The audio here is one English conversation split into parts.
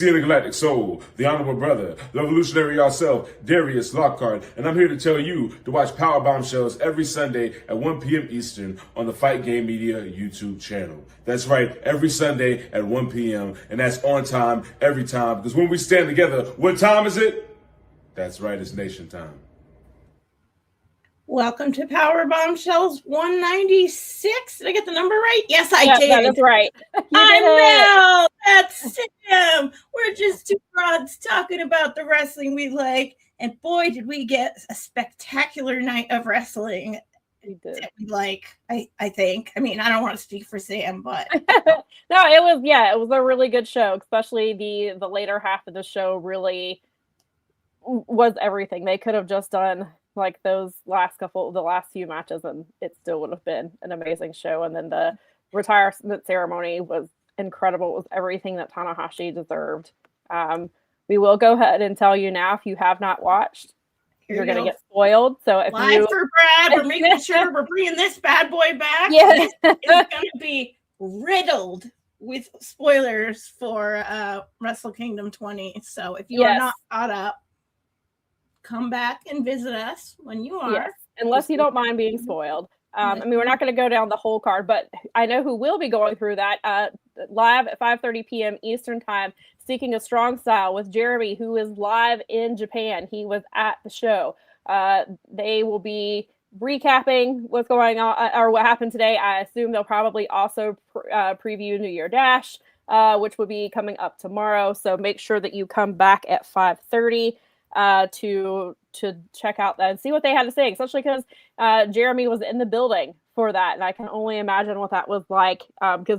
The Galactic Soul, the Honorable Brother, the Revolutionary yourself, Darius Lockhart, and I'm here to tell you to watch Powerbombshells every Sunday at 1 p.m. Eastern on the Fight Game Media YouTube channel. That's right, every Sunday at 1 p.m., and that's on time, every time, because when we stand together, what time is it? That's right, it's nation time. Welcome to Powerbombshells 196. Did I get the number right? Yes, I did. That is right. I know. That's him. We're just two broads talking about the wrestling we like. And boy, did we get a spectacular night of wrestling. We did. That we like, I think. I mean, I don't want to speak for Sam, but no, it was a really good show, especially the later half of the show really was everything. They could have just done like the last few matches, and it still would have been an amazing show. And then the retirement ceremony was incredible. It was everything that Tanahashi deserved. We will go ahead and tell you now, if you have not watched, you're going to get spoiled. So if live for Brad, we're making sure we're bringing this bad boy back. Yeah. It's going to be riddled with spoilers for Wrestle Kingdom 20. So if you are not caught up, come back and visit us when you are. Yes, unless you don't mind being spoiled. I mean, we're not going to go down the whole card, but I know who will be going through that live at 5:30 p.m. Eastern Time, Seeking a Strong Style with Jeremy, who is live in Japan. He was at the show. They will be recapping what's going on or what happened today. I assume they'll probably also preview New Year Dash, which will be coming up tomorrow. So make sure that you come back at 5:30. To check out that and see what they had to say, especially because Jeremy was in the building for that, and I can only imagine what that was like. Because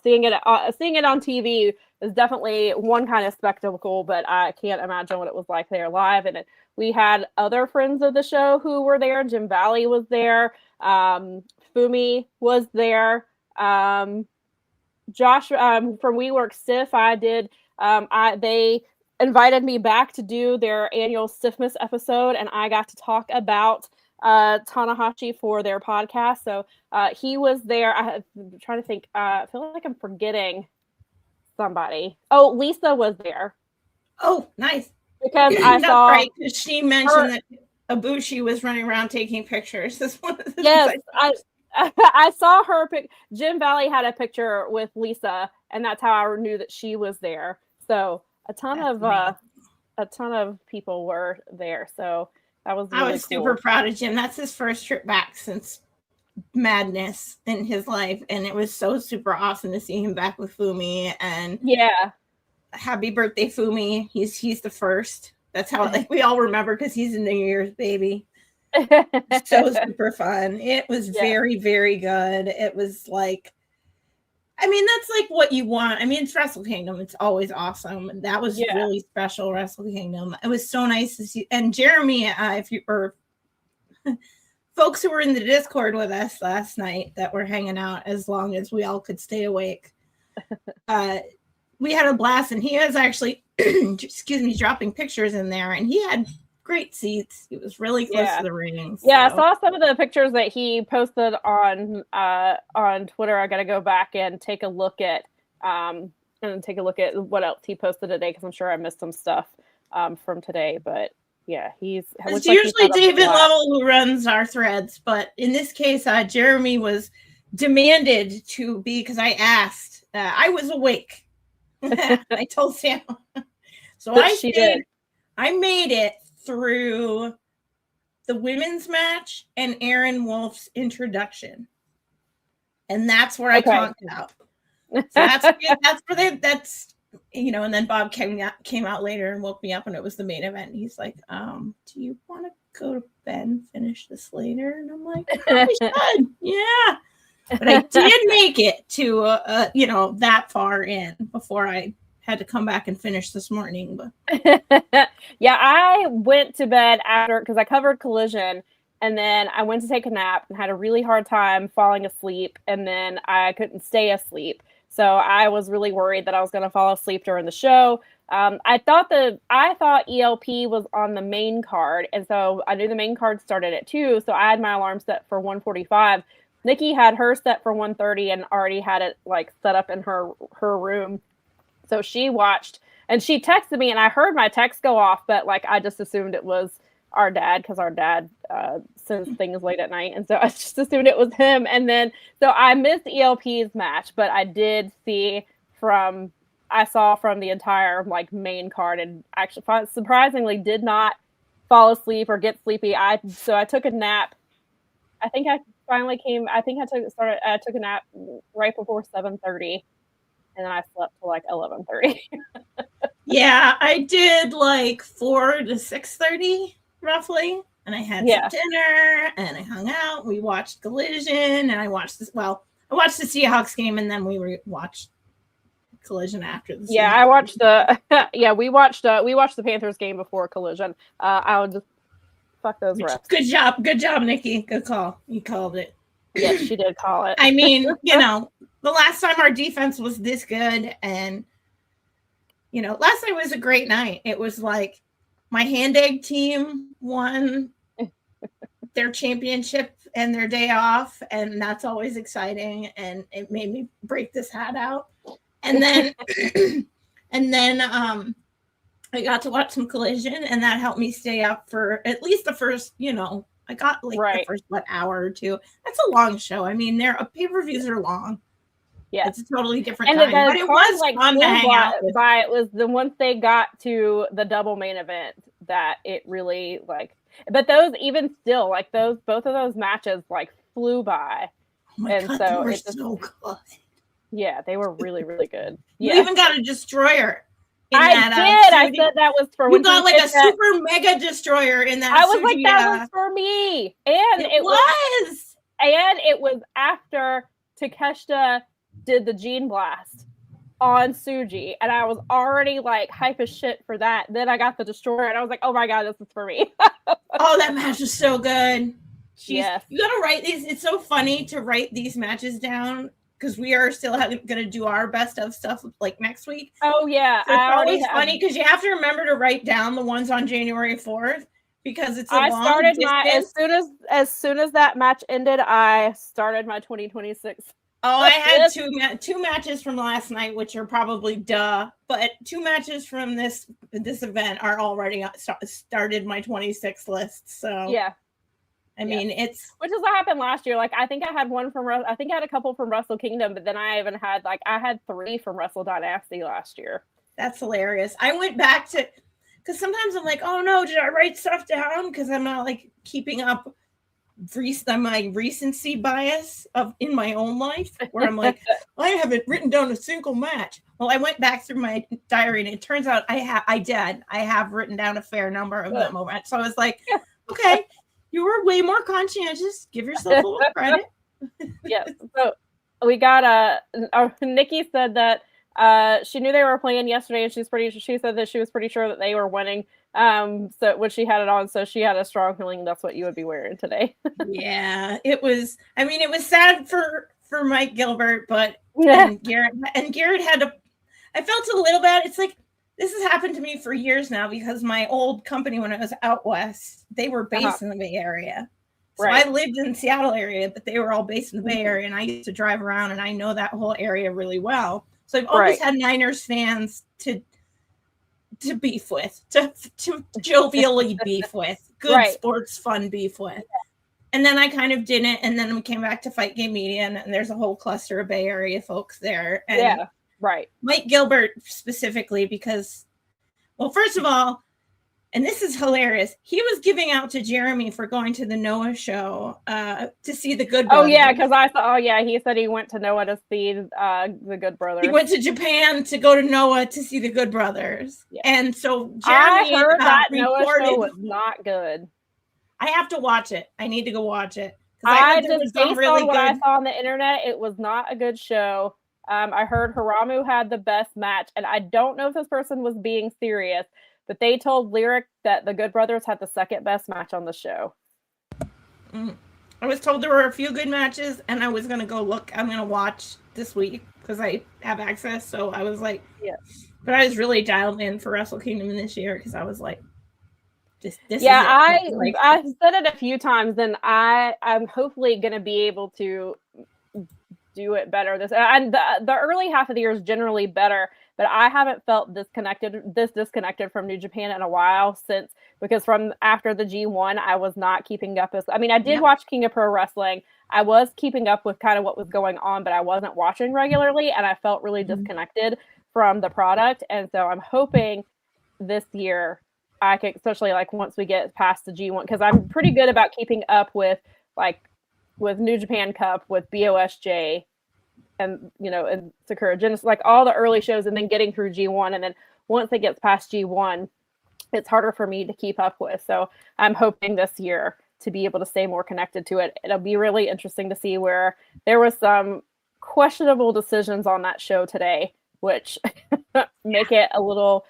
seeing it on TV is definitely one kind of spectacle, but I can't imagine what it was like there live. And we had other friends of the show who were there. Jim Valley was there. Fumi was there. Josh from WeWork Stiff. They invited me back to do their annual Stiffness episode, and I got to talk about Tanahashi for their podcast. So he was there. I'm trying to think. I feel like I'm forgetting somebody. Oh, Lisa was there. Oh, nice. Because I saw right, because she mentioned that Ibushi was running around taking pictures. Yes, I saw her. Jim Valley had a picture with Lisa, and that's how I knew that she was there. So a ton of people were there, so that was really I was cool. super proud of Jim. That's his first trip back since madness in his life, and it was so super awesome to see him back with Fumi. And happy birthday, Fumi. He's the first. That's how we all remember, because he's a New Year's baby. So super fun. It was very, very good. It was like, I mean, that's like what you want. I mean, it's Wrestle Kingdom. It's always awesome. And that was really special, Wrestle Kingdom. It was so nice to see. And Jeremy, if you or folks who were in the Discord with us last night that were hanging out as long as we all could stay awake, we had a blast. And he was actually, dropping pictures in there. And he had great seats. He was really close to the ring. So. Yeah, I saw some of the pictures that he posted on Twitter. I got to go back and take a look at what else he posted today, because I'm sure I missed some stuff from today. But yeah, it's usually David Lovell who runs our threads, but in this case, Jeremy was demanded to be, because I asked. I was awake. I told Sam, so I made it through the women's match and Aaron Wolf's introduction, and that's where I conked out. So that's and then Bob came out later and woke me up, and it was the main event. And he's like, do you want to go to bed and finish this later? And I'm like, I probably should. Yeah, but I did make it to that far in before I had to come back and finish this morning. But yeah, I went to bed after, because I covered Collision, and then I went to take a nap and had a really hard time falling asleep, and then I couldn't stay asleep. So I was really worried that I was going to fall asleep during the show. I thought ELP was on the main card, and so I knew the main card started at 2, so I had my alarm set for 1:45. Nikki had her set for 1:30 and already had it like set up in her room. So she watched And she texted me, and I heard my text go off, but like I just assumed it was our dad because our dad sends things late at night, and so I just assumed it was him. And then so I missed ELP's match, but I did see I saw from the entire like main card, and actually surprisingly did not fall asleep or get sleepy. So I took a nap. I think I finally came. I think I took a nap right before 7:30, and then I slept till like 11:30. Yeah, I did like 4 to 6:30 roughly, and I had some dinner and I hung out. We watched Collision, and I watched this. Well, I watched the Seahawks game, and then we watched Collision after the. Yeah, I watched the. We watched the Panthers game before Collision. I'll just fuck those refs. Good job, Nikki. Good call. You called it. Yes, she did call it. I mean, the last time our defense was this good, and last night was a great night. It was like my hand egg team won their championship and their day off, and that's always exciting. And it made me break this hat out. And then, I got to watch some Collision, and that helped me stay up for at least the first, I got the first hour or two. That's a long show. I mean, their pay-per-views are long. Yeah, it's a totally different time. But it was like fun to hang out with. It was once they got to the double main event that it really But those even still both of those matches flew by. Oh my God, so they were so good. Yeah, they were really, really good. You even got a destroyer. I said that was for you got like a super mega destroyer in that. I was like, that was for me, and it was after Takeshita did the Gene Blast on Suji, and I was already hype as shit for that. Then I got the destroyer, and I was like, oh my God, this is for me. Oh, that match was so good. Yes. You gotta write these. It's so funny to write these matches down, because we are still going to do our best of stuff next week. Oh, yeah. So it's always funny because you have to remember to write down the ones on January 4th because it's as soon as that match ended, I started my 2026. Oh, I had two matches from last night, which are probably but 2 matches from this event are already started my 26 list. So yeah. I mean, which is what happened last year. I think I had a couple from Wrestle Kingdom, but then I even had I had 3 from Wrestle Dynasty last year. That's hilarious. I went back to, because sometimes I'm like, oh no, did I write stuff down? Because I'm not keeping up my recency bias in my own life, where I'm like, I haven't written down a single match. Well, I went back through my diary, and it turns out I have written down a fair number of them over. So I was like, okay. You were way more conscientious. Give yourself a little credit. Yeah. So we got Nikki said that she knew they were playing yesterday, and she said that she was pretty sure that they were winning. So when she had it on, so she had a strong feeling that's what you would be wearing today. Yeah, it was. I mean, it was sad for Mike Gilbert, but and Garrett had to. I felt a little bad. It's this has happened to me for years now, because my old company, when I was out west, they were based in the Bay Area. So I lived in the Seattle area, but they were all based in the Bay Area, and I used to drive around, and I know that whole area really well. So I've always had Niners fans to beef with, to jovially beef with, good sports fun beef with. And then I kind of didn't, and then we came back to Fight Game Media, and there's a whole cluster of Bay Area folks there. And Mike Gilbert specifically, because, well, first of all, and this is hilarious, he was giving out to Jeremy for going to the Noah show to see the Good Brothers. Oh yeah, because I saw. Oh yeah, he said he went to Noah to see the Good Brothers. He went to Japan to go to Noah to see the Good Brothers, and so Jeremy I heard that Noah show was not good. I have to watch it. I need to go watch it. I just based on what I saw on the internet, it was not a good show. I heard Hiramu had the best match, and I don't know if this person was being serious, but they told Lyric that the Good Brothers had the second best match on the show. I was told there were a few good matches, and I was going to go look. I'm going to watch this week because I have access. So I was like, yeah. But I was really dialed in for Wrestle Kingdom this year because I was like, this yeah, I've said it a few times, and I'm hopefully going to be able to do it better. And the early half of the year is generally better, but I haven't felt disconnected from New Japan in a while because from after the G1, I was not keeping up I did watch King of Pro Wrestling. I was keeping up with kind of what was going on, but I wasn't watching regularly, and I felt really disconnected from the product. And so I'm hoping this year I can, especially like once we get past the G1, because I'm pretty good about keeping up with New Japan Cup, with BOSJ, and and Sakura Genesis, like all the early shows, and then getting through G1, and then once it gets past G1, it's harder for me to keep up with. So I'm hoping this year to be able to stay more connected to it. It'll be really interesting to see where there was some questionable decisions on that show today, which make it a little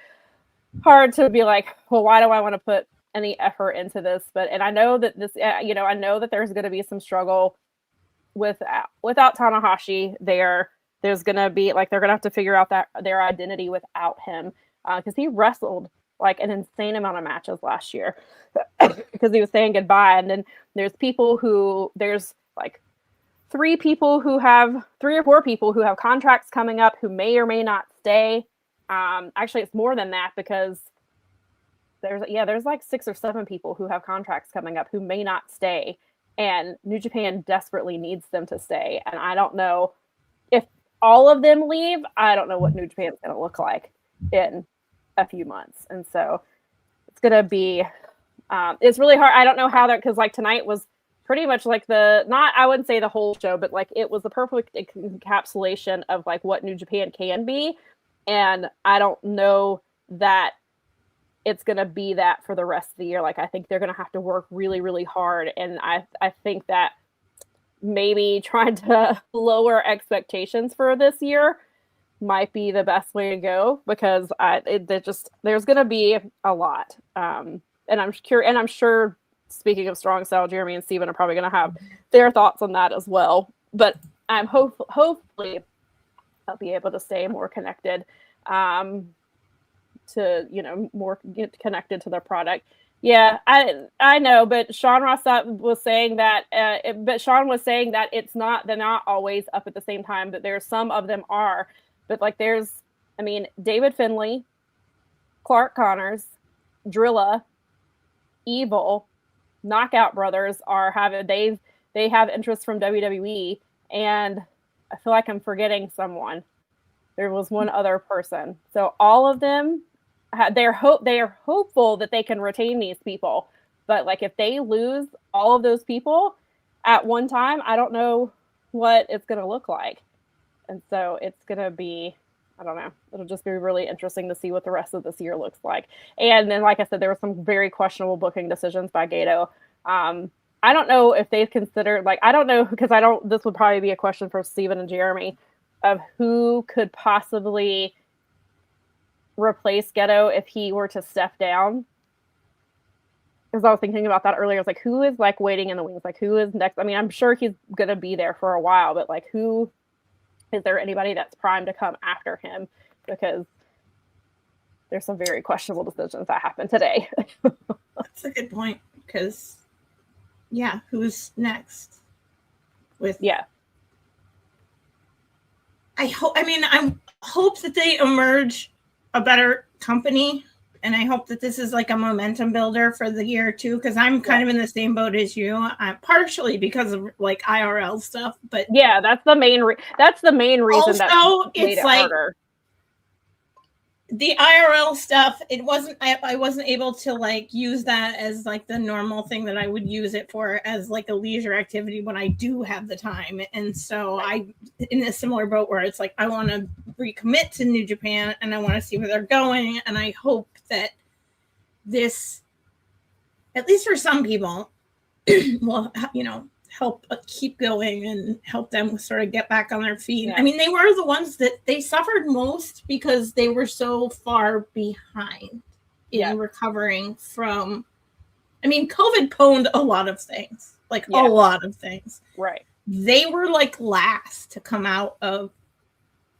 hard to be like, well, why do I want to put any effort into this? And I know that I know that there's going to be some struggle without Tanahashi there. There's going to be they're going to have to figure out their identity without him, because he wrestled like an insane amount of matches last year because he was saying goodbye. And then there's like 3 or 4 people who have contracts coming up who may or may not stay. Actually, it's more than that, because there's like 6 or 7 people who have contracts coming up who may not stay, and New Japan desperately needs them to stay. And I don't know if all of them leave. I don't know what New Japan is going to look like in a few months, and so it's going to be it's really hard. I don't know how because like tonight was pretty much like I wouldn't say the whole show, but like it was the perfect encapsulation of like what New Japan can be. And I don't know that it's going to be that for the rest of the year. Like, I think they're going to have to work really, really hard. And I think that maybe trying to lower expectations for this year might be the best way to go, because there's going to be a lot. And I'm sure, speaking of strong style, Jeremy and Steven are probably going to have their thoughts on that as well. But I'm hopefully I'll be able to stay more connected, more connected to the product. Yeah, I know, but Sean Ross was saying that. Sean was saying that they're not always up at the same time. But there's some of them are. But like David Finlay, Clark Connors, Drilla, Evil, Knockout Brothers they have interest from WWE, and I feel like I'm forgetting someone. There was one other person. So all of them, they are hopeful that they can retain these people. But like if they lose all of those people at one time, I don't know what it's going to look like. And so it's going to be, I don't know. It'll just be really interesting to see what the rest of this year looks like. And then, like I said, there were some very questionable booking decisions by Gato. I don't know if they've considered, I don't know, because this would probably be a question for Steven and Jeremy, of who could possibly replace Geto if he were to step down. Because I was thinking about that earlier. It's like, who is waiting in the wings? Like, who is next? I mean, I'm sure he's going to be there for a while, but who is there anybody that's primed to come after him? Because there's some very questionable decisions that happened today. That's a good point, because who's next? I hope that they emerge a better company, and I hope that this is like a momentum builder for the year too, because I'm kind of in the same boat as you. Partially because of IRL stuff, but that's the main reason. Also, that made it harder. The IRL stuff, I wasn't able to use that as the normal thing that I would use it for, as a leisure activity when I do have the time. And so I'm in a similar boat where it's I want to recommit to New Japan and I want to see where they're going. And I hope that this, at least for some people, will, help keep going and help them sort of get back on their feet. Yeah. I mean, they were the ones that they suffered most because they were so far behind in recovering from, COVID pwned a lot of things, a lot of things. Right. They were last to come out of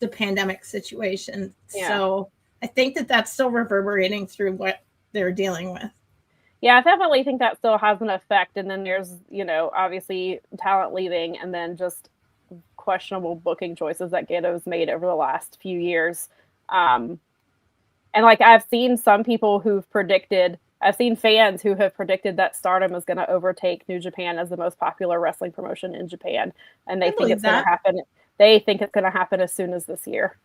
the pandemic situation. Yeah. So I think that that's still reverberating through what they're dealing with. Yeah, I definitely think that still has an effect. And then there's, obviously talent leaving, and then just questionable booking choices that Gato's made over the last few years. And like I've seen some people I've seen fans who have predicted that Stardom is going to overtake New Japan as the most popular wrestling promotion in Japan, and they think it's going to happen. They think it's going to happen as soon as this year,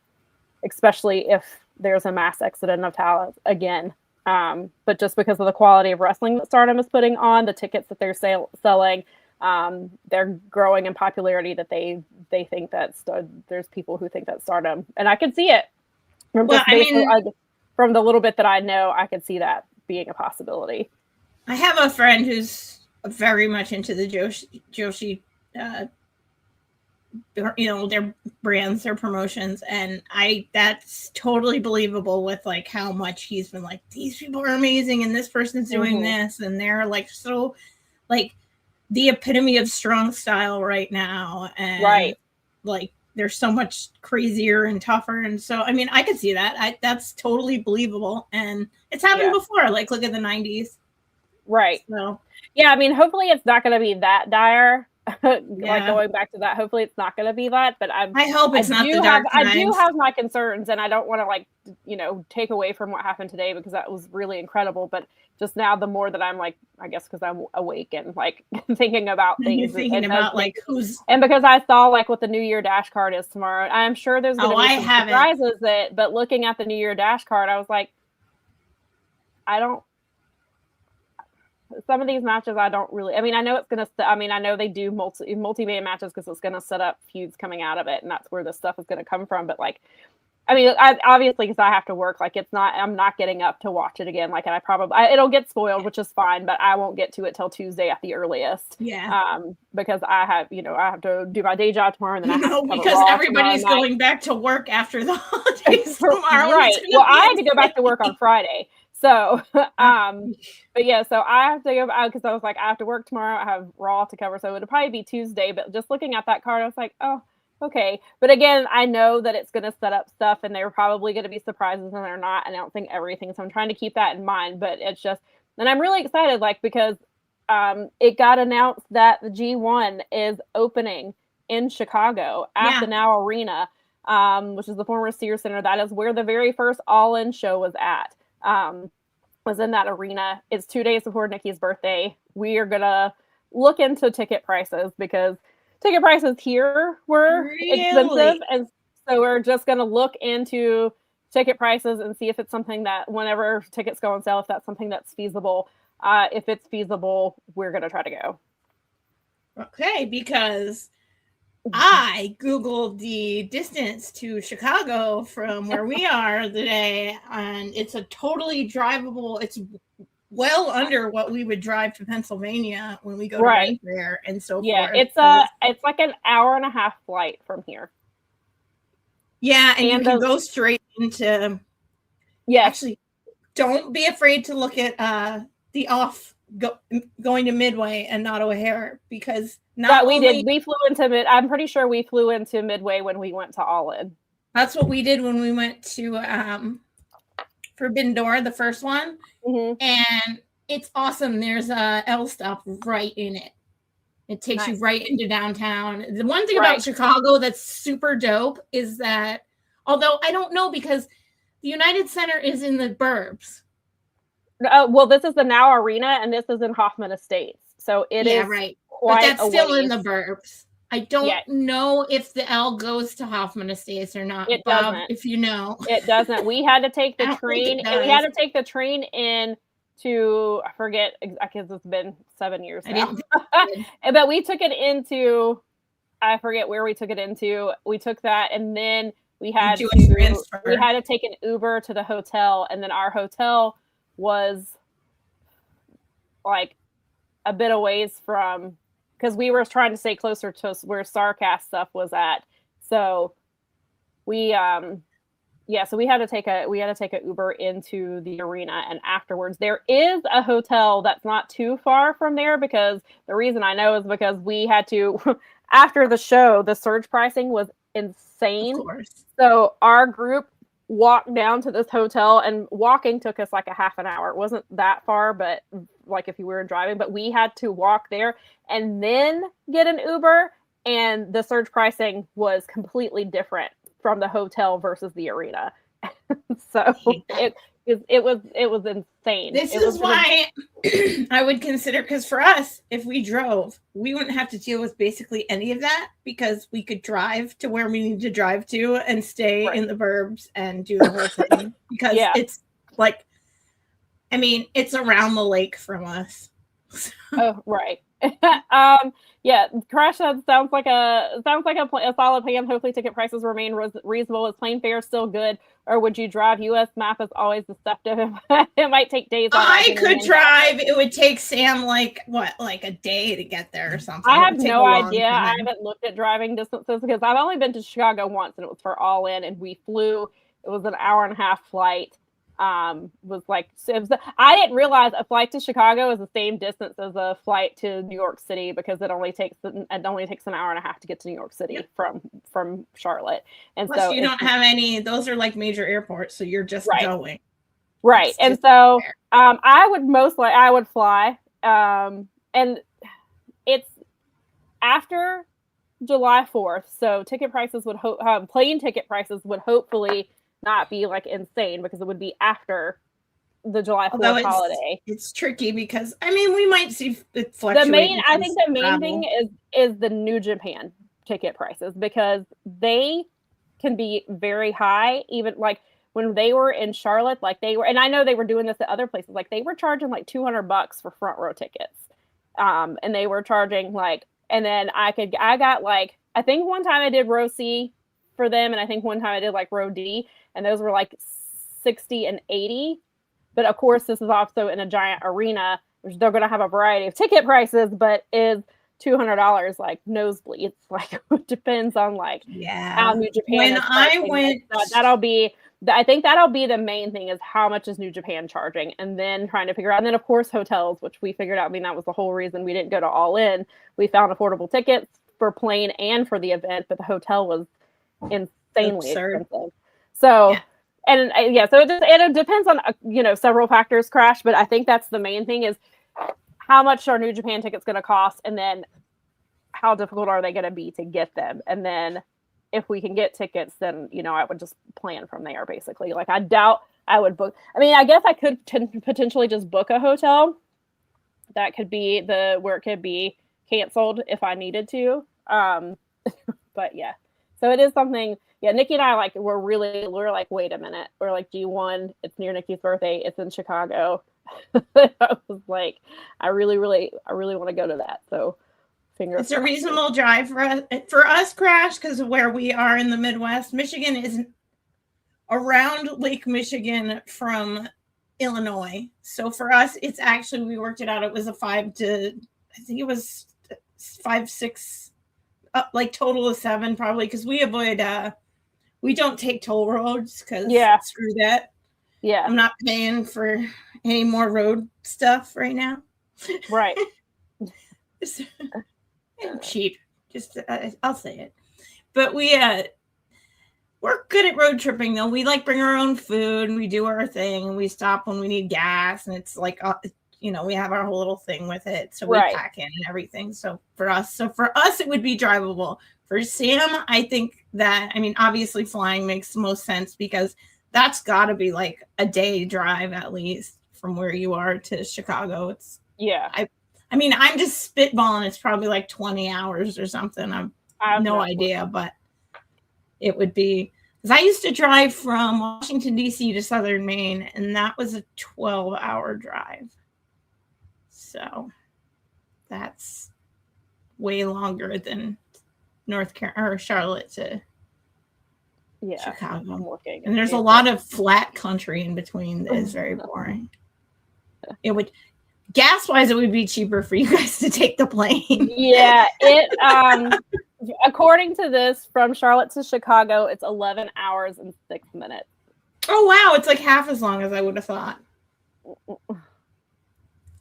especially if there's a mass exodus of talent again. But just because of the quality of wrestling that Stardom is putting on, the tickets that they're selling, they're growing in popularity. That they think that there's people who think that Stardom, and I can see it. From the little bit that I know, I could see that being a possibility. I have a friend who's very much into the Joshi, their brands, their promotions, and that's totally believable with like how much he's been like, these people are amazing and this person's doing this, and they're like so like the epitome of strong style right now, and like they're so much crazier and tougher. And so, I mean, I could see that. That's totally believable. And it's happened before. Like, look at the 90s. Right. So, yeah, I mean, hopefully it's not going to be that dire. Like going back to that, hopefully it's not going to be that. But I hope it's not the dark times. I do have my concerns, and I don't want to take away from what happened today, because that was really incredible. But just now, the more that I'm like, I guess because I'm awake and like thinking about things, and because I saw like what the New Year Dash card is tomorrow, I'm sure there's going to be some surprises. But looking at the New Year Dash card, I was like, some of these matches I don't really. I mean, I know it's gonna. I mean, I know they do multi-man matches because it's gonna set up feuds coming out of it, and that's where the stuff is gonna come from. But like, I mean, obviously because I have to work. Like, it's not. I'm not getting up to watch it again. Like, and it'll get spoiled, which is fine. But I won't get to it till Tuesday at the earliest. Yeah. Because I have to do my day job tomorrow, and then because everybody's going back to work after the holidays tomorrow. Right. Well, I had to go back to work on Friday. So, but yeah, so I have to go because I was like, I have to work tomorrow. I have Raw to cover, so it'll probably be Tuesday. But just looking at that card, I was like, oh, okay. But again, I know that it's going to set up stuff, and they're probably going to be surprises, and they're not announcing everything. So I'm trying to keep that in mind. But it's just, and I'm really excited, like because it got announced that the G1 is opening in Chicago at the Now Arena, which is the former Sears Center. That is where the very first All In show was at. Was in that arena. It's 2 days before Nikki's birthday. We are gonna look into ticket prices because ticket prices here were expensive, and so we're just gonna look into ticket prices and see if it's something that whenever tickets go on sale, if that's something that's feasible. If it's feasible, we're gonna try to go. Okay, because I Googled the distance to Chicago from where we are today, and it's a totally drivable. It's well under what we would drive to Pennsylvania when we go to there and so forth. Yeah, it's like an hour and a half flight from here. Yeah, and you can go straight into. Yeah, actually, don't be afraid to look at going to Midway and not O'Hare, because we flew into I'm pretty sure we flew into Midway when we went to All In. That's what we did when we went to Forbidden Door, the first one. And it's awesome. There's a L stop right in it. It takes you right into downtown. The one thing about Chicago that's super dope is that, although I don't know, because the United Center is in the burbs. Well, this is the Now Arena, and this is in Hoffman Estates. So it is but that's still in the burbs. I don't know if the L goes to Hoffman Estates or not. It Bob, doesn't. if you know. It doesn't. We had to take the train. And we had to take the train in to, I forget, because it's been 7 years now. But we took it into, I forget where we took it into. We took that, and then we had to take an Uber to the hotel, and then our hotel was like a bit of ways from, because we were trying to stay closer to where Starcast stuff was at. So we so we had to take a Uber into the arena, and afterwards there is a hotel that's not too far from there, because the reason I know is because we had to after the show, the surge pricing was insane. Of course. So our group walked down to this hotel, and walking took us like a half an hour. It wasn't that far, but like if you were driving, but we had to walk there and then get an Uber and the surge pricing was completely different from the hotel versus the arena. So it was insane. This is why I would consider, because for us, if we drove, we wouldn't have to deal with basically any of that, because we could drive to where we need to drive to and stay in the burbs and do the whole thing. Because it's like, I mean, it's around the lake from us. Oh, right. Yeah, Crash sounds like a solid plan. Hopefully ticket prices remain reasonable. Is plane fare still good, or would you drive? US map is always deceptive. It might take days. I could drive. It would take Sam like a day to get there or something. I have no idea. I haven't looked at driving distances because I've only been to Chicago once, and it was for All In, and we flew. It was an 1.5-hour flight. I didn't realize a flight to Chicago is the same distance as a flight to New York City, because it only takes an 1.5 to get to New York City from Charlotte. And plus, so you don't have any. Those are like major airports, so you're just going. Right. And so I would fly. And it's after July 4th, so ticket prices plane ticket prices would hopefully not be like insane, because it would be after the July 4th holiday. It's tricky because we might see it fluctuate. I think the main thing is the New Japan ticket prices, because they can be very high. Even like when they were in Charlotte, and I know they were doing this at other places, like they were charging like $200 for front row tickets. And they were charging and then I got I think one time I did row C for them, and I think one time I did row D, and those were like $60 and $80. But of course, this is also in a giant arena, which they're going to have a variety of ticket prices, but is $200 nosebleeds. It depends on how New Japan. When I went, I think that'll be the main thing, is how much is New Japan charging, and then trying to figure out. And then of course hotels, which we figured out. That was the whole reason we didn't go to All In. We found affordable tickets for plane and for the event, but the hotel was insanely expensive. So, so it depends on several factors, Crash. But I think that's the main thing, is how much are New Japan tickets going to cost, and then how difficult are they going to be to get them, and then if we can get tickets, then I would just plan from there. Basically, I doubt I would book. I guess I could potentially just book a hotel. That could be where it could be canceled if I needed to. But yeah. So it is something, Nikki and I we're like, wait a minute. We're like, G1, it's near Nikki's birthday. It's in Chicago. I was like, I really want to go to that. So it's a reasonable drive for us, Crash, because of where we are in the Midwest. Michigan is around Lake Michigan from Illinois. So for us, it's actually, we worked it out. It was a 5-6, total of 7 probably, because we avoid we don't take toll roads, because screw that. I'm not paying for any more road stuff right now. Right. Cheap, just I'll say it. But we're good at road tripping though. We bring our own food, and we do our thing, and we stop when we need gas, and it's we have our whole little thing with it, so we pack in and everything. So for us it would be drivable. For Sam, I think that obviously flying makes the most sense, because that's got to be a day drive at least from where you are to Chicago. I'm just spitballing. It's probably 20 hours or something. I have no idea, but it would be, because I used to drive from Washington, D.C. to Southern Maine, and that was a 12-hour drive. So that's way longer than North Carolina or Charlotte to Chicago. I'm looking, and there's a lot of flat country in between that is very boring. It would, gas-wise, it would be cheaper for you guys to take the plane. According to this, from Charlotte to Chicago, it's 11 hours and 6 minutes. Oh wow, it's half as long as I would have thought.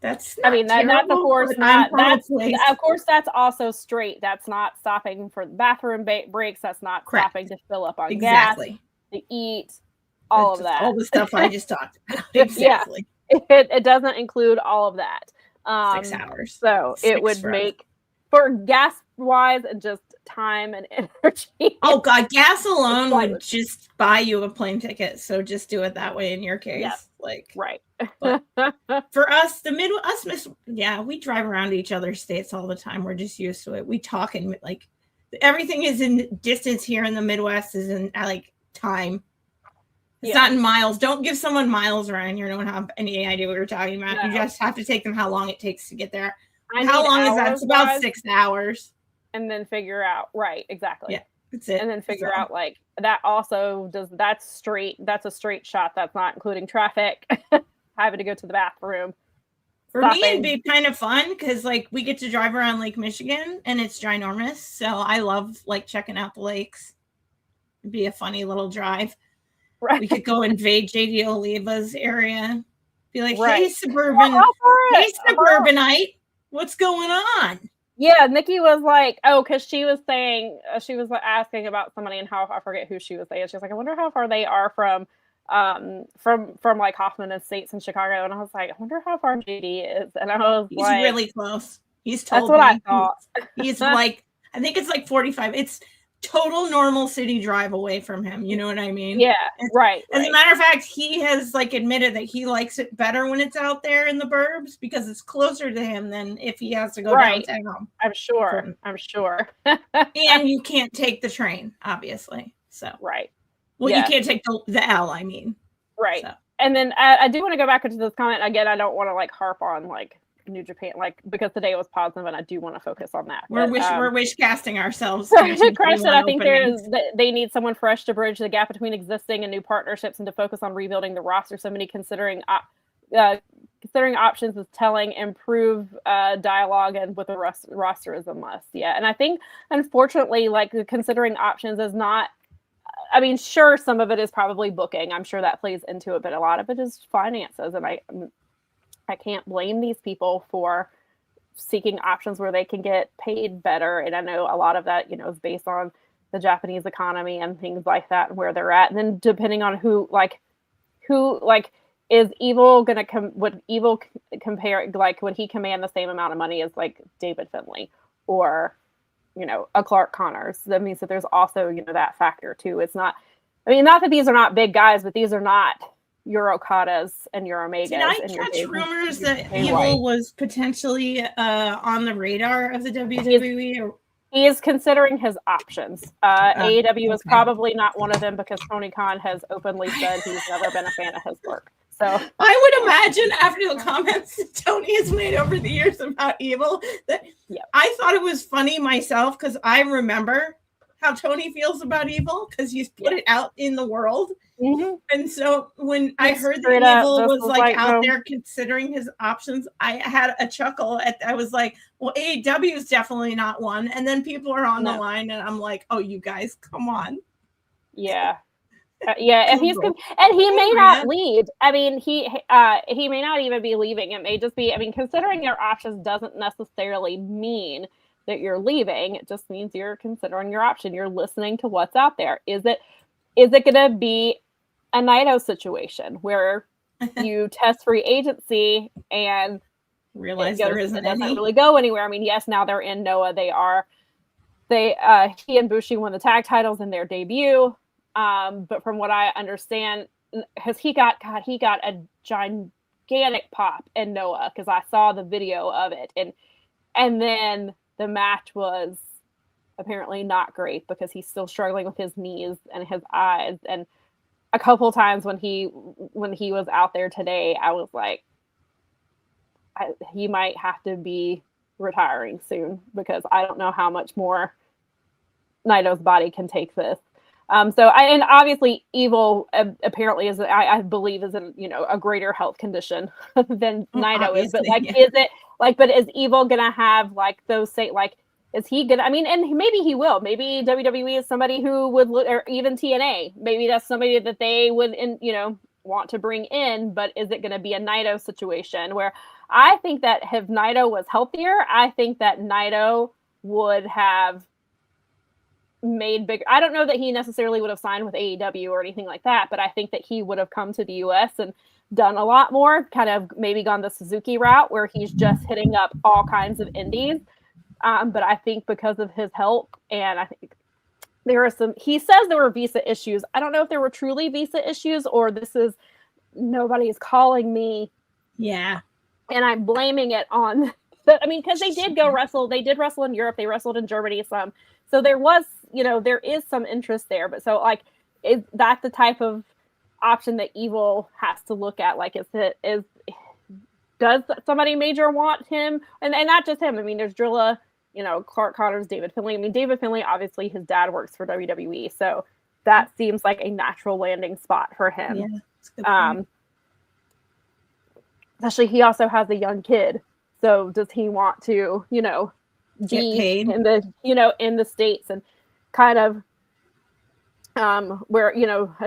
That's that's of course not. Of course, that's also straight. That's not stopping for bathroom breaks. That's not stopping to fill up on gas, to eat, all of that. All the stuff I just talked about. Exactly. It doesn't include all of that. 6 hours. So it would make, for gas wise, and just time and energy. Oh God, gas alone would just buy you a plane ticket. So just do it that way in your case. Yes. Like, right. But for us, we drive around to each other's states all the time. We're just used to it. We talk and like everything is in distance here in the Midwest is in like time. It's not in miles. Don't give someone miles around here. Don't have any idea what you're talking about. No. You just have to take them how long it takes to get there. How long is that? It's about 6 hours. And then figure out, right, exactly. Yeah, that's it. And then figure out like that also that's a straight shot. That's not including traffic, having to go to the bathroom. For me, it'd be kind of fun because like we get to drive around Lake Michigan and it's ginormous. So I love like checking out the lakes. It'd be a funny little drive. Right. We could Go invade JD Oliva's area. Be like, hey, suburbanite, what's going on? Yeah, Nikki was like, because she was saying, she was asking about somebody and how, I forget who she was saying. She was like, I wonder how far they are from like Hoffman Estates in Chicago. And I was like, I wonder how far JD is. And I was he's really close. He's told that's what I thought. He's like, I think it's like 45. It's total normal city drive away from him. You know what I mean? Yeah, right. As a matter of fact, he has like admitted that he likes it better when it's out there in the burbs because it's closer to him than if he has to go downtown. I'm sure. And you can't take the train, obviously. So right. Well, you can't take the L, I mean. Right. So. And then I do want to go back into this comment again. I don't want to like harp on like New Japan, like because today was positive, and I do want to focus on that. We're wish casting ourselves. Crash said, I think they need someone fresh to bridge the gap between existing and new partnerships, and to focus on rebuilding the roster. Somebody considering options is telling, improve dialogue, and with the roster is a must. Yeah, and I think unfortunately, like considering options is not. I mean, sure, some of it is probably booking. I'm sure that plays into it, but a lot of it is finances, and I can't blame these people for seeking options where they can get paid better. And I know a lot of that, is based on the Japanese economy and things like that and where they're at. And then depending on who is Evil going to would Evil compare, like, would he command the same amount of money as like David Finlay or, a Clark Connors? That means that there's also, that factor too. It's not, not that these are not big guys, but these are not your Okadas and your Omegas. Did I catch rumors that Evil was potentially on the radar of the WWE? He is considering his options. AEW is probably not one of them because Tony Khan has openly said he's never been a fan of his work. So I would imagine after the comments that Tony has made over the years about Evil, that I thought it was funny myself because I remember how Tony feels about Evil because he's put it out in the world. Mm-hmm. And so when I heard that Evil was like out there considering his options, I had a chuckle. I was like, well, AEW is definitely not one. And then people are on the line and I'm like, oh, you guys, come on. Yeah. And he may not leave. I mean, he may not even be leaving. It may just be, considering your options doesn't necessarily mean that you're leaving. It just means you're considering your option. You're listening to what's out there. Is it going to be a Naito situation where you test free agency and realize it doesn't really go anywhere? Yes, now they're in Noah. He and Bushi won the tag titles in their debut. But from what I understand, he got a gigantic pop in Noah because I saw the video of it, and then the match was apparently not great because he's still struggling with his knees and his eyes. And a couple times when he was out there today, I was like, he might have to be retiring soon because I don't know how much more Naito's body can take this. And obviously Evil apparently is, I believe, is in, a greater health condition than Naito is. But but is Evil gonna have like those is he gonna? And maybe he will. Maybe WWE is somebody who would look, or even TNA. Maybe that's somebody that they would, want to bring in. But is it going to be a Naito situation where I think that if Naito was healthier, I think that Naito would have made bigger. I don't know that he necessarily would have signed with AEW or anything like that, but I think that he would have come to the US and done a lot more, kind of maybe gone the Suzuki route where he's just hitting up all kinds of indies But I think because of his health, and I think there are he says there were visa issues. I don't know if there were truly visa issues or this is nobody's calling me. Yeah. And I'm blaming it on because they did go wrestle. They did wrestle in Europe. They wrestled in Germany some. So there was, there is some interest there. But so like, is that the type of option that Evil has to look at? Like, does somebody major want him? And not just him. I mean, there's Drilla, Clark Connors, David Finlay. I mean, David Finlay, obviously his dad works for WWE. So that seems like a natural landing spot for him. Yeah, that's a good point. Especially he also has a young kid. So does he want to, be in the, in the States and kind of where,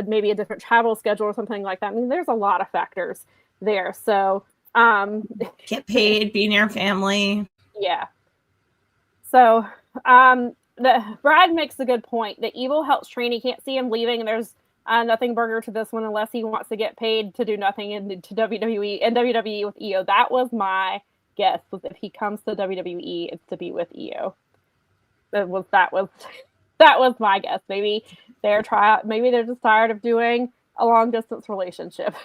maybe a different travel schedule or something like that. I mean, there's a lot of factors there. So get paid, be near family. Yeah. So Brad makes a good point. The Evil helps train. He can't see him leaving, and there's nothing burger to this one unless he wants to get paid to do nothing to WWE and WWE with EO. That was my guess. Was if he comes to WWE, it's to be with EO. That was my guess. Maybe they're just tired of doing a long distance relationship.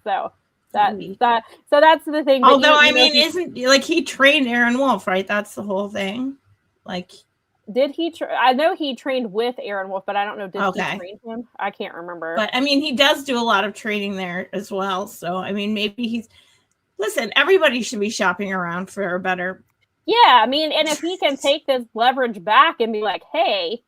So that's the thing. Although isn't like he trained Aaron Wolf, right? That's the whole thing. Like, did he? I know he trained with Aaron Wolf, but I don't know. Did he train him? I can't remember. But he does do a lot of training there as well. So maybe listen. Everybody should be shopping around for a better. Yeah, and if he can take this leverage back and be like, hey,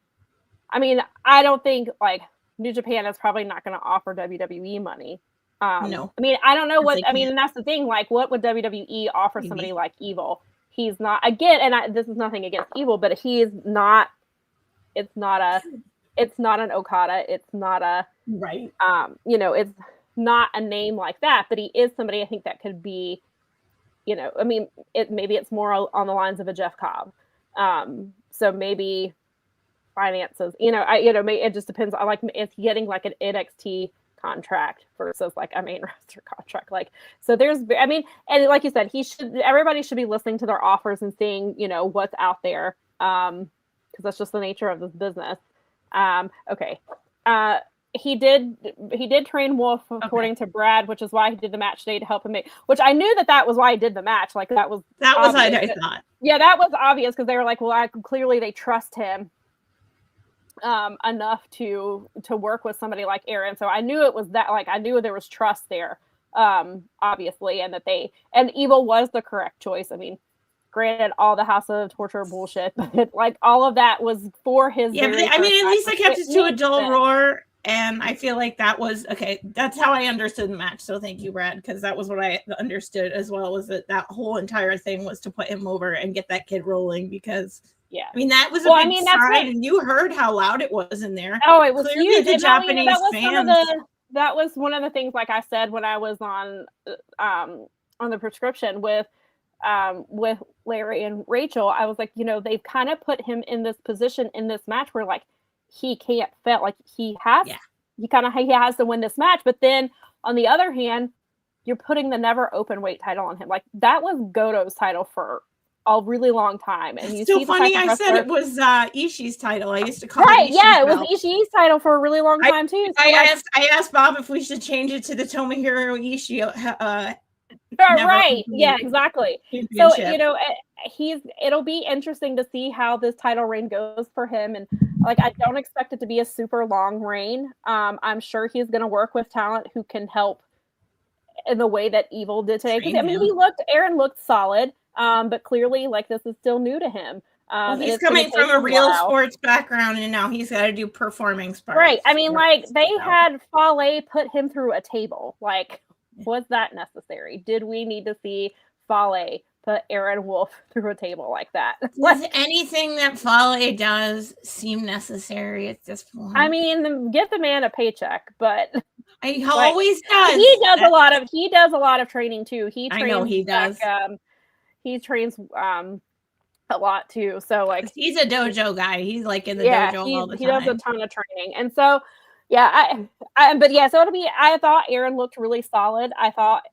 I don't think like New Japan is probably not going to offer WWE money. No. I don't know what, and that's the thing, like, what would WWE offer somebody like Evil? He's not, again, and this is nothing against Evil, but he's not, it's not an Okada, it's not a, right. It's not a name like that, but he is somebody I think that could be, maybe it's more on the lines of a Jeff Cobb. So maybe finances, it just depends on, like, if getting like an NXT contract versus like a main roster contract, like, so there's, and like you said, everybody should be listening to their offers and seeing, what's out there, because that's just the nature of this business. He did train Wolf according to Brad, which is why he did the match today to help him which I knew that was why he did the match. Like that was what I thought. Yeah, that was obvious because they were like, well, clearly they trust him enough to work with somebody like Aaron. So I knew it was that, like, I knew there was trust there, obviously, and and Evil was the correct choice. Granted, all the House of Torture bullshit, but like all of that was for his. Yeah, but at least I kept it to a dull roar, and I feel like that was okay. That's how I understood the match. So thank you, Brad, because that was what I understood as well. Was that whole entire thing was to put him over and get that kid rolling because. Yeah, that was a big sign, and you heard how loud it was in there. Oh, it was clearly huge. The Japanese fans. That was one of the things, like I said, when I was on the prescription with Larry and Rachel, I was like, they've kind of put him in this position in this match where like he can't fail, like he has to win this match. But then on the other hand, you're putting the never open weight title on him. Like that was Goto's title for a really long time, and you still see funny. I said it was Ishii's title. I used to call it Ishii's it was Ishii's title for a really long time too. So I asked Bob if we should change it to the Tomohiro Ishii. Right? Yeah, exactly. So it'll be interesting to see how this title reign goes for him, and like I don't expect it to be a super long reign. I'm sure he's going to work with talent who can help in the way that Evil did today. Because Aaron looked solid. But clearly, like, this is still new to him. He's coming from a real sports background, and now he's got to do performing sports. Right. They had Fale put him through a table. Like, was that necessary? Did we need to see Fale put Aaron Wolf through a table like that? Does anything that Fale does seem necessary at this point? Give the man a paycheck, but... He always does. He does a lot of training, too. I know he does. He trains a lot too, so like he's a dojo guy. He's like in the dojo all the time. He does a ton of training, and so But yeah, so I thought Aaron looked really solid. I thought,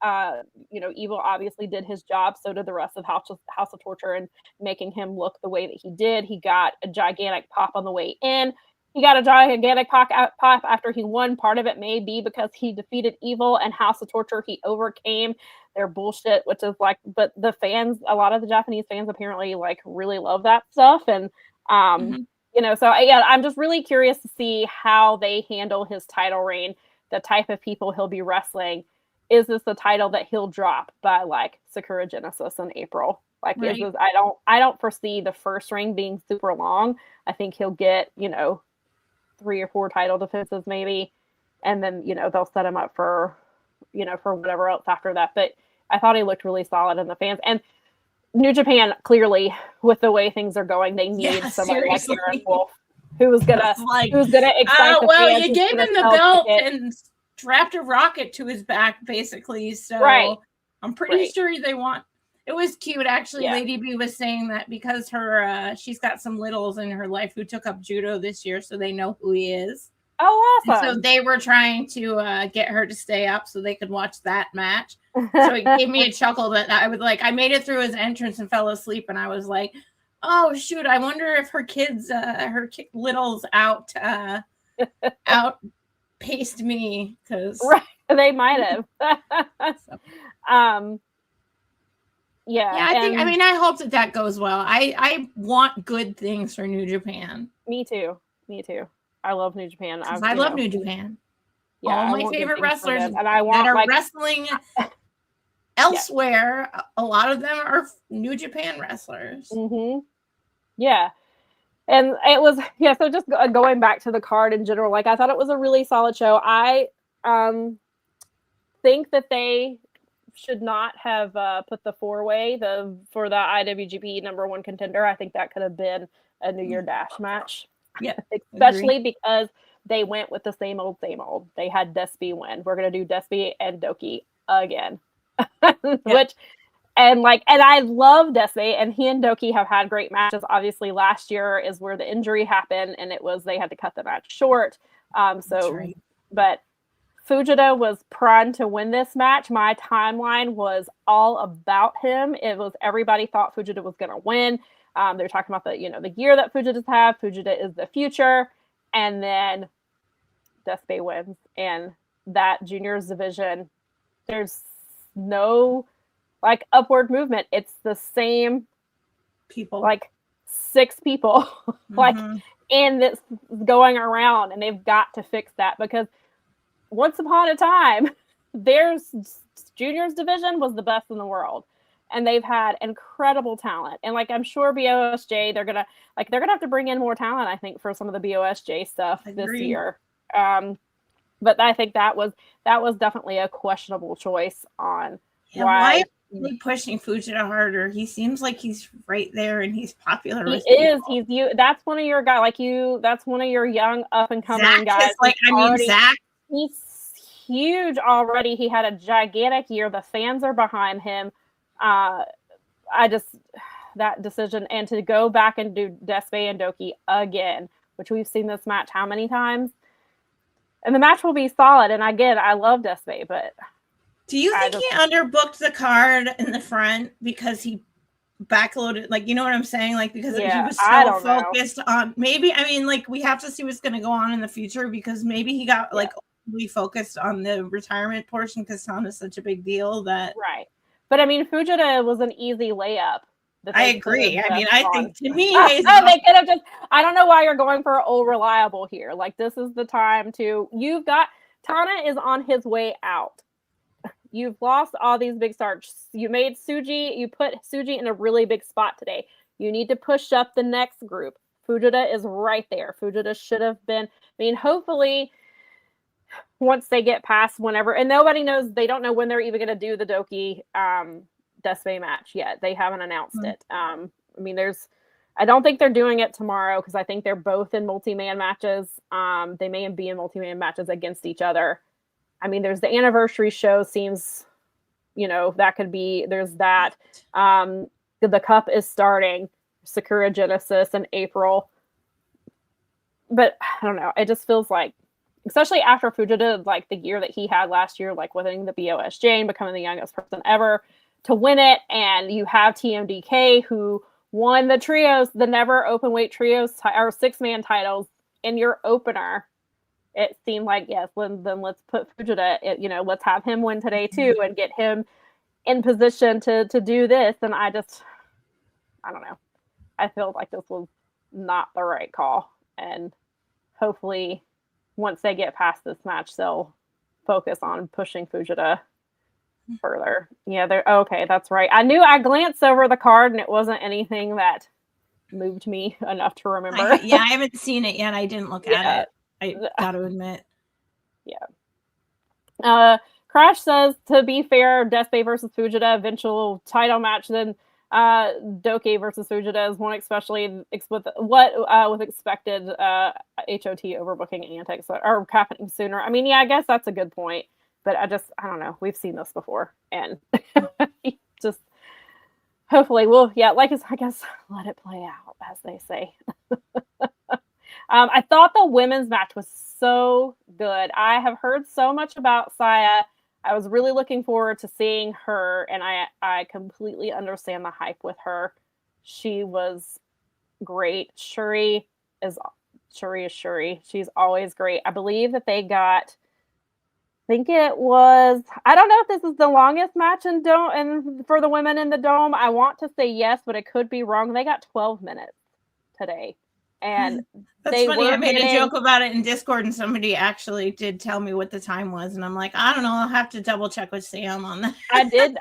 Evil obviously did his job. So did the rest of House of Torture and making him look the way that he did. He got a gigantic pop on the way in. He got a gigantic pop after he won. Part of it may be because he defeated Evil and House of Torture. He overcame their bullshit, which is like, but the fans, a lot of the Japanese fans apparently like really love that stuff. And, so yeah, I'm just really curious to see how they handle his title reign, the type of people he'll be wrestling. Is this the title that he'll drop by like Sakura Genesis in April? Like, right. I don't foresee the first ring being super long. I think he'll get, 3 or 4 title defenses maybe. And then, they'll set him up for, for whatever else after that. But I thought he looked really solid in the fans. And New Japan, clearly, with the way things are going, they need somebody like Aaron Wolf who's gonna excite the fans. You gave him the belt and strapped a rocket to his back, basically. So I'm pretty sure they want. It was cute, actually. Yeah. Lady B was saying that because she's got some littles in her life who took up judo this year, so they know who he is. Oh, awesome! And so they were trying to get her to stay up so they could watch that match. So it gave me a chuckle that I made it through his entrance and fell asleep, and I was like, "Oh shoot! I wonder if her kids, littles outpaced me because they might have." I hope that goes well. I want good things for New Japan. Me too. I love New Japan. I love New Japan. Yeah, all my favorite wrestlers and I want, that are wrestling elsewhere. A lot of them are New Japan wrestlers. Mm-hmm. Yeah. And it was, so just going back to the card in general, like I thought it was a really solid show. I think that they should not have put the 4-way for the IWGP #1 contender. I think that could have been a New Year Dash match. Yeah, especially because they went with the same old. They had Despy win. We're gonna do Despy and Doki again, and I love Despy, and he and Doki have had great matches. Obviously, last year is where the injury happened, and they had to cut the match short. But Fujita was primed to win this match. My timeline was all about him. It was everybody thought Fujita was gonna win. They're talking about the gear that Fujita's have. Fujita is the future. And then Despy wins. And that juniors division, there's no upward movement. It's the same people, 6 people, and it's going around, and they've got to fix that because once upon a time, their juniors division was the best in the world. And they've had incredible talent. And I'm sure BOSJ, they're gonna have to bring in more talent, I think, for some of the BOSJ stuff this year. But I think that was definitely a questionable choice on why are they pushing Fujita harder. He seems like he's right there and he's popular. He is. People. That's one of your guys. That's one of your young up and coming guys. Zach. He's huge already. He had a gigantic year. The fans are behind him. That decision, and to go back and do Despy and Doki again, which we've seen this match how many times, and the match will be solid. And again, I love Despy, but do you think he underbooked the card in the front because he backloaded? You know what I'm saying? Because he was so focused on maybe. We have to see what's going to go on in the future because maybe he got really focused on the retirement portion because Tana's such a big deal that But Fujita was an easy layup. I agree. I think to me, they could have just. I don't know why you're going for old reliable here. This is the time to. You've got Tana is on his way out. You've lost all these big stars. You made Tsuji. You put Tsuji in a really big spot today. You need to push up the next group. Fujita is right there. Fujita should have been. Hopefully. Once they get past whenever, and nobody knows, they don't know when they're even going to do the Doki Despy match yet. They haven't announced it. I don't think they're doing it tomorrow because I think they're both in multi-man matches. They may be in multi-man matches against each other. There's the anniversary show seems, that could be, there's that. The Cup is starting, Sakura Genesis in April. But I don't know. It just feels like especially after Fujita, like the year that he had last year, like winning the BOSJ and becoming the youngest person ever to win it. And you have TMDK, who won the trios, the never open weight trios or 6-man titles in your opener. It seemed like, yes, then let's put Fujita, let's have him win today too and get him in position to do this. And I don't know. I feel like this was not the right call. And hopefully once they get past this match, they'll focus on pushing Fujita further. Yeah, okay, that's right. I glanced over the card and it wasn't anything that moved me enough to remember. I haven't seen it yet. I didn't look at it. I gotta admit. Yeah. Crash says, to be fair, Despe versus Fujita eventual title match, then Doke versus Fujita is one, especially with expected HOT overbooking antics that are happening sooner. I mean, yeah, I guess that's a good point, but I don't know. We've seen this before, and just hopefully I guess let it play out, as they say. I thought the women's match was so good. I have heard so much about Saya. I was really looking forward to seeing her, and I completely understand the hype with her. She was great. Shuri is Shuri. She's always great. I believe that they got, I think it was, I don't know if this is the longest match in Dome and for the women in the Dome. I want to say yes, but it could be wrong. They got 12 minutes today. And that's funny. I made a joke about it in Discord, and somebody actually did tell me what the time was, and I'm like, I don't know. I'll have to double check with Sam on that. I did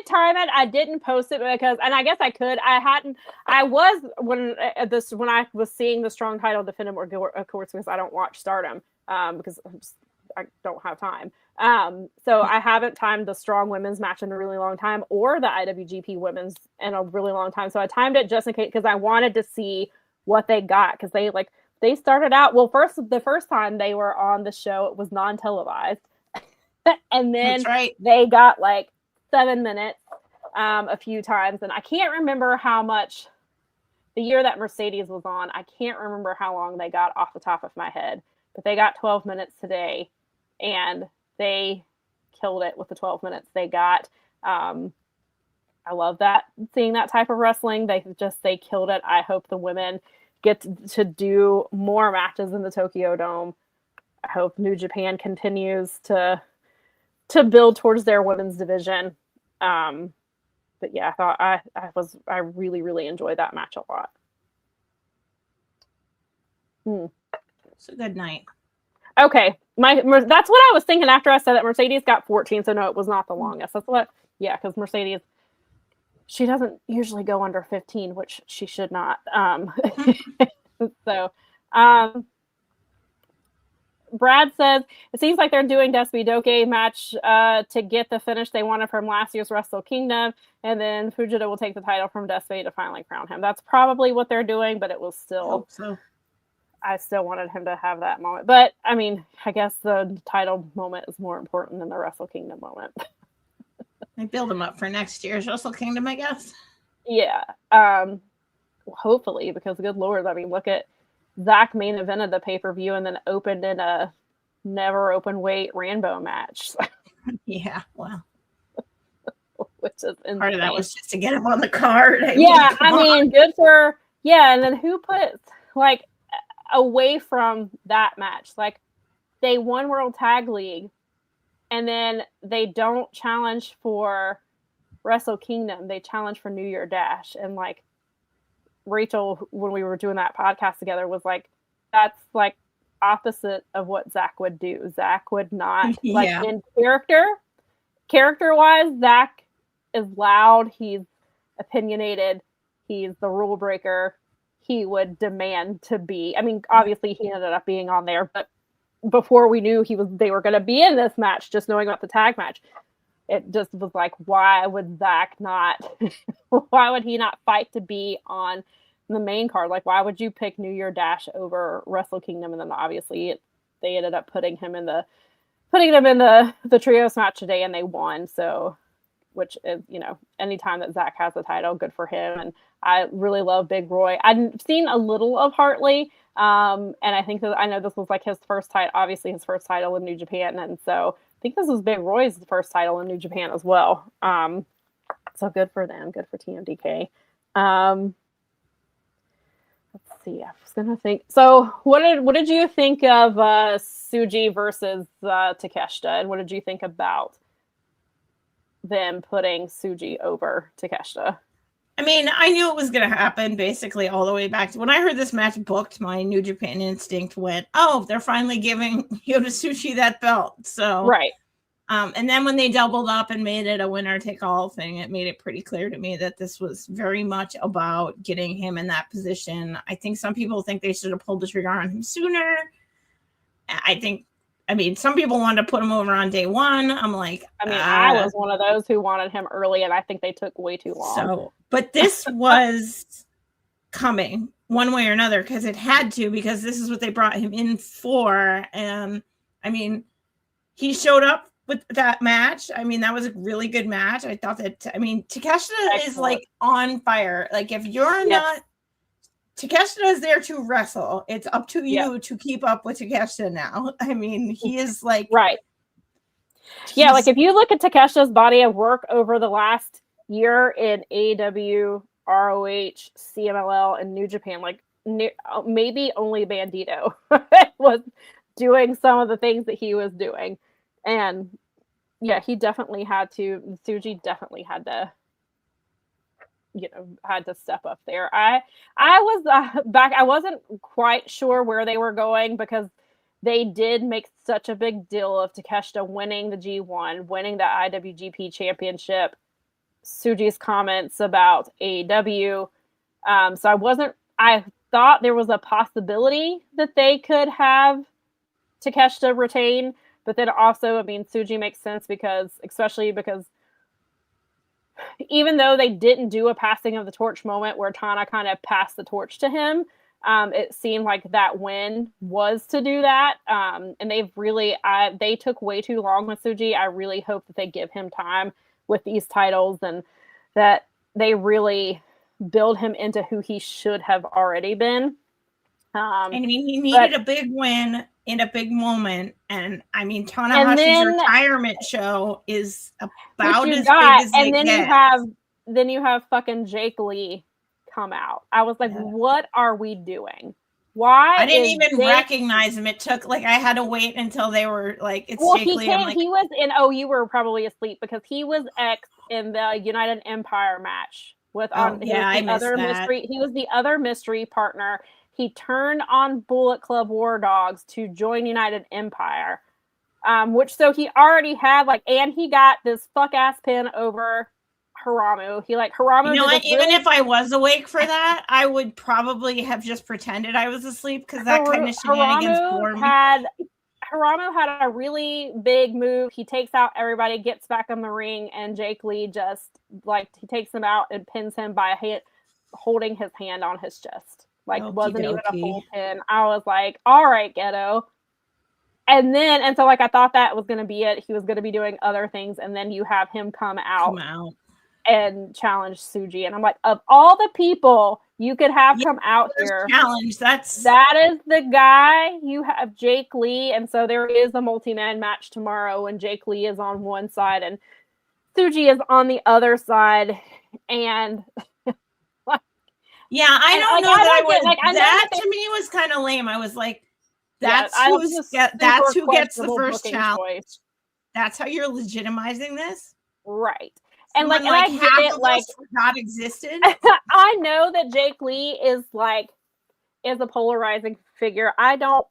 time it. I didn't post it because, and I guess I could. When I was seeing the strong title defended, of course, because I don't watch Stardom, because I don't have time. So I haven't timed the strong women's match in a really long time, or the IWGP women's in a really long time. So I timed it just in case, because I wanted to see what they got, because they started out the first time they were on the show, it was non-televised, and then they got like 7 minutes a few times, and I can't remember how much the year that Mercedes was on. I can't remember how long they got off the top of my head, but they got 12 minutes today, and they killed it with the 12 minutes they got. I love that, seeing that type of wrestling. They killed it. I hope the women get to do more matches in the Tokyo Dome. I hope New Japan continues to build towards their women's division. But yeah, I really, really enjoyed that match a lot. It's a good night. Okay, that's what I was thinking after I said that Mercedes got 14. So no, it was not the longest. Because Mercedes, she doesn't usually go under 15, which she should not. Brad says, it seems like they're doing Despi Doke match to get the finish they wanted from last year's Wrestle Kingdom, and then Fujita will take the title from Despi to finally crown him. That's probably what they're doing, but it was still... I still wanted him to have that moment. But, I mean, I guess the title moment is more important than the Wrestle Kingdom moment. They build him up for next year's Wrestle Kingdom, I guess. Yeah. Hopefully, because good Lord, I mean, look at Zach main evented the pay-per-view and then opened in a never open weight Rambo match. Yeah, wow. Which is insane. Part of that was just to get him on the card. I mean, good for, and then who put, away from that match, they won World Tag League, and then they don't challenge for Wrestle Kingdom. They challenge for New Year Dash. And Rachel, when we were doing that podcast together, was that's opposite of what Zach would do. Zach would not in character wise, Zach is loud. He's opinionated. He's the rule breaker. He would demand to be. I mean, obviously he ended up being on there, but before we knew they were going to be in this match, just knowing about the tag match, it just was why would Zach not? Why would he not fight to be on the main card? Why would you pick New Year Dash over Wrestle Kingdom? And then obviously they ended up putting him in the trios match today, and they won. So which is, anytime that Zach has a title, good for him. And I really love Big Roy. I've seen a little of Hartley. And I think that I know this was like his first title, obviously his first title in New Japan. And so I think this was Big Roy's first title in New Japan as well. So good for them. Good for TMDK. Let's see. I was gonna think. So, what did you think of Tsuji versus Takeshita, and what did you think about them putting Tsuji over Takeshita? I mean, I knew it was going to happen basically all the way back to when I heard this match booked. My New Japan instinct went, "Oh, they're finally giving Yota Tsuji that belt." So right. And then when they doubled up and made it a winner-take-all thing, it made it pretty clear to me that this was very much about getting him in that position. I think some people think they should have pulled the trigger on him sooner. Some people wanted to put him over on day one. I'm like, I was one of those who wanted him early, and I think they took way too long. But this was coming one way or another because it had to, because this is what they brought him in for. And he showed up with that match. That was a really good match. I thought that, Takeshita is like on fire. Like if you're not, Takeshita is there to wrestle. It's up to you to keep up with Takeshita now. He is like, right. Yeah. Like if you look at Takeshita's body of work over the last year in AEW, ROH, CMLL, and New Japan, like maybe only Bandito was doing some of the things that he was doing. And he definitely had to. Tsuji definitely had to, had to step up there. I was back. I wasn't quite sure where they were going because they did make such a big deal of Takeshita winning the G1, winning the IWGP Championship. Tsuji's comments about AEW. So I thought there was a possibility that they could have Takeshita retain. But then also, Tsuji makes sense especially because even though they didn't do a passing of the torch moment where Tana kind of passed the torch to him, it seemed like that win was to do that. And they took way too long with Tsuji. I really hope that they give him time with these titles and that they really build him into who he should have already been. He needed a big win in a big moment, and Tanahashi's retirement show is about as big as it gets. Then you have fucking Jake Lee come out. I was like, what are we doing? Why? I didn't even recognize him. It took I had to wait until they were like, it's Jake Lee. He was in. You were probably asleep because he was X in the United Empire match with mystery. He was the other mystery partner. He turned on Bullet Club War Dogs to join United Empire, so he already had and he got this fuck ass pin over Haramu. Haramu. Even if I was awake for that, I would probably have just pretended I was asleep because that kind of shenanigans bore me. Haramu had a really big move. He takes out everybody, gets back in the ring, and Jake Lee just he takes him out and pins him by holding his hand on his chest. Wasn't even a full pin. I was like, all right, Ghetto. And so I thought that was going to be it. He was going to be doing other things. And then you have him come out and challenge Tsuji. And I'm like, of all the people you could have come out here, that is the guy. You have Jake Lee. And so there is a multi-man match tomorrow and Jake Lee is on one side and Tsuji is on the other side. And yeah, I don't know that to me was kind of lame. I was like, that's who gets the first challenge. That's how you're legitimizing this? Right. And and I get it, not existed. I know that Jake Lee is a polarizing figure. I don't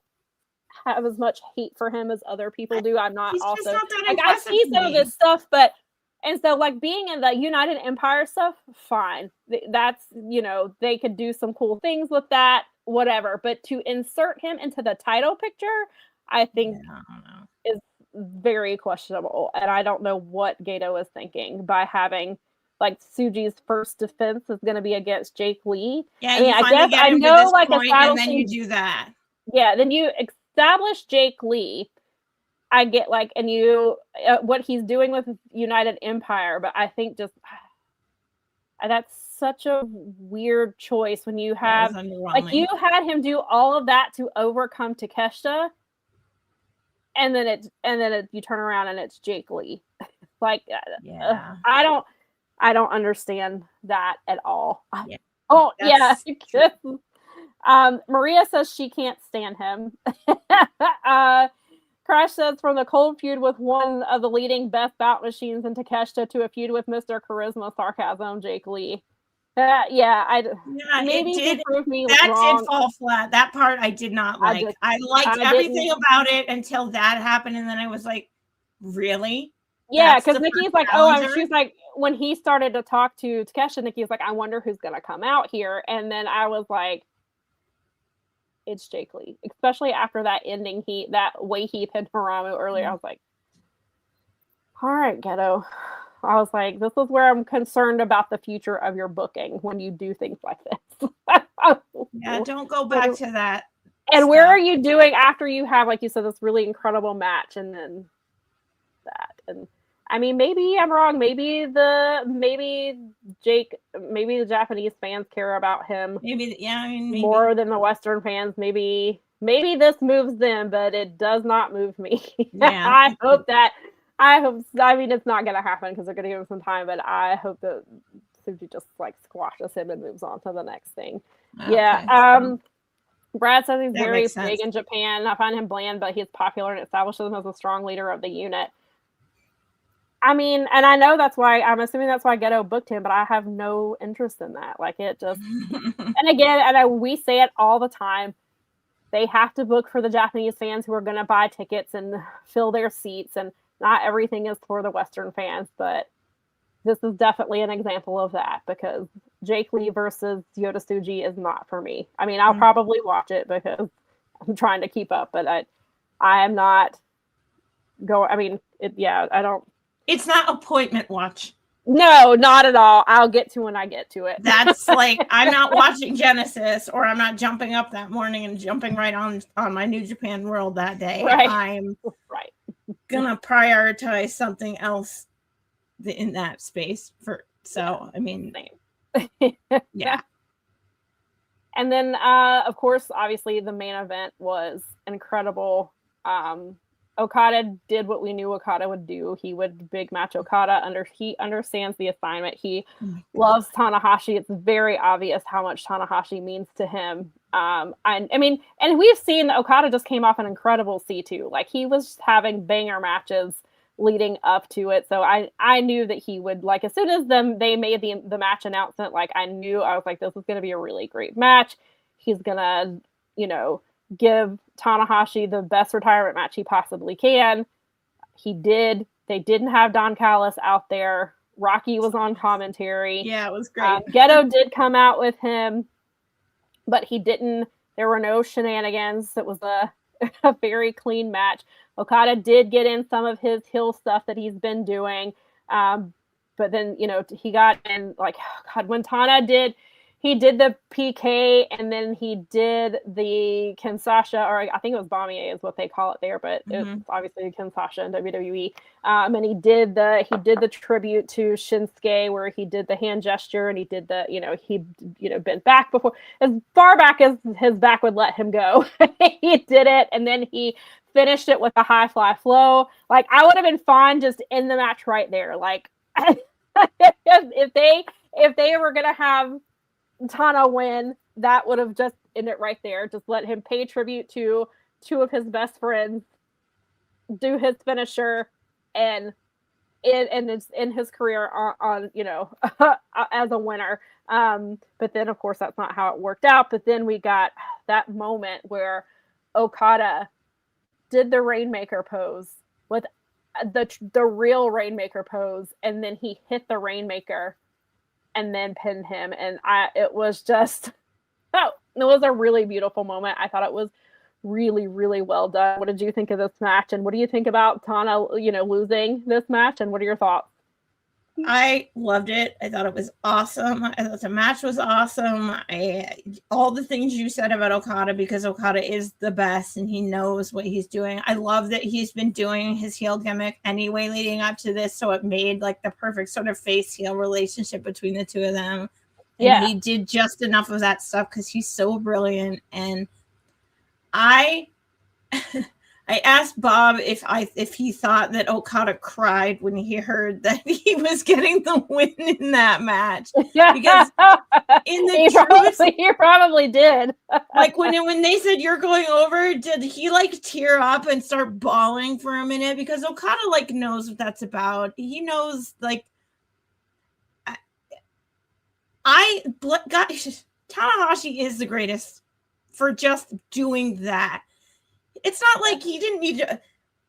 have as much hate for him as other people do. I'm not He's also not that I see some of this stuff, but and so being in the United Empire stuff, fine. That's, they could do some cool things with that, whatever. But to insert him into the title picture, I think is very questionable. And I don't know what Gato is thinking by having Tsuji's first defense is going to be against Jake Lee. Yeah, I know and then you do that. Yeah, then you establish Jake Lee. I get like, and you, what he's doing with United Empire, but I think just that's such a weird choice when you have, like, you had him do all of that to overcome Takeshita, and then you turn around and it's Jake Lee. Like, I don't understand that at all. Yeah. Oh, yeah. Maria says she can't stand him. Crash says from the cold feud with one of the leading best bout machines in Takeshita to a feud with Mr. Charisma Sarcasm, Jake Lee. Maybe it did prove me that wrong. did fall flat. That part I did not like. I liked everything about it until that happened, and then I was like, really? Yeah, because Nikki's like, she's like, when he started to talk to Takeshita, Nikki's like, I wonder who's gonna come out here, and then I was like, it's Jake Lee, especially after that ending that way he pinned Haramu earlier. I was like, all right, Ghetto. I was like, this is where I'm concerned about the future of your booking when you do things like this. Yeah, don't go back to that. And where are you doing after you have, like you said, this really incredible match and then that? And I mean, maybe I'm wrong. Maybe the Japanese fans care about him. Maybe more than the Western fans. Maybe this moves them, but it does not move me. Yeah. I mean, it's not going to happen because they're going to give him some time, but I hope that Suji just like squashes him and moves on to the next thing. Okay. Yeah. Brad says he's very big in Japan. I find him bland, but he's popular and establishes him as a strong leader of the unit. I mean, and I know I'm assuming that's why Ghetto booked him, but I have no interest in that. Like, it just, and again, we say it all the time. They have to book for the Japanese fans who are going to buy tickets and fill their seats, and not everything is for the Western fans, but this is definitely an example of that because Jake Lee versus Yota Tsuji is not for me. I mean, I'll probably watch it because I'm trying to keep up, but I am not going. I mean, I don't. It's not appointment watch. No, not at all. I'll get to when I get to it. That's like, I'm not watching Genesis, or I'm not jumping up that morning and jumping right on my New Japan World that day. Right. I'm gonna prioritize something else in that space I mean, yeah. And then, of course, obviously the main event was incredible. Okada did what we knew Okada would do. He would big match Okada. He understands the assignment. He loves Tanahashi. It's very obvious how much Tanahashi means to him. I mean, and we've seen Okada just came off an incredible C2. Like, he was having banger matches leading up to it. So I knew that he would, like, as soon as they made the match announcement, like, I was like, this is going to be a really great match. He's going to, give Tanahashi the best retirement match he possibly can. He did. They didn't have Don Callis out there. Rocky was on commentary. Yeah, it was great. Ghetto did come out with him, but he didn't. There were no shenanigans. It was a very clean match. Okada did get in some of his heel stuff that he's been doing. But then, he got in, like, when Tana he did the PK, and then he did the Kinshasa, or I think it was Bamier is what they call it there, but it's obviously Kinshasa in WWE. And he did the tribute to Shinsuke, where he did the hand gesture, and he did the, he bent back before, as far back as his back would let him go. He did it, and then he finished it with a high fly flow. Like, I would have been fine just in the match right there. Like, if they were gonna have Tana win, that would have just ended right there. Just let him pay tribute to two of his best friends, do his finisher, and it's in his career on as a winner. But then, of course, that's not how it worked out. But then we got that moment where Okada did the Rainmaker pose with the real Rainmaker pose, and then he hit the Rainmaker and then pinned him. And it was a really beautiful moment. I thought it was really, really well done. What did you think of this match? And what do you think about Tana, losing this match? And what are your thoughts? I loved it. I thought it was awesome. I thought the match was awesome. All the things you said about Okada, because Okada is the best and he knows what he's doing. I love that he's been doing his heel gimmick anyway leading up to this, so it made like the perfect sort of face heel relationship between the two of them. And he did just enough of that stuff because he's so brilliant. And I asked Bob if he thought that Okada cried when he heard that he was getting the win in that match. Because in the he probably did. Like when they said you're going over, did he like tear up and start bawling for a minute? Because Okada like knows what that's about. He knows like Tanahashi is the greatest for just doing that. It's not like he didn't need to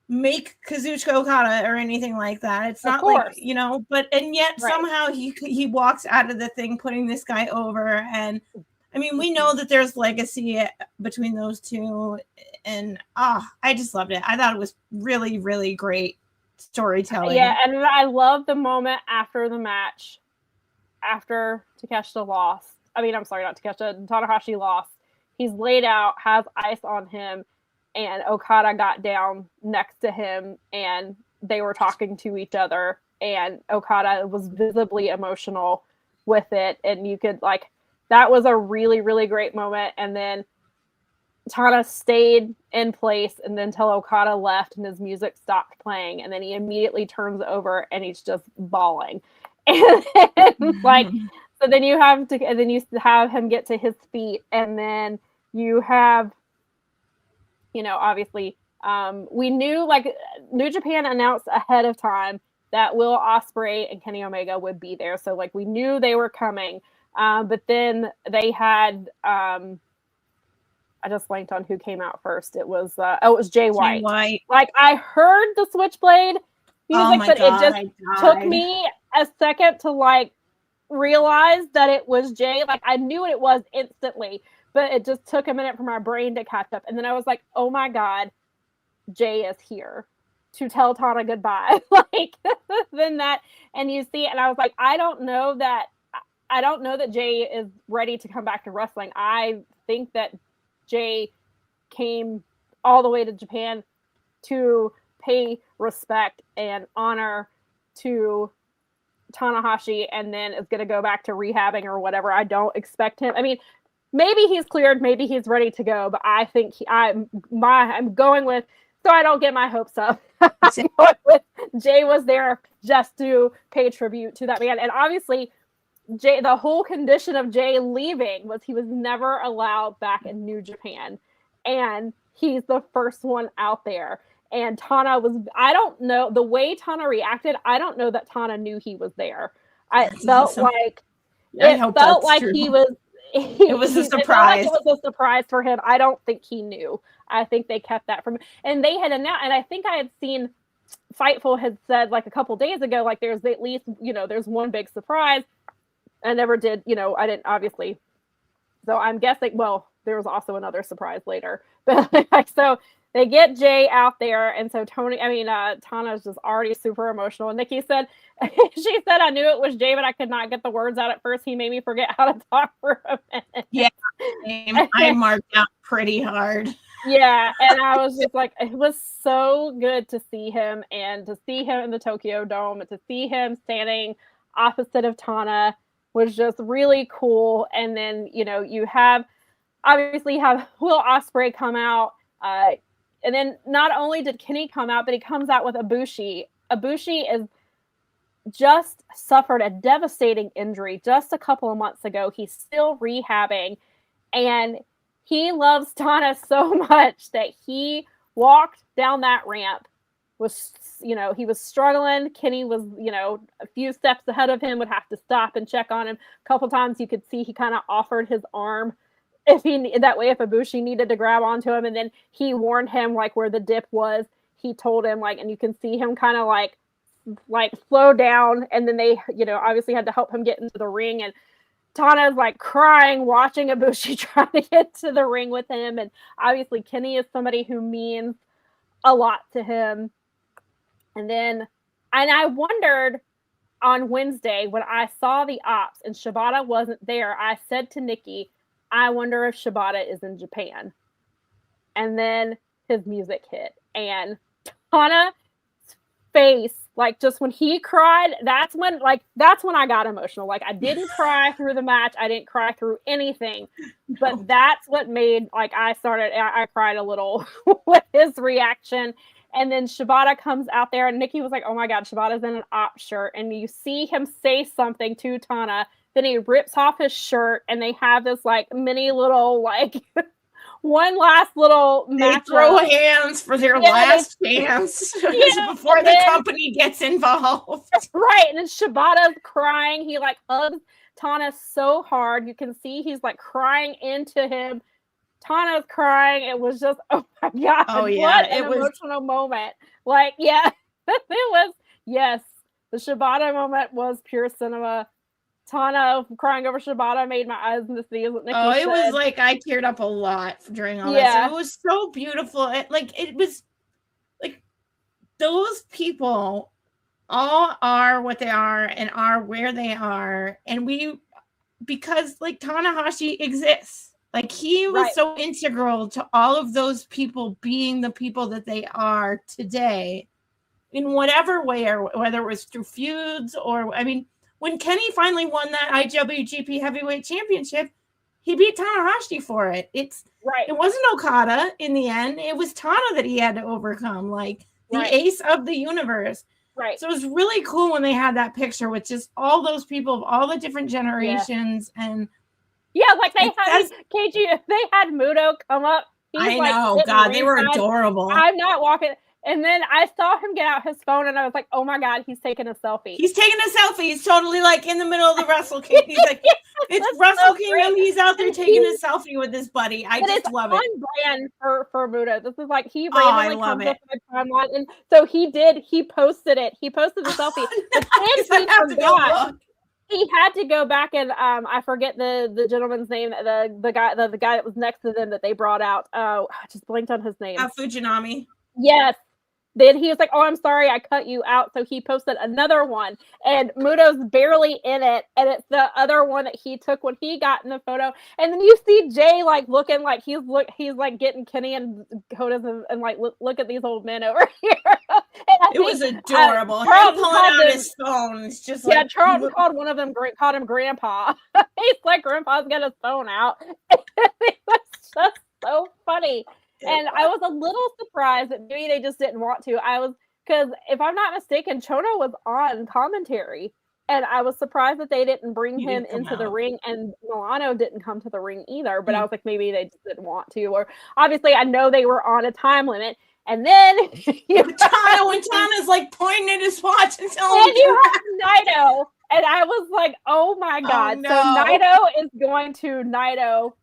make Kazuchika Okada or anything like that. It's not like, and yet somehow he walks out of the thing putting this guy over. And I mean, we know that there's legacy between those two. And I just loved it. I thought it was really, really great storytelling. Yeah, and I love the moment after the match, after Takeshita lost. I mean, I'm sorry, not Takeshita. Tanahashi lost. He's laid out, has ice on him. And Okada got down next to him and they were talking to each other. And Okada was visibly emotional with it. And you could that was a really, really great moment. And then Tana stayed in place and then until Okada left and his music stopped playing. And then he immediately turns over and he's just bawling. And so then you have him get to his feet. And then you have, obviously, we knew New Japan announced ahead of time that Will Ospreay and Kenny Omega would be there. So we knew they were coming. But then they had, I just blanked on who came out first. It was Jay White. I heard the Switchblade music, but it just took me a second to realize that it was Jay. I knew what it was instantly. But it just took a minute for my brain to catch up. And then I was like, oh my God, Jay is here to tell Tana goodbye. Then that, and you see, and I was like, I don't know that Jay is ready to come back to wrestling. I think that Jay came all the way to Japan to pay respect and honor to Tanahashi and then is going to go back to rehabbing or whatever. I don't expect him. I mean, maybe he's cleared, maybe he's ready to go, but I think I'm going with, so I don't get my hopes up. I'm going with Jay was there just to pay tribute to that man. And obviously, Jay, the whole condition of Jay leaving was he was never allowed back in New Japan. And he's the first one out there. And Tana I don't know, the way Tana reacted, I don't know that Tana knew he was there. It felt like he was, it was a surprise. It was a surprise for him. I don't think he knew. I think they kept that from him. And they had announced, and I think I had seen Fightful had said a couple days ago, there's at least, there's one big surprise. I never did, I didn't obviously. So I'm guessing, there was also another surprise later. But so they get Jay out there. And so Tana's just already super emotional. And Nikki said, she said, I knew it was Jay, but I could not get the words out at first. He made me forget how to talk for a minute. Yeah. I marked out pretty hard. Yeah. And I was just it was so good to see him and to see him in the Tokyo Dome and to see him standing opposite of Tana was just really cool. And then, you obviously have Will Ospreay come out. And then not only did Kenny come out, but he comes out with Ibushi. Ibushi is just suffered a devastating injury just a couple of months ago. He's still rehabbing. And he loves Tana so much that he walked down that ramp. He was struggling. Kenny was, a few steps ahead of him, would have to stop and check on him. A couple times you could see he kind of offered his arm if Ibushi needed to grab onto him. And then he warned him where the dip was. He told him and you can see him kind of slow down. And then they, obviously had to help him get into the ring. And Tana's crying, watching Ibushi trying to get to the ring with him. And obviously Kenny is somebody who means a lot to him. And I wondered, on Wednesday, when I saw the ops and Shibata wasn't there, I said to Nikki, I wonder if Shibata is in Japan. And then his music hit. And Tana's face, like, just when he cried, that's when I got emotional. Like, I didn't cry through the match. I didn't cry through anything. But that's what made, like, I cried a little with his reaction. And then Shibata comes out there, and Nikki was like, oh my God, Shibata's in an op shirt. And you see him say something to Tana. Then he rips off his shirt, and they have this, like, mini little, like, one last little match. They throw hands for their last chance before the company gets involved. Right. And then Shibata's crying. He, like, hugs Tana so hard. You can see he's, like, crying into him. Tana's crying. It was just, oh my God. Oh, yeah. What an emotional moment. Like, yeah, it was, yes. The Shibata moment was pure cinema. Tana crying over Shibata made my eyes in the sea. It was like, I teared up a lot during all that. It was so beautiful. It was like, those people all are what they are and are where they are. And because like Tanahashi exists. Like, he was so integral to all of those people being the people that they are today in whatever way, or whether it was through feuds or, I mean, when Kenny finally won that IWGP Heavyweight Championship, he beat Tanahashi for it. It wasn't Okada in the end. It was Tana that he had to overcome, like the ace of the universe. Right. So it was really cool when they had that picture with just all those people of all the different generations and like they had KG. They had Muto come up. I know, God, they were adorable. I'm not walking. And then I saw him get out his phone, and I was like, "Oh my God, he's taking a selfie." He's taking a selfie. He's totally like in the middle of the Wrestle Kingdom. He's like, it's Wrestle Kingdom. He's out there taking a selfie with his buddy. I just love it. It's on brand for Muto. This is like he randomly comes up with a timeline, and so he did. He posted it. He posted the selfie. But then he forgot. He had to go back and I forget the gentleman's name, the guy that was next to them that they brought out. I just blanked on his name. Fujinami. Yes. Then he was like, oh, I'm sorry, I cut you out. So he posted another one, and Muto's barely in it, and it's the other one that he took when he got in the photo. And then you see Jay like looking like he's like getting Kenny and Hodas and like look at these old men over here. It was adorable. Him pulling out his phone. It's just like, Charlton called him Grandpa. He's like, Grandpa's got his phone out. It was just so funny. And I was a little surprised that maybe they just didn't want to. Because if I'm not mistaken, Chono was on commentary. And I was surprised that they didn't bring him into the ring. And Milano didn't come to the ring either. But I was like, maybe they just didn't want to. Or obviously, I know they were on a time limit. And then when Tana's like pointing at his watch and telling him you have Naito. And I was like, oh my God. Oh, no. So Naito is going to Naito.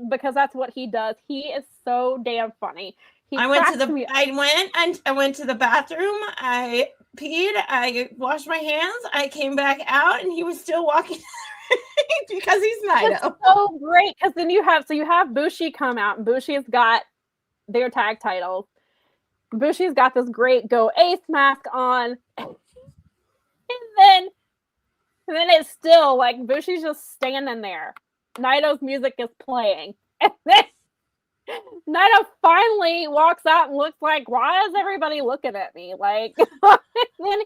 Because that's what he does. He is so damn funny. I went to the bathroom. I peed. I washed my hands. I came back out, and he was still walking because he's Naito. It's so great because then you have Bushi come out, and Bushi's got their tag titles. Bushi's got this great Go Ace mask on, and then it's still like Bushi's just standing there. Naito's music is playing. And then Naito finally walks out and looks like, why is everybody looking at me? Like, then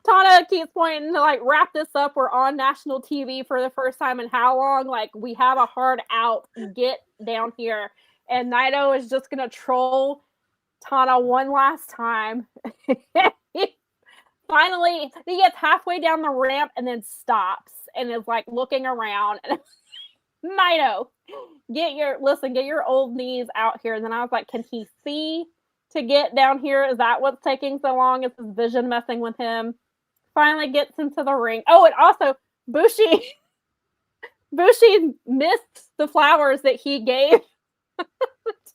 Tana keeps pointing to like, wrap this up. We're on national TV for the first time in how long? Like, we have a hard out. Get down here. And Naito is just going to troll Tana one last time. Finally, he gets halfway down the ramp and then stops and is like looking around. And Naito, get your old knees out here. And then I was like, can he see to get down here? Is that what's taking so long? Is his vision messing with him? Finally gets into the ring. Oh, and also Bushi missed the flowers that he gave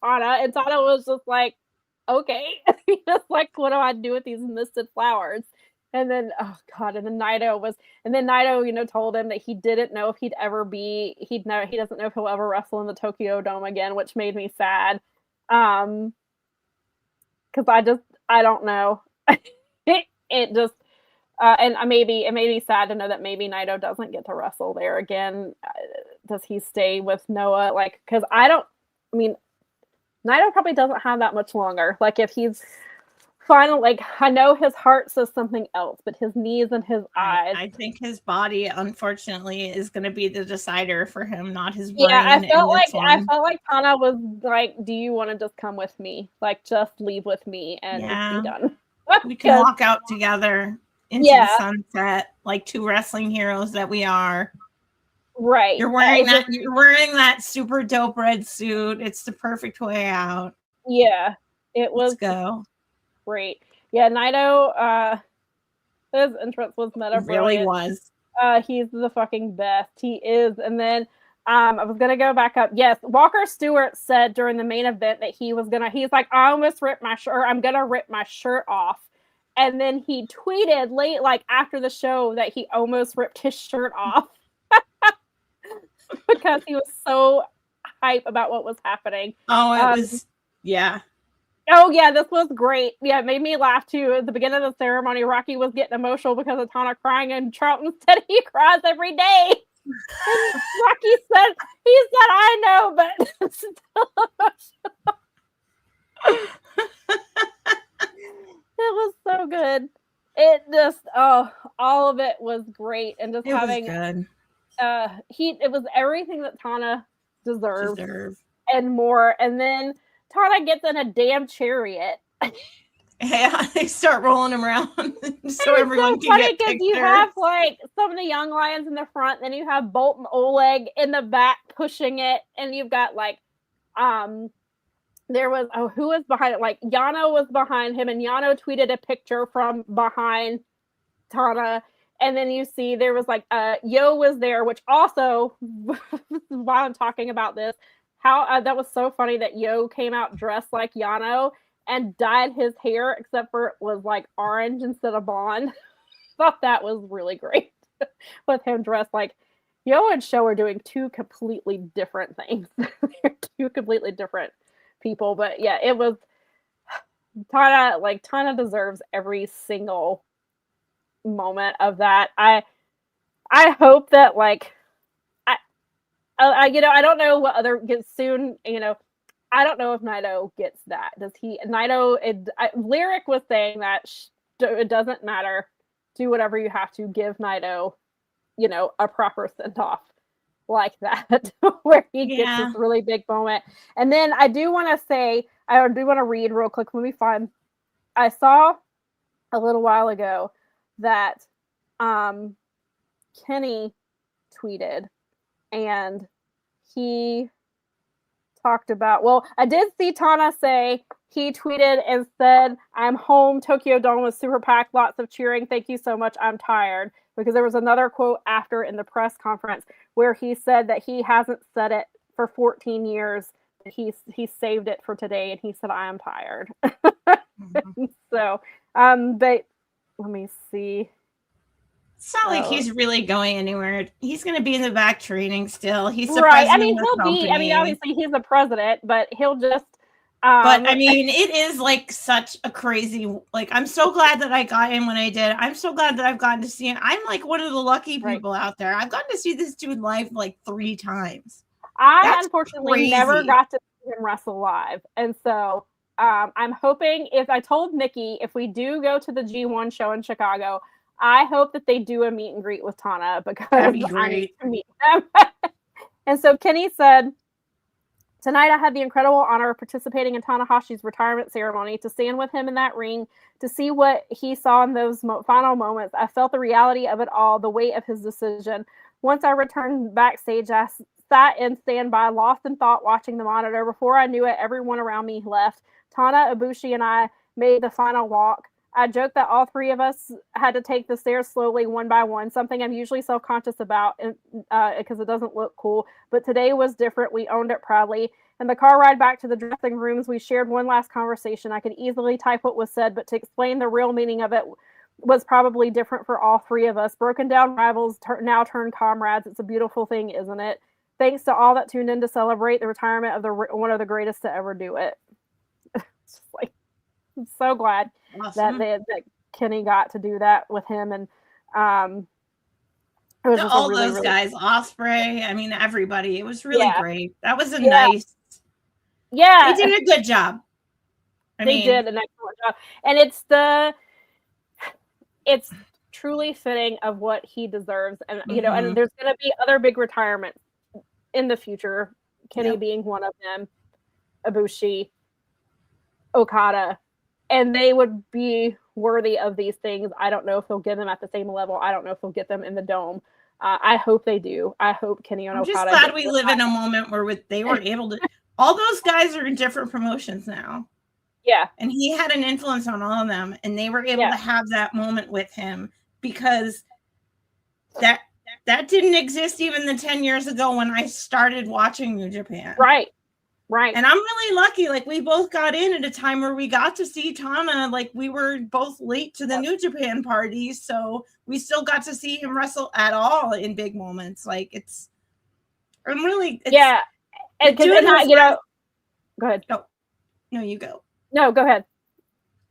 Tana, and Tana was just like, okay. Just like, what do I do with these misted flowers? And then, oh God, and then Naito, told him that he didn't know if he doesn't know if he'll ever wrestle in the Tokyo Dome again, which made me sad. Because I don't know. it just and it may be sad to know that maybe Naito doesn't get to wrestle there again. Does he stay with Noah? Like, because Naito probably doesn't have that much longer. Like, if he's final, like, I know his heart says something else, but his knees and his eyes. I think his body, unfortunately, is going to be the decider for him, not his brain. Yeah, I felt like Tana was like, "Do you want to just come with me? Like, just leave with me and just be done." We can walk out together into the sunset like two wrestling heroes that we are. Right. You're wearing that super dope red suit. It's the perfect way out. Yeah. It was great. Yeah, Naito, his entrance was meta brilliant. Really was. He's the fucking best. He is. And then I was gonna go back up. Yes, Walker Stewart said during the main event that he's like, I almost ripped my shirt, I'm gonna rip my shirt off. And then he tweeted late, like after the show, that he almost ripped his shirt off because he was so hype about what was happening. Oh, it was, yeah. Oh, yeah, this was great. Yeah, it made me laugh too. At the beginning of the ceremony, Rocky was getting emotional because of Tana crying, and Charlton said he cries every day. And Rocky said, I know, but it's still emotional. It was so good. It just, all of it was great. And just having, good. It was everything that Tana deserved and more. And then Tana gets in a damn chariot. Yeah, they start rolling him around so everyone can get pictures. You have like some of the young lions in the front, then you have Bolt and Oleg in the back pushing it, and you've got like there was who was behind it? Like Yano was behind him, and Yano tweeted a picture from behind Tana. And then you see there was like Yo was there, which also while I'm talking about this, how that was so funny that Yo came out dressed like Yano and dyed his hair, except for it was like orange instead of blonde. Thought that was really great with him dressed like Yo and Sho are doing two completely different things. They're two completely different people. But yeah, it was Tana deserves every single moment of that. I hope that like I don't know what other gets soon, I don't know if Naito gets that. Does he? Lyric was saying that it doesn't matter. Do whatever you have to. Give Naito, a proper send off like that, where he gets this really big moment. And then I do want to read real quick. Let me find. I saw a little while ago that Kenny tweeted, and he talked about, I did see Tana say, he tweeted and said, I'm home, Tokyo Dome was super packed, lots of cheering, thank you so much, I'm tired. Because there was another quote after in the press conference where he said that he hasn't said it for 14 years. He saved it for today, and he said, I am tired. Mm-hmm. So, but let me see. It's not like he's really going anywhere. He's going to be in the back training still. He's the right. president He'll be. Obviously he's the president, but he'll just. But it is like such a crazy. Like, I'm so glad that I got in when I did. I'm so glad that I've gotten to see him. I'm like one of the lucky people out there. I've gotten to see this dude live like 3 times. I unfortunately never got to see him wrestle live, and so I'm hoping. If I told Nikki, if we do go to the G1 show in Chicago, I hope that they do a meet and greet with Tana, because that'd be great. I need to meet them. And so Kenny said, tonight I had the incredible honor of participating in Tanahashi's retirement ceremony, to stand with him in that ring, to see what he saw in those final moments. I felt the reality of it all, the weight of his decision. Once I returned backstage, I sat in standby, lost in thought, watching the monitor. Before I knew it, everyone around me left. Tana, Ibushi, and I made the final walk. I joked that all 3 of us had to take the stairs slowly, one by one, something I'm usually self-conscious about because it doesn't look cool. But today was different. We owned it proudly. In the car ride back to the dressing rooms, we shared one last conversation. I could easily type what was said, but to explain the real meaning of it was probably different for all 3 of us. Broken down rivals now turn comrades. It's a beautiful thing, isn't it? Thanks to all that tuned in to celebrate the retirement of one of the greatest to ever do it. It's just like, I'm so glad that Kenny got to do that with him, and it was just all really, those really guys, Osprey. I mean, everybody. It was really great. That was a Yeah. nice. Yeah, They did a good job. They did an excellent job, and it's truly fitting of what he deserves, and you know, and there's going to be other big retirements in the future. Kenny being one of them, Ibushi, Okada, and they would be worthy of these things. I don't know if they'll get them at the same level. I don't know if they'll get them in the dome. I hope they do. I hope Kenny and Okada. I'm just glad we live in a moment where they were able to. All those guys are in different promotions now. Yeah. And he had an influence on all of them, and they were able to have that moment with him because that didn't exist even the 10 years ago when I started watching New Japan. Right. And I'm really lucky. Like, we both got in at a time where we got to see Tana. Like, we were both late to the New Japan party, so we still got to see him wrestle at all in big moments. Like, I'm really. Yeah. And you know, go ahead. No, you go. No, go ahead.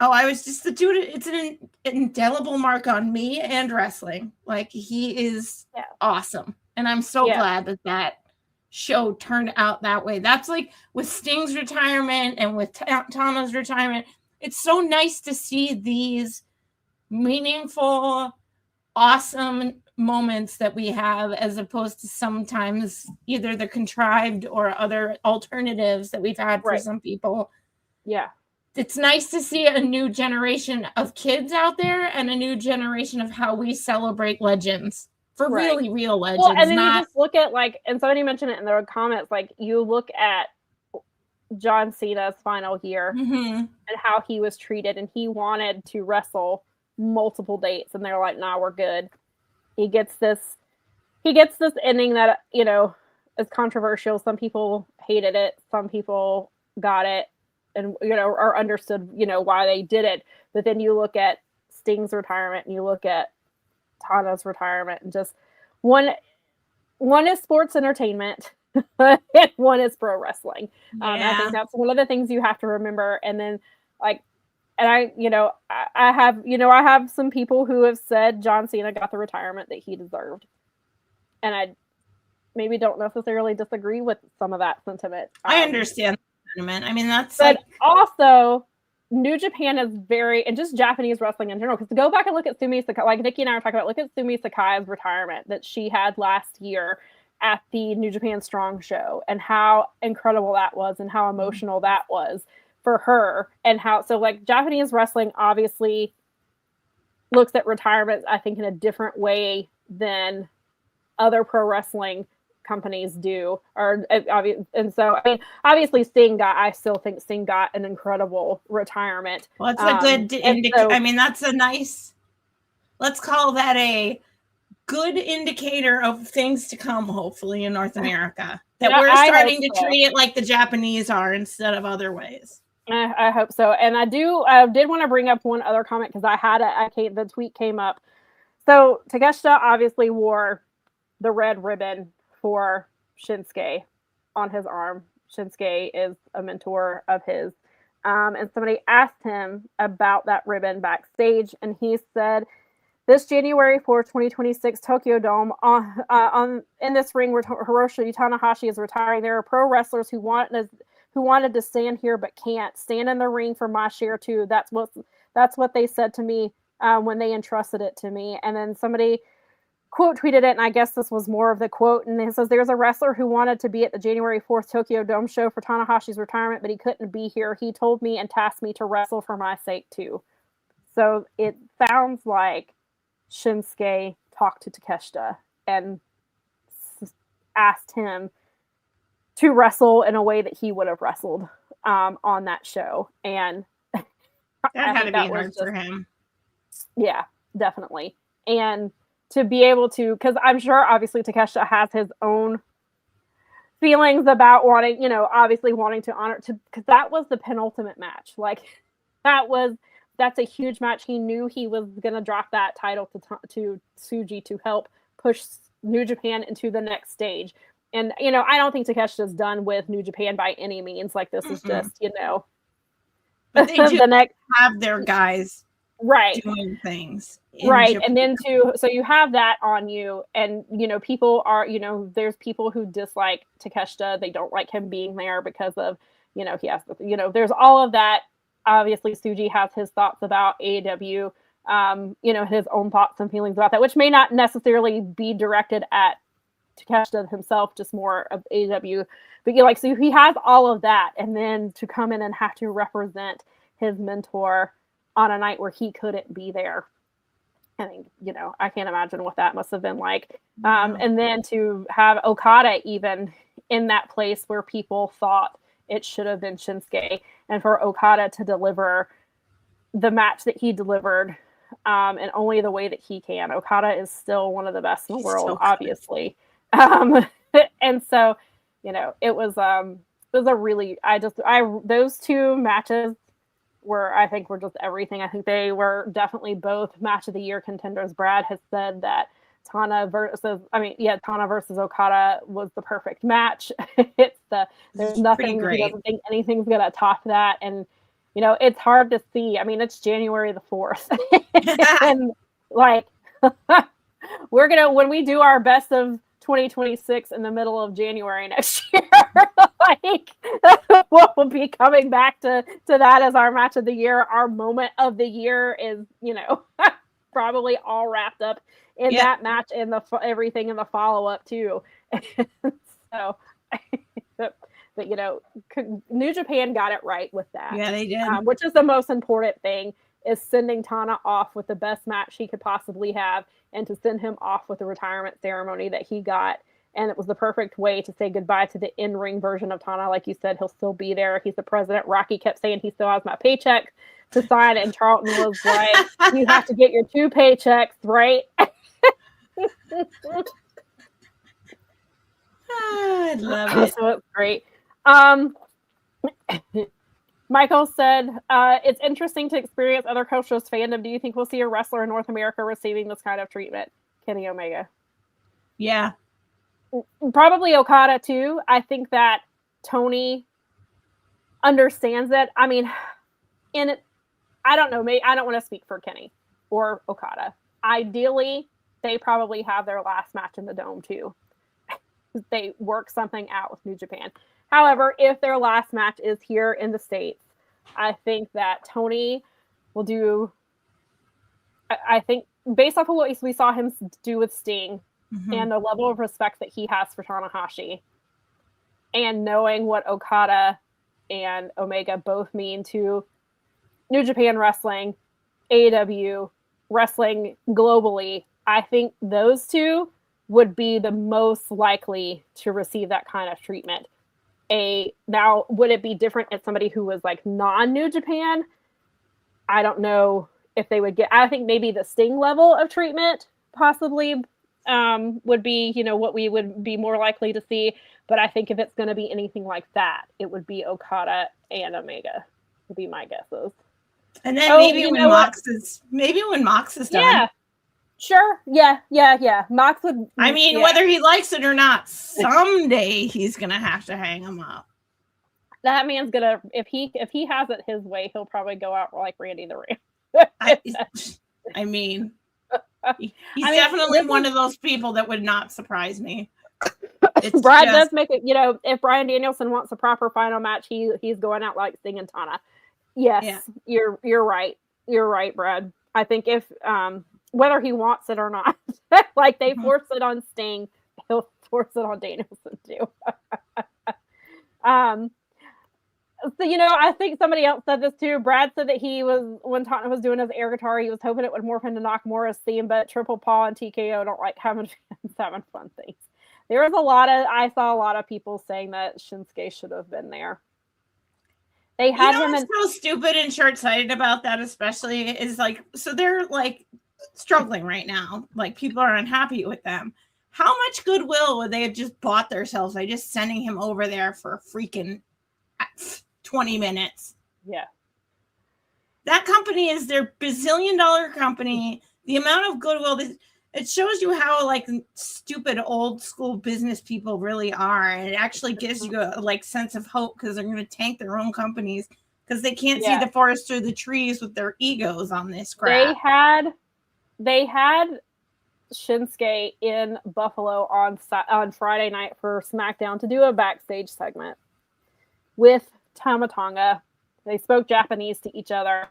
Oh, I was just the dude. It's an indelible mark on me and wrestling. Like, he is awesome. And I'm so glad that show turned out that way. That's like with Sting's retirement and with Tana's retirement. It's so nice to see these meaningful, awesome moments that we have, as opposed to sometimes either the contrived or other alternatives that we've had for some people. Yeah. It's nice to see a new generation of kids out there and a new generation of how we celebrate legends. For really real legends. Well, and then you just look at, like, and somebody mentioned it in their comments, like, you look at John Cena's final year and how he was treated, and he wanted to wrestle multiple dates, and they're like, nah, we're good. He gets this ending that, you know, is controversial. Some people hated it, some people got it, and, you know, or understood, you know, why they did it. But then you look at Sting's retirement, and you look at Tana's retirement, and just one is sports entertainment and one is pro wrestling. I think that's one of the things you have to remember. And then, like, and I have some people who have said John Cena got the retirement that he deserved, and I maybe don't necessarily disagree with some of that sentiment. I understand the sentiment. I mean, but also New Japan is and just Japanese wrestling in general, because to go back and look at Sumi Sakai, like Nikki and I were talking about, look at Sumi Sakai's retirement that she had last year at the New Japan Strong show, and how incredible that was, and how emotional that was for her, and how, so like Japanese wrestling obviously looks at retirement, I think, in a different way than other pro wrestling companies do, and so I mean, obviously I still think Sting got an incredible retirement. Well, it's a good indicator. I mean, that's a nice, let's call that a good indicator of things to come, hopefully, in North America, that we're starting to treat it like the Japanese are instead of other ways. I hope so. And I did want to bring up one other comment, because the tweet came up. So Takeshita obviously wore the red ribbon for Shinsuke on his arm. Shinsuke is a mentor of his. And somebody asked him about that ribbon backstage, and he said, this January 4th, 2026 Tokyo Dome, in this ring where Hiroshi Tanahashi is retiring, there are pro wrestlers who wanted to stand here but can't. Stand in the ring for my share too. That's what they said to me when they entrusted it to me. And then somebody quote tweeted it, and I guess this was more of the quote, and it says, there's a wrestler who wanted to be at the January 4th Tokyo Dome show for Tanahashi's retirement, but he couldn't be here. He told me and tasked me to wrestle for my sake too. So it sounds like Shinsuke talked to Takeshita and asked him to wrestle in a way that he would have wrestled on that show. And that had to be hard for him. Yeah, definitely. And to be able to, because I'm sure obviously Takeshita has his own feelings about wanting to honor, because that was the penultimate match. Like, that's a huge match. He knew he was going to drop that title to Tsuji to help push New Japan into the next stage. And, I don't think Takeshita's done with New Japan by any means. Like, this is just, But they do have their guys right doing things right Japan. And then so you have that on you, and people are there's people who dislike Takeshita. They don't like him being there because of he has there's all of that. Obviously Tsuji has his thoughts about AEW, his own thoughts and feelings about that, which may not necessarily be directed at Takeshita himself, just more of AEW. But so he has all of that, and then to come in and have to represent his mentor on a night where he couldn't be there. I mean, I can't imagine what that must have been like. And then to have Okada even in that place where people thought it should have been Shinsuke, and for Okada to deliver the match that he delivered, and only the way that he can. Okada is still one of the best in the world, obviously. And so, it was a really, those two matches I think were just everything. I think they were definitely both match of the year contenders. Brad has said that Tana versus Okada was the perfect match. There's nothing, he doesn't think anything's gonna top that. And it's hard to see. I mean, it's January the 4th. And we're gonna, when we do our best of 2026 in the middle of January next year, we'll be coming back to that as our match of the year. Our moment of the year is, probably all wrapped up in that match and everything in the follow-up too. So, but New Japan got it right with that. Yeah, they did. Which is the most important thing, is sending Tana off with the best match he could possibly have, and to send him off with the retirement ceremony that he got. And it was the perfect way to say goodbye to the in-ring version of Tana. Like you said, he'll still be there. He's the president. Rocky kept saying he still has my paycheck to sign, and Charlton was like, you have to get your 2 paychecks, right? I love it. So it's great. Michael said, it's interesting to experience other cultures' fandom. Do you think we'll see a wrestler in North America receiving this kind of treatment? Kenny Omega. Yeah. Probably Okada too. I think that Tony understands it. I mean, I don't know. Maybe I don't want to speak for Kenny or Okada. Ideally, they probably have their last match in the Dome too. They work something out with New Japan. However, if their last match is here in the States, I think that Tony will do. I think based off of what we saw him do with Sting, and the level of respect that he has for Tanahashi, and knowing what Okada and Omega both mean to New Japan Wrestling, AEW Wrestling globally, I think those two would be the most likely to receive that kind of treatment. Now, would it be different if somebody who was like non-New Japan? I don't know if they would get. I think maybe the Sting level of treatment possibly would be, what we would be more likely to see. But I think if it's going to be anything like that, it would be Okada and Omega would be my guesses. And then when Mox is done. Yeah. Sure. Yeah. Mox would. I mean, whether he likes it or not, someday he's gonna have to hang him up. That man's gonna, if he has it his way, he'll probably go out like Randy the Ram. I mean, he's definitely one of those people that would not surprise me. Brad does make it. If Bryan Danielson wants a proper final match, he's going out like Sting and Tana. Yes, you're right. You're right, Brad. I think if whether he wants it or not, like they force it on Sting, he'll force it on Danielson too. So, I think somebody else said this too. Brad said that when Tana was doing his air guitar, he was hoping it would morph into Nakamura's theme, but Triple Paul and TKO don't like having fun things. I saw a lot of people saying that Shinsuke should have been there. They had him. What's so stupid and short-sighted about that, especially, is like, so they're like struggling right now. Like, people are unhappy with them. How much goodwill would they have just bought themselves by just sending him over there for freaking 20 minutes? Yeah. That company is their bazillion-dollar company. The amount of goodwill, it shows you how like stupid old school business people really are. And it actually gives you a sense of hope, because they're going to tank their own companies because they can't see the forest through the trees with their egos on this crap. They had Shinsuke in Buffalo on Friday night for SmackDown to do a backstage segment with Tama Tonga. They spoke Japanese to each other,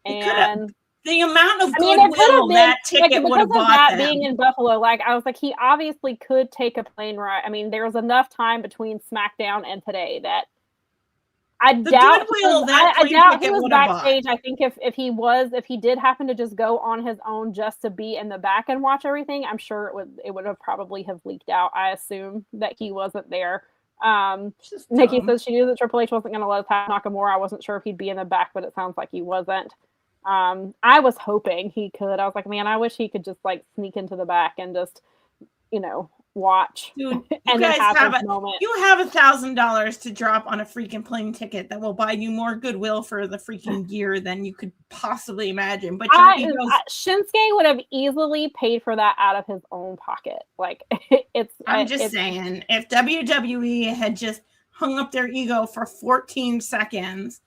and the amount of goodwill that ticket would have bought them. Being in Buffalo, like I was like, he obviously could take a plane ride. I mean, there was enough time between SmackDown and today that I doubt he was backstage. I think if he did happen to just go on his own just to be in the back and watch everything, I'm sure it would have probably have leaked out. I assume that he wasn't there. Nikki says she knew that Triple H wasn't going to let us have Nakamura. I wasn't sure if he'd be in the back, but it sounds like he wasn't. I was hoping he could. I was like, man, I wish he could just like sneak into the back and just, watch. Dude, and you guys have $1,000 to drop on a freaking plane ticket that will buy you more goodwill for the freaking gear than you could possibly imagine. But Shinsuke would have easily paid for that out of his own pocket. Like I'm just saying, if WWE had just hung up their ego for 14 seconds,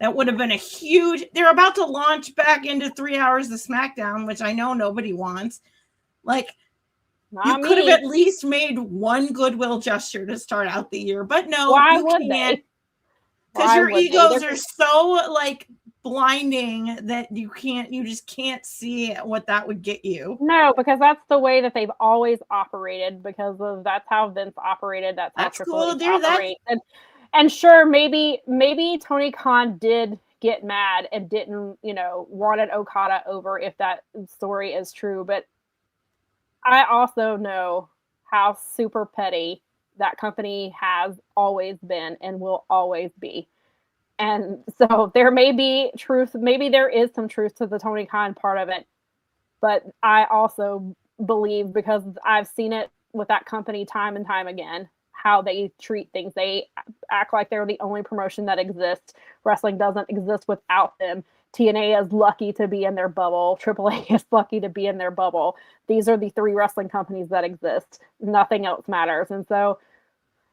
that would have been a huge. They're about to launch back into 3 hours of SmackDown, which I know nobody wants. Like, you could have at least made one goodwill gesture to start out the year, but no, why would they? Because your egos are so like blinding that you just can't see what that would get you. No, because that's the way that they've always operated. That's how Vince operated. That's how Triple H operates. And sure, maybe Tony Khan did get mad and didn't, wanted Okada over if that story is true, but I also know how super petty that company has always been and will always be. And so there may be truth, maybe there is some truth to the Tony Khan part of it, but I also believe, because I've seen it with that company time and time again, how they treat things. They act like they're the only promotion that exists. Wrestling doesn't exist without them. TNA is lucky to be in their bubble. AAA is lucky to be in their bubble. These are the three wrestling companies that exist. Nothing else matters. And so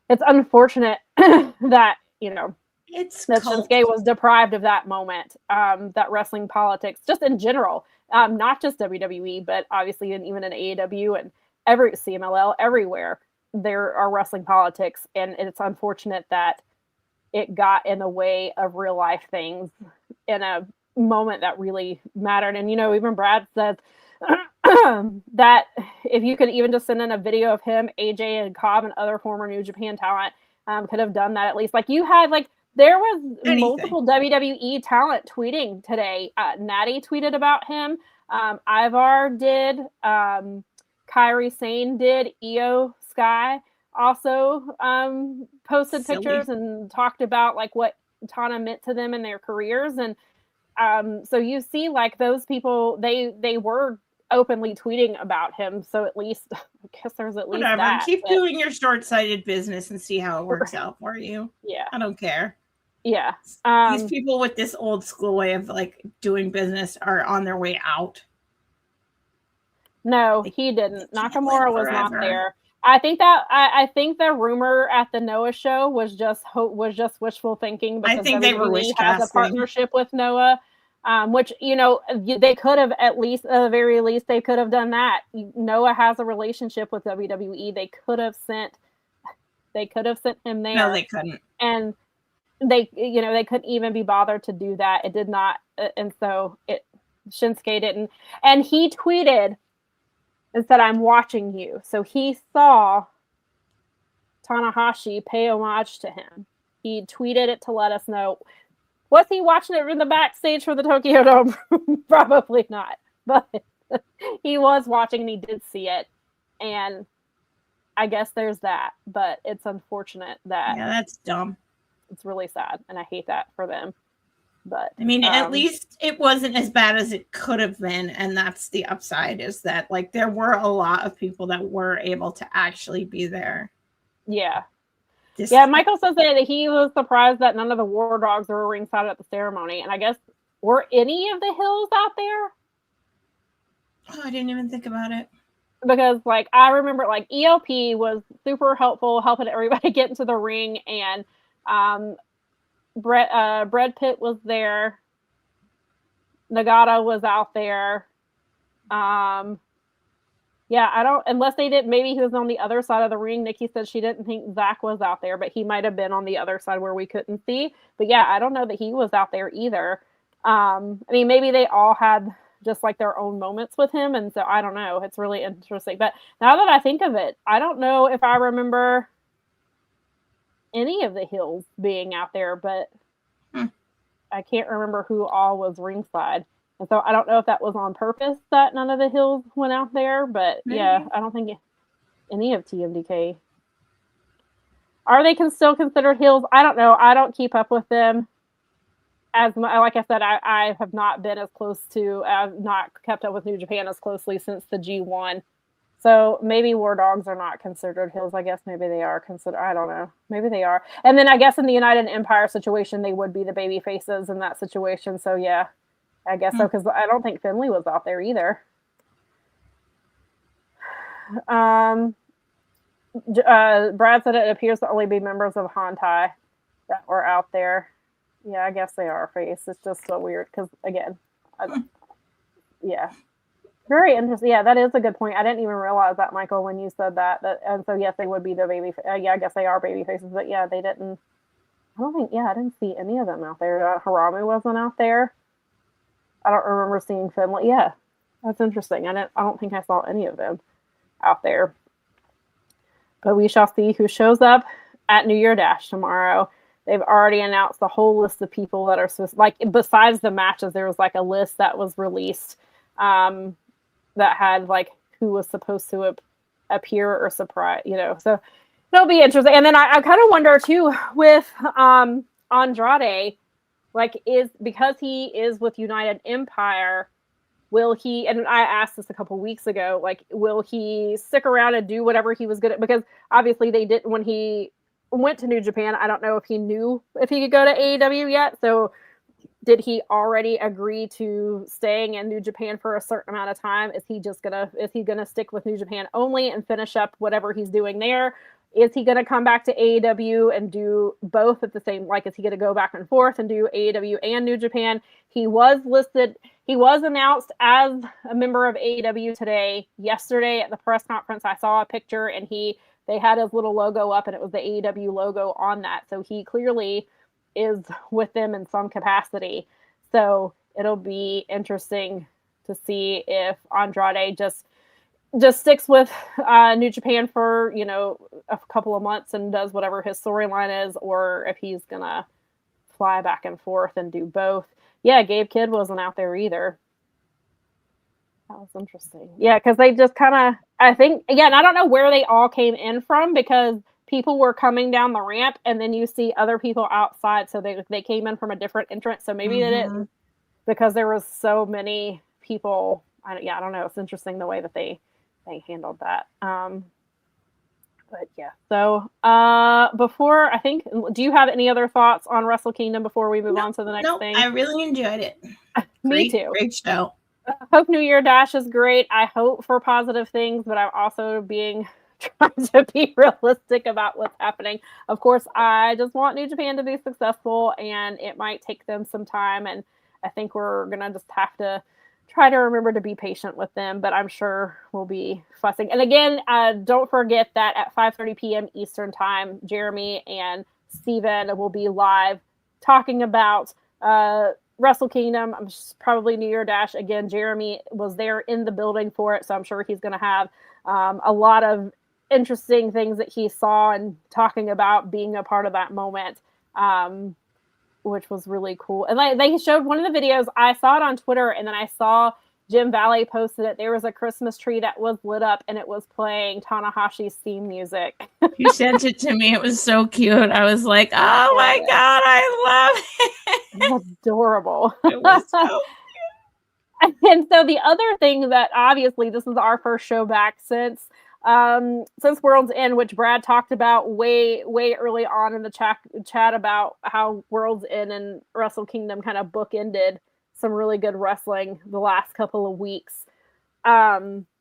it's unfortunate that, Shinsuke was deprived of that moment, that wrestling politics, just in general, not just WWE, but obviously even in AEW and every CMLL, everywhere, there are wrestling politics. And it's unfortunate that it got in the way of real life things in a moment that really mattered. And even Brad said that if you could even just send in a video of him, AJ and Cobb and other former New Japan talent could have done that at least. Like you had there was multiple WWE talent tweeting today. Natty tweeted about him. Ivar did. Kairi Sane did. Io Sky also posted pictures and talked about what Tana meant to them in their careers. And so you see those people, they were openly tweeting about him. So at least, I guess there's at least that. Keep doing your short-sighted business and see how it works out for you. Yeah. I don't care. Yeah. These people with this old school way of doing business are on their way out. No, he didn't. Nakamura was not there. I think the rumor at the Noah show was just wishful thinking, because I think they were wish casting. Has a partnership with Noah, which they could have, at the very least they could have done that. Noah has a relationship with WWE. They could have sent him there. No, they couldn't. And they couldn't even be bothered to do that. It did not, and so Shinsuke didn't. And he tweeted and said, "I'm watching you." So he saw Tanahashi pay homage to him. He tweeted it to let us know. Was he watching it in the backstage for the Tokyo Dome? Probably not. But he was watching and he did see it. And I guess there's that. But it's unfortunate that... Yeah, that's dumb. It's really sad. And I hate that for them. But I mean, at least it wasn't as bad as it could have been, and that's the upside, is that there were a lot of people that were able to actually be there. Yeah. Michael says that he was surprised that none of the War Dogs were ringside at the ceremony, and I guess were any of the Hills out there? Oh, I didn't even think about it. Because I remember ELP was super helpful, helping everybody get into the ring, and Brad Pitt was there. Nagata was out there. Yeah, I don't, unless they did, maybe he was on the other side of the ring. Nikki said she didn't think Zach was out there, but he might have been on the other side where we couldn't see. But yeah, I don't know that he was out there either. I mean, maybe they all had just like their own moments with him. And so I don't know. It's really interesting. But now that I think of it, I don't know if I remember any of the Hills being out there, but I can't remember who all was ringside. And so I don't know if that was on purpose that none of the Hills went out there, but maybe. Yeah, I don't think any of TMDK. Are they still considered Hills? I don't know. I don't keep up with them as much. Like I said, I have not been as close to, I've not kept up with New Japan as closely since the G1. So maybe War Dogs are not considered Hills. I guess maybe they are considered. I don't know. Maybe they are. And then I guess in the United Empire situation, they would be the baby faces in that situation. So yeah. I guess so, because I don't think Finley was out there either. Brad said it appears to only be members of Hantai that were out there. Yeah, I guess they are face. It's just so weird because, again, yeah. Very interesting. Yeah, that is a good point. I didn't even realize that, Michael, when you said that. And so, yes, they would be the baby. Yeah, I guess they are baby faces. But, yeah, they didn't. I didn't see any of them out there. Haramu wasn't out there. I don't remember seeing Finley. Yeah, that's interesting. I don't think I saw any of them out there. But we shall see who shows up at New Year Dash tomorrow. They've already announced the whole list of people that are supposed, like, besides the matches, there was like a list that was released that had like who was supposed to appear or surprise, so it'll be interesting. And then I kind of wonder too with Andrade. Like, because he is with United Empire, will he, and I asked this a couple weeks ago, like, will he stick around and do whatever he was good at? Because obviously they didn't, when he went to New Japan, I don't know if he knew if he could go to AEW yet. So did he already agree to staying in New Japan for a certain amount of time? Is he gonna stick with New Japan only and finish up whatever he's doing there? Is he going to come back to AEW and do both at the same, like, is he going to go back and forth and do AEW and New Japan? He was announced as a member of AEW yesterday at the press conference. I saw a picture and they had his little logo up and it was the AEW logo on that. So he clearly is with them in some capacity. So it'll be interesting to see if Andrade just sticks with New Japan for, a couple of months and does whatever his storyline is, or if he's going to fly back and forth and do both. Yeah, Gabe Kidd wasn't out there either. That was interesting. Yeah, because they just kind of, I think, again, I don't know where they all came in from because people were coming down the ramp and then you see other people outside. So they came in from a different entrance. So maybe they didn't, because there was so many people. I don't know. It's interesting the way that they handled that. But yeah, so before, I think, do you have any other thoughts on Wrestle Kingdom before we move on to the next thing? I really enjoyed it. Me too. Great show. I hope New Year Dash is great. I hope for positive things, but I'm also trying to be realistic about what's happening. Of course, I just want New Japan to be successful, and it might take them some time, and I think we're gonna just have to try to remember to be patient with them, but I'm sure we'll be fussing. And again, don't forget that at 5:30 p.m. Eastern time, Jeremy and Steven will be live talking about Wrestle Kingdom. I'm probably New Year Dash. Again, Jeremy was there in the building for it, so I'm sure he's going to have a lot of interesting things that he saw and talking about being a part of that moment. Which was really cool. And they showed one of the videos. I saw it on Twitter, and then I saw Jim Valley posted it. There was a Christmas tree that was lit up, and it was playing Tanahashi's theme music. You sent it to me. It was so cute. I was like, oh my God, I love it. It's adorable. It was so cute. And so the other thing that obviously this is our first show back since World's End, which Brad talked about way early on in the chat about how World's End and Wrestle Kingdom kind of bookended some really good wrestling the last couple of weeks.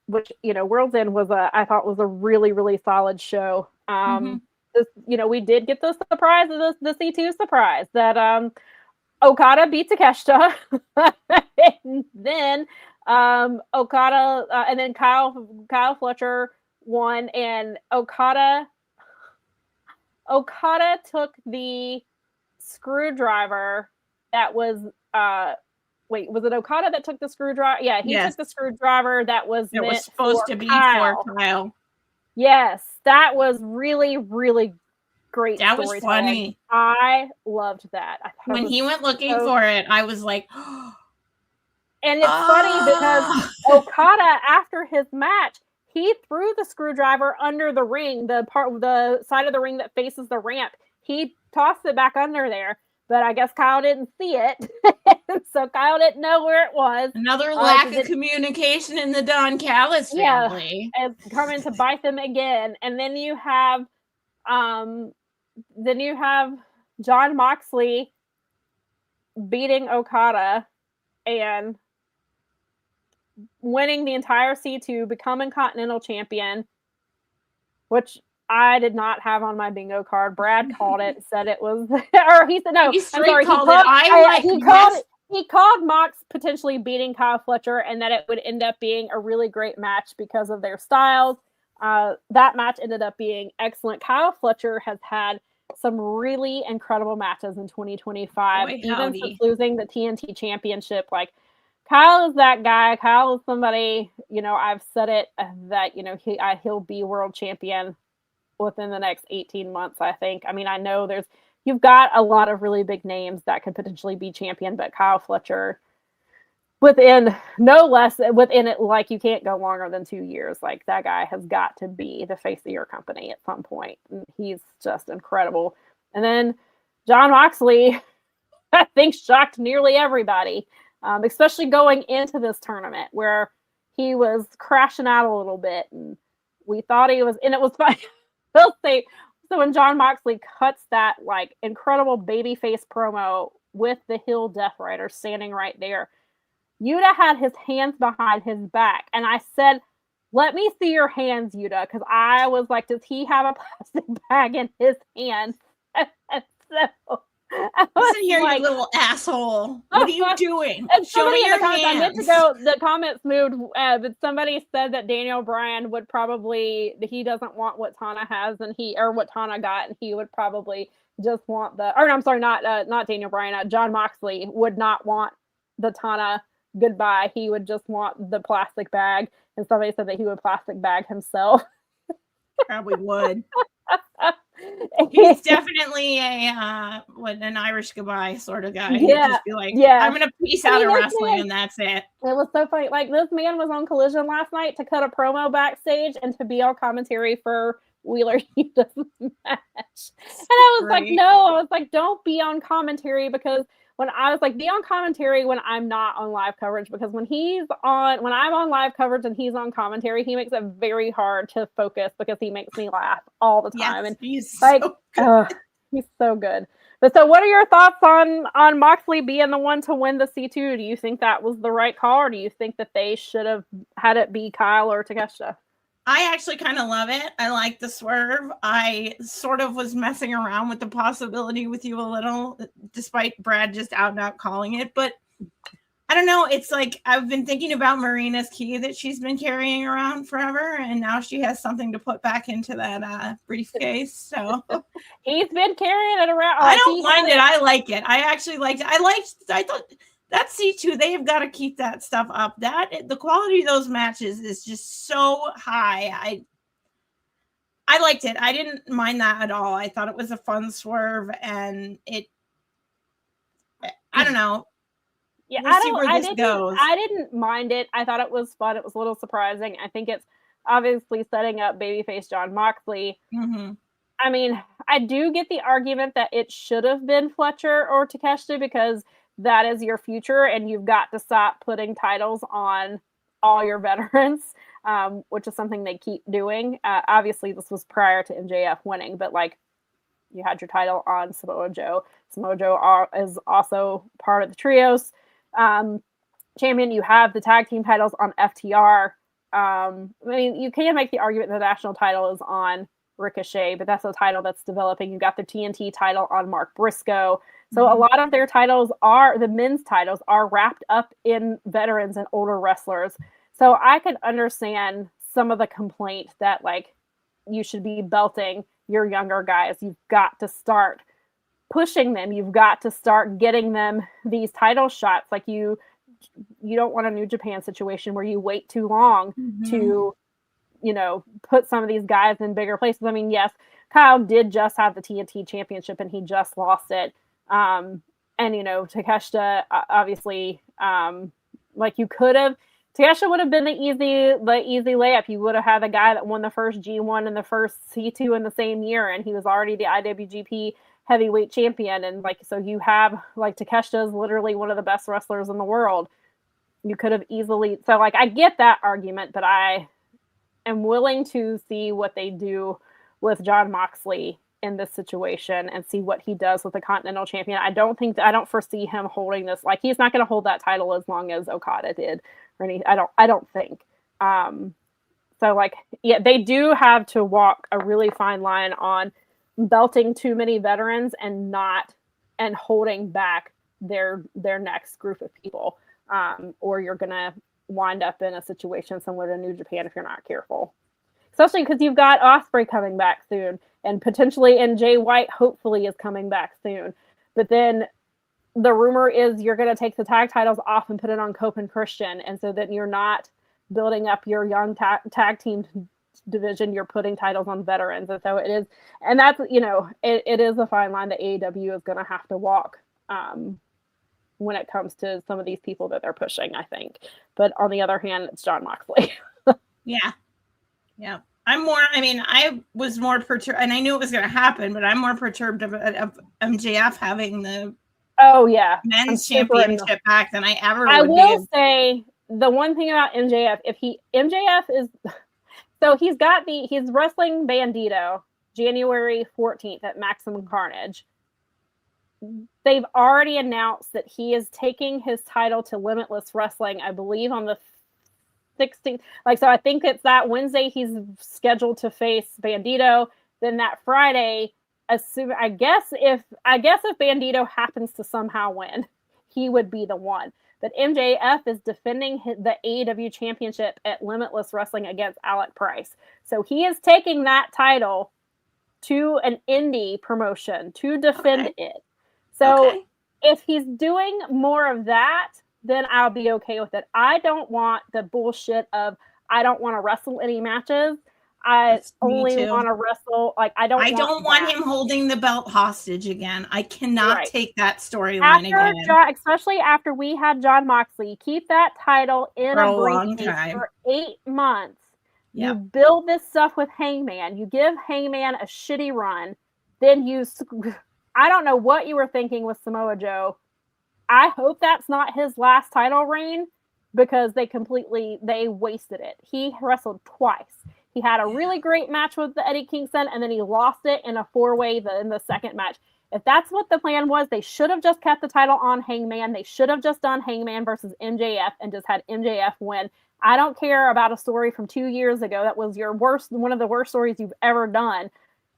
Which, World's End I thought was a really, really solid show. this, we did get the surprise of the C2 surprise that Okada beat Takeshita, and then Okada, and then Kyle Fletcher won, and Okada took the screwdriver that was was it Okada that took the screwdriver? Yeah, he took the screwdriver that was supposed to be for Kyle. Yes, that was really, really great. That was funny. I loved that. When he went looking for it, I was like, and it's funny because Okada, after his match, he threw the screwdriver under the ring, the side of the ring that faces the ramp. He tossed it back under there. But I guess Kyle didn't see it. So Kyle didn't know where it was. Another lack of communication in the Don Callis family. Yeah, it's coming to bite them again. And then you have Jon Moxley beating Okada and winning the entire C2, becoming Continental Champion, which I did not have on my bingo card. Brad called it, said it was, or he said no. He called Mox potentially beating Kyle Fletcher, and that it would end up being a really great match because of their styles. That match ended up being excellent. Kyle Fletcher has had some really incredible matches in 2025, even since losing the TNT Championship. Like, Kyle is that guy. Kyle is somebody, I've said it that he'll be world champion within the next 18 months, I think. I mean, I know you've got a lot of really big names that could potentially be champion, but Kyle Fletcher, within it, like, you can't go longer than 2 years. Like, that guy has got to be the face of your company at some point. And he's just incredible. And then Jon Moxley, I think, shocked nearly everybody, especially going into this tournament where he was crashing out a little bit, and we thought he was, and it was fun. They'll say, so when Jon Moxley cuts that like incredible babyface promo with the heel Death Rider standing right there, Yuta had his hands behind his back, and I said, "Let me see your hands, Yuta," because I was like, "Does he have a plastic bag in his hand?" So listen here, you little asshole! What are you doing? Show me your hands. I meant to go. The comments moved, but somebody said that Daniel Bryan would probably, he doesn't want what Tana has, or what Tana got, and he would probably just want not Daniel Bryan. Jon Moxley would not want the Tana goodbye. He would just want the plastic bag, and somebody said that he would plastic bag himself. Probably would. He's definitely an Irish goodbye sort of guy. He'd just be like, I'm gonna peace out of wrestling, and that's it. It was so funny. Like, this man was on Collision last night to cut a promo backstage and to be on commentary for Wheeler Yuta's match. And I was like, no, I was like, don't be on commentary, because when I was like, be on commentary when I'm not on live coverage, because when I'm on live coverage and he's on commentary, he makes it very hard to focus because he makes me laugh all the time. Yes, and he's like, so good. He's so good. But so what are your thoughts on Moxley being the one to win the C2? Do you think that was the right call, or do you think that they should have had it be Kyle or Takeshita? I actually kind of love it. I like the swerve. I sort of was messing around with the possibility with you a little, despite Brad just out and out calling it. But I don't know. It's like, I've been thinking about Marina's key that she's been carrying around forever, and now she has something to put back into that briefcase. So he's been carrying it around. I don't mind it. I like it. I actually liked it. I thought that C2, they have got to keep that stuff up. The quality of those matches is just so high. I liked it. I didn't mind that at all. I thought it was a fun swerve, and I don't know. Yeah, we'll see where this goes. I didn't mind it. I thought it was fun. It was a little surprising. I think it's obviously setting up babyface Jon Moxley. Mm-hmm. I mean, I do get the argument that it should have been Fletcher or Takeshita, because that is your future, and you've got to stop putting titles on all your veterans, which is something they keep doing. Obviously, this was prior to MJF winning, but like, you had your title on Samoa Joe. Samoa Joe is also part of the trios champion. You have the tag team titles on FTR. I mean, you can make the argument the national title is on Ricochet, but that's a title that's developing. You got the TNT title on Mark Briscoe. So a lot of their titles the men's titles are wrapped up in veterans and older wrestlers. So I can understand some of the complaint that like you should be belting your younger guys. You've got to start pushing them. You've got to start getting them these title shots. Like you don't want a New Japan situation where you wait too long to, put some of these guys in bigger places. I mean, yes, Kyle did just have the TNT championship and he just lost it. And Takeshita, obviously, like you could have, Takeshita would have been the easy layup. You would have had the guy that won the first G1 and the first C2 in the same year, and he was already the IWGP heavyweight champion. And like, so you have like Takeshita is literally one of the best wrestlers in the world. You could have easily, so like I get that argument, but I am willing to see what they do with Jon Moxley in this situation and see what he does with the Continental Champion. I don't foresee him holding this. Like he's not going to hold that title as long as Okada did. I don't think. So like, yeah, they do have to walk a really fine line on belting too many veterans and holding back their next group of people. Or you're going to wind up in a situation similar to New Japan if you're not careful. Especially because you've got Ospreay coming back soon, and potentially Jay White hopefully is coming back soon. But then the rumor is you're going to take the tag titles off and put it on Cope and Christian, and so that you're not building up your young tag team division, you're putting titles on veterans. And so it is, and that's, it is a fine line that AEW is going to have to walk when it comes to some of these people that they're pushing, I think. But on the other hand, it's Jon Moxley. Yeah. I was more perturbed, and I knew it was going to happen, but I'm more perturbed of MJF having the men's championship back than I ever would be. I will say the one thing about MJF, he's wrestling Bandito January 14th at Maximum Carnage. They've already announced that he is taking his title to Limitless Wrestling, I believe, on the 16th. So I think it's that Wednesday he's scheduled to face Bandito. Then that Friday, I guess if Bandito happens to somehow win, he would be the one. But MJF is defending the AEW championship at Limitless Wrestling against Alec Price. So he is taking that title to an indie promotion to defend it. So if he's doing more of that, then I'll be okay with it. I don't want the bullshit of I don't want to wrestle any matches. I only want to wrestle. Like I don't want him holding the belt hostage again. I cannot take that storyline again. Especially after we had Jon Moxley. Keep that title in a briefcase for 8 months. Yep. You build this stuff with Hangman. You give Hangman a shitty run. Then I don't know what you were thinking with Samoa Joe. I hope that's not his last title reign because they wasted it. He wrestled twice. He had a really great match with Eddie Kingston, and then he lost it in a 4-way in the second match. If that's what the plan was, they should have just kept the title on Hangman. They should have just done Hangman versus MJF and just had MJF win. I don't care about a story from 2 years ago that was one of the worst stories you've ever done.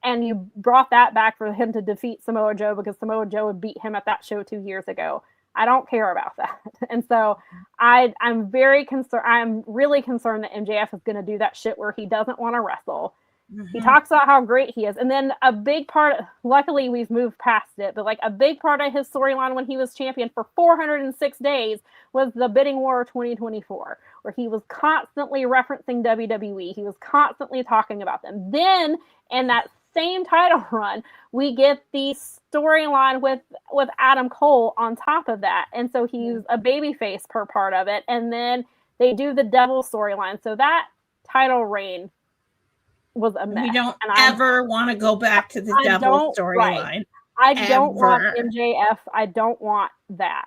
And you brought that back for him to defeat Samoa Joe because Samoa Joe would beat him at that show 2 years ago. I don't care about that. And so I'm very concerned. I'm really concerned that MJF is going to do that shit where he doesn't want to wrestle. Mm-hmm. He talks about how great he is. And then a big part, luckily we've moved past it, but like a big part of his storyline when he was champion for 406 days was the Bidding War 2024, where he was constantly referencing WWE. He was constantly talking about them. Then in that same title run, we get the storyline with Adam Cole on top of that, and so he's a babyface per part of it, and then they do the Devil storyline. So that title reign was a mess. We don't ever want to go back to the Devil storyline. I don't want MJF. I don't want that.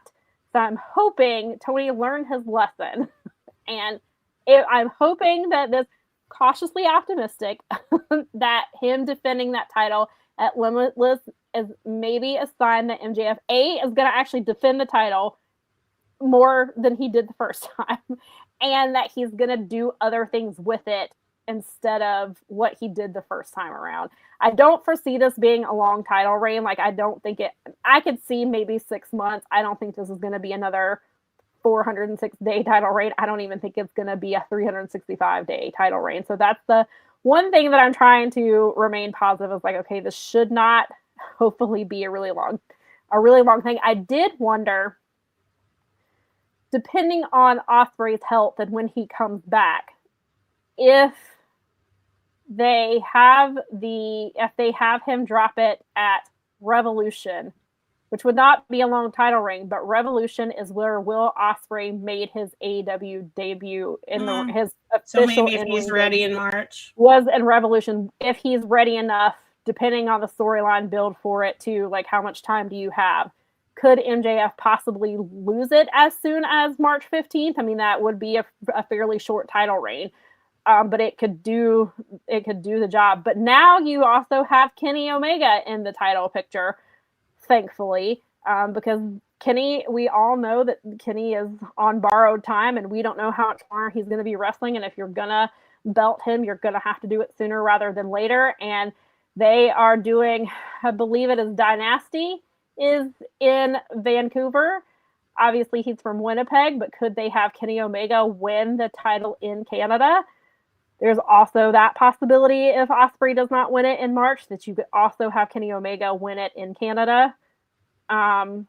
So I'm hoping Tony learned his lesson, and I'm hoping that this. Cautiously optimistic that him defending that title at Limitless is maybe a sign that MJF is going to actually defend the title more than he did the first time, and that he's going to do other things with it instead of what he did the first time around. I don't foresee this being a long title reign. Like, I don't think I could see maybe 6 months. I don't think this is going to be another 406-day title reign. I don't even think it's going to be a 365-day title reign. So that's the one thing that I'm trying to remain positive is like, okay, this should not hopefully be a really long thing. I did wonder, depending on Ospreay's health and when he comes back, if they have him drop it at Revolution, which would not be a long title reign, but Revolution is where Will Ospreay made his AEW debut his official. So maybe if he's ready in March. Was in Revolution, if he's ready enough, depending on the storyline build for it too, like how much time do you have? Could MJF possibly lose it as soon as March 15th? I mean, that would be a fairly short title reign. But it could do the job. But now you also have Kenny Omega in the title picture, thankfully, because Kenny, we all know that Kenny is on borrowed time, and we don't know how much longer he's going to be wrestling. And if you're gonna belt him, you're gonna have to do it sooner rather than later. And they are doing, I believe it is Dynasty is in Vancouver. Obviously, he's from Winnipeg, but could they have Kenny Omega win the title in Canada? There's also that possibility if Ospreay does not win it in March, that you could also have Kenny Omega win it in Canada. And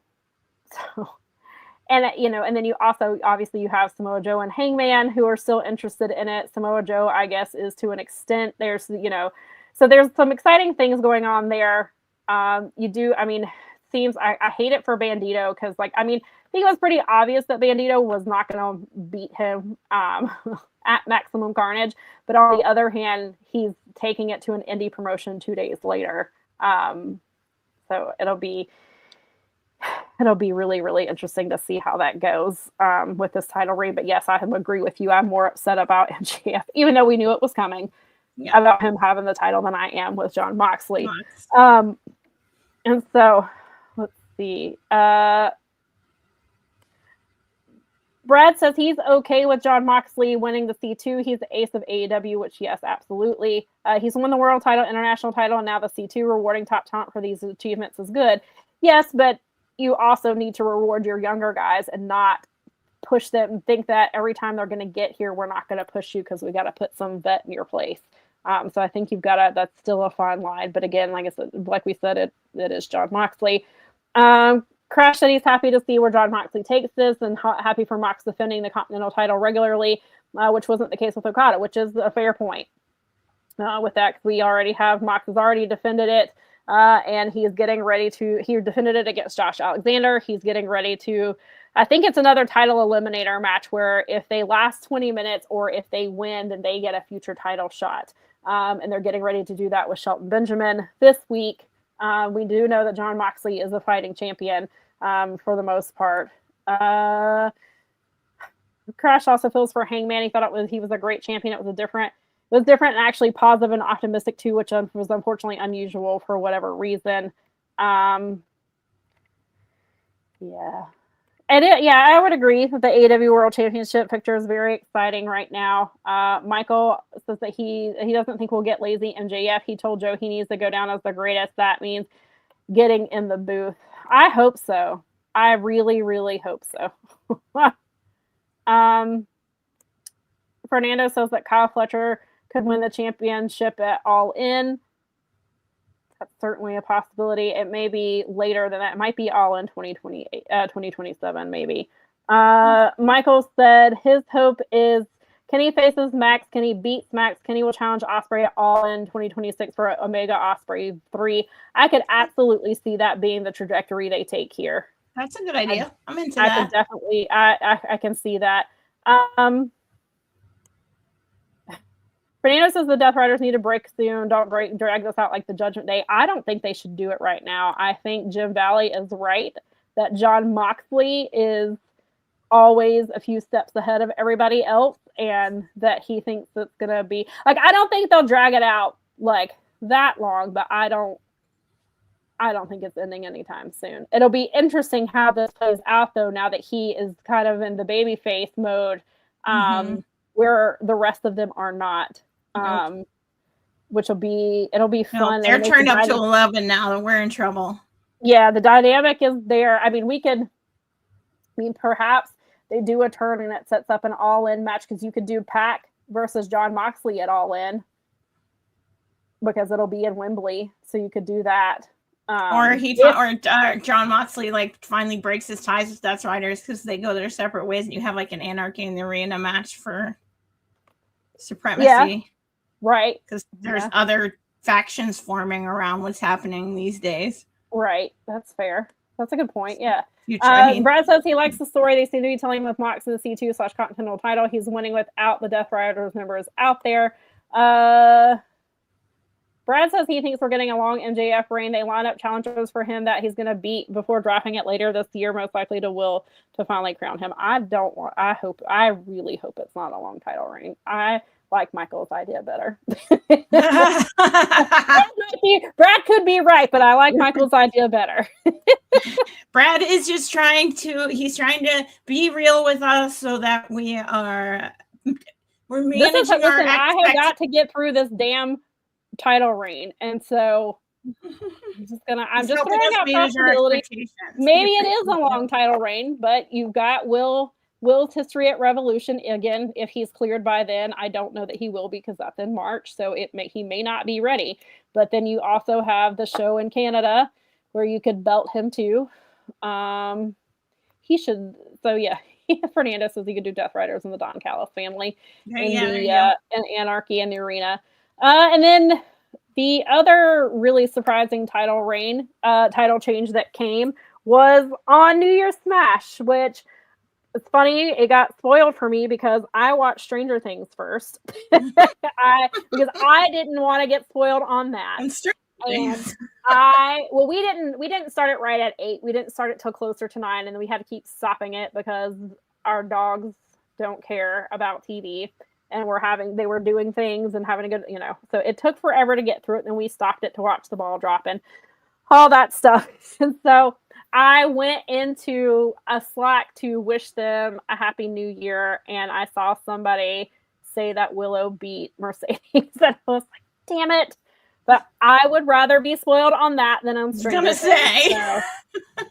then you also, obviously, you have Samoa Joe and Hangman who are still interested in it. Samoa Joe, I guess, is to an extent. There's, so there's some exciting things going on there. I hate it for Bandito because, I think it was pretty obvious that Bandito was not going to beat him at Maximum Carnage. But on the other hand, he's taking it to an indie promotion 2 days later. So it'll be really, really interesting to see how that goes with this title reign. But yes, I agree with you. I'm more upset about MJF, even though we knew it was coming, about him having the title than I am with Jon Moxley. And so, let's see. Brad says he's okay with Jon Moxley winning the C2. He's the ace of AEW, which, yes, absolutely. He's won the world title, international title, and now the C2. Rewarding top talent for these achievements is good. Yes, but you also need to reward your younger guys and not push them and think that every time they're going to get here, we're not going to push you because we got to put some vet in your place. So I think you've got to, that's still a fine line. But again, like we said, it is Jon Moxley. Crash said he's happy to see where Jon Moxley takes this and happy for Mox defending the Continental title regularly, which wasn't the case with Okada, which is a fair point. With that, we already have, Mox has already defended it, and he is getting ready to, he defended it against Josh Alexander. He's getting ready to, I think it's another title eliminator match where if they last 20 minutes or if they win, then they get a future title shot. And they're getting ready to do that with Shelton Benjamin this week. We do know that Jon Moxley is a fighting champion for the most part. Crash also feels for Hangman. He thought he was a great champion. It was different and actually positive and optimistic too, which was unfortunately unusual for whatever reason. I would agree that the AEW World Championship picture is very exciting right now. Michael says that he doesn't think we'll get lazy MJF. He told Joe he needs to go down as the greatest. That means getting in the booth. I hope so. I really, really hope so. Fernando says that Kyle Fletcher could win the championship at All In. That's certainly a possibility. It may be later than that. It might be All In 2027, maybe. Michael said his hope is Kenny faces Max. Kenny beats Max. Kenny will challenge Ospreay at All In 2026 for Omega Ospreay 3. I could absolutely see that being the trajectory they take here. That's a good idea. I'm into that. I can definitely, I can see that. Fernando says the Death Riders need to break soon. Don't drag this out like the Judgment Day. I don't think they should do it right now. I think Jim Valley is right that Jon Moxley is always a few steps ahead of everybody else, and that he thinks it's gonna be like, I don't think they'll drag it out like that long, but I don't think it's ending anytime soon. It'll be interesting how this plays out though, now that he is kind of in the babyface mode, where the rest of them are not. which it'll be fun. They're turned up to 11 now, and we're in trouble. Yeah, the dynamic is there. I mean, perhaps they do a turn and it sets up an all-in match, because you could do Pac versus John Moxley at all-in, because it'll be in Wembley, so you could do that. Or John Moxley finally breaks his ties with Death Riders, because they go their separate ways, and you have an Anarchy in the Arena match for supremacy. Yeah, right. Because there's other factions forming around what's happening these days. Right. That's fair. That's a good point. Yeah. Brad says he likes the story they seem to be telling with Mox in the C2/Continental title. He's winning without the Death Riders members out there. Brad says he thinks we're getting a long MJF reign. They line up challengers for him that he's going to beat before drafting it later this year, most likely to Will, to finally crown him. I really hope it's not a long title reign. I like Michael's idea better. Brad could be right, but I like Michael's idea better. Brad is just trying to be real with us so that we're managing our I have got to get through this damn title reign, and so I'm just throwing out possibilities. Maybe it is a long title reign, but you've got Will's history at Revolution. Again, if he's cleared by then, I don't know that he will, because that's in March, so he may not be ready. But then you also have the show in Canada where you could belt him too. He should. So yeah, Fernandez says he could do Death Riders and the Don Callis family and Anarchy in the Arena. And then the other really surprising title change that came was on New Year's Smash, which, it's funny, it got spoiled for me because I watched Stranger Things first. Because I didn't want to get spoiled on that. And we didn't start it right at 8. We didn't start it till closer to 9, and then we had to keep stopping it because our dogs don't care about TV, and they were doing things and having a good, so it took forever to get through it, and we stopped it to watch the ball drop and all that stuff. And so I went into a Slack to wish them a happy new year, and I saw somebody say that Willow beat Mercedes, and I was like, damn it. But I would rather be spoiled on that than on Stranger Things. So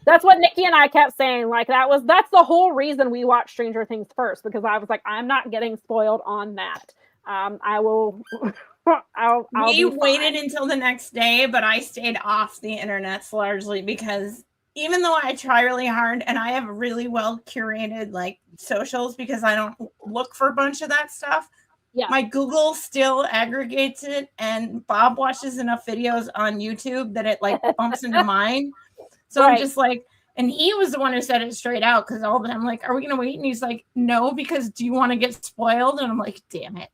that's what Nikki and I kept saying. That's the whole reason we watched Stranger Things first, because I was like, I'm not getting spoiled on that. We waited until the next day, but I stayed off the internets largely because even though I try really hard and I have really well curated socials, because I don't look for a bunch of that stuff. Yeah. My Google still aggregates it, and Bob watches enough videos on YouTube that it bumps into mine. So right. I'm just and he was the one who said it straight out, because all of them are we going to wait? And he's like, no, because do you want to get spoiled? And I'm like, damn it.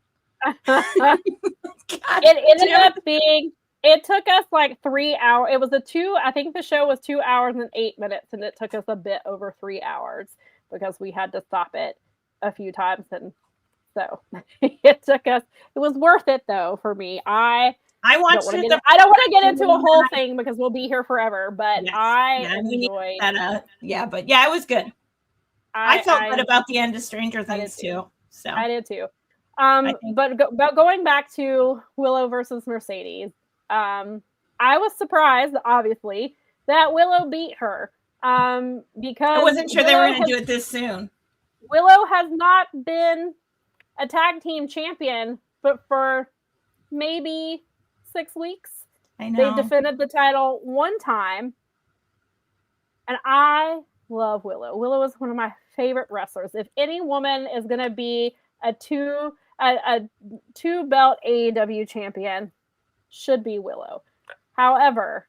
It ended up being, it took us 3 hours. It was I think the show was 2 hours and 8 minutes, and it took us a bit over 3 hours because we had to stop it a few times. And so it was worth it though for me. I don't want to get into a whole thing because we'll be here forever, but yes. I enjoyed that. It was good. I felt good about the end of Stranger Things too. So I did too. But going back to Willow versus Mercedes, I was surprised, obviously, that Willow beat her. Because I wasn't sure they were going to do it this soon. Willow has not been a tag team champion, but for maybe 6 weeks. I know. They defended the title one time, and I love Willow. Willow is one of my favorite wrestlers. If any woman is going to be a two belt AEW champion, should be Willow. However,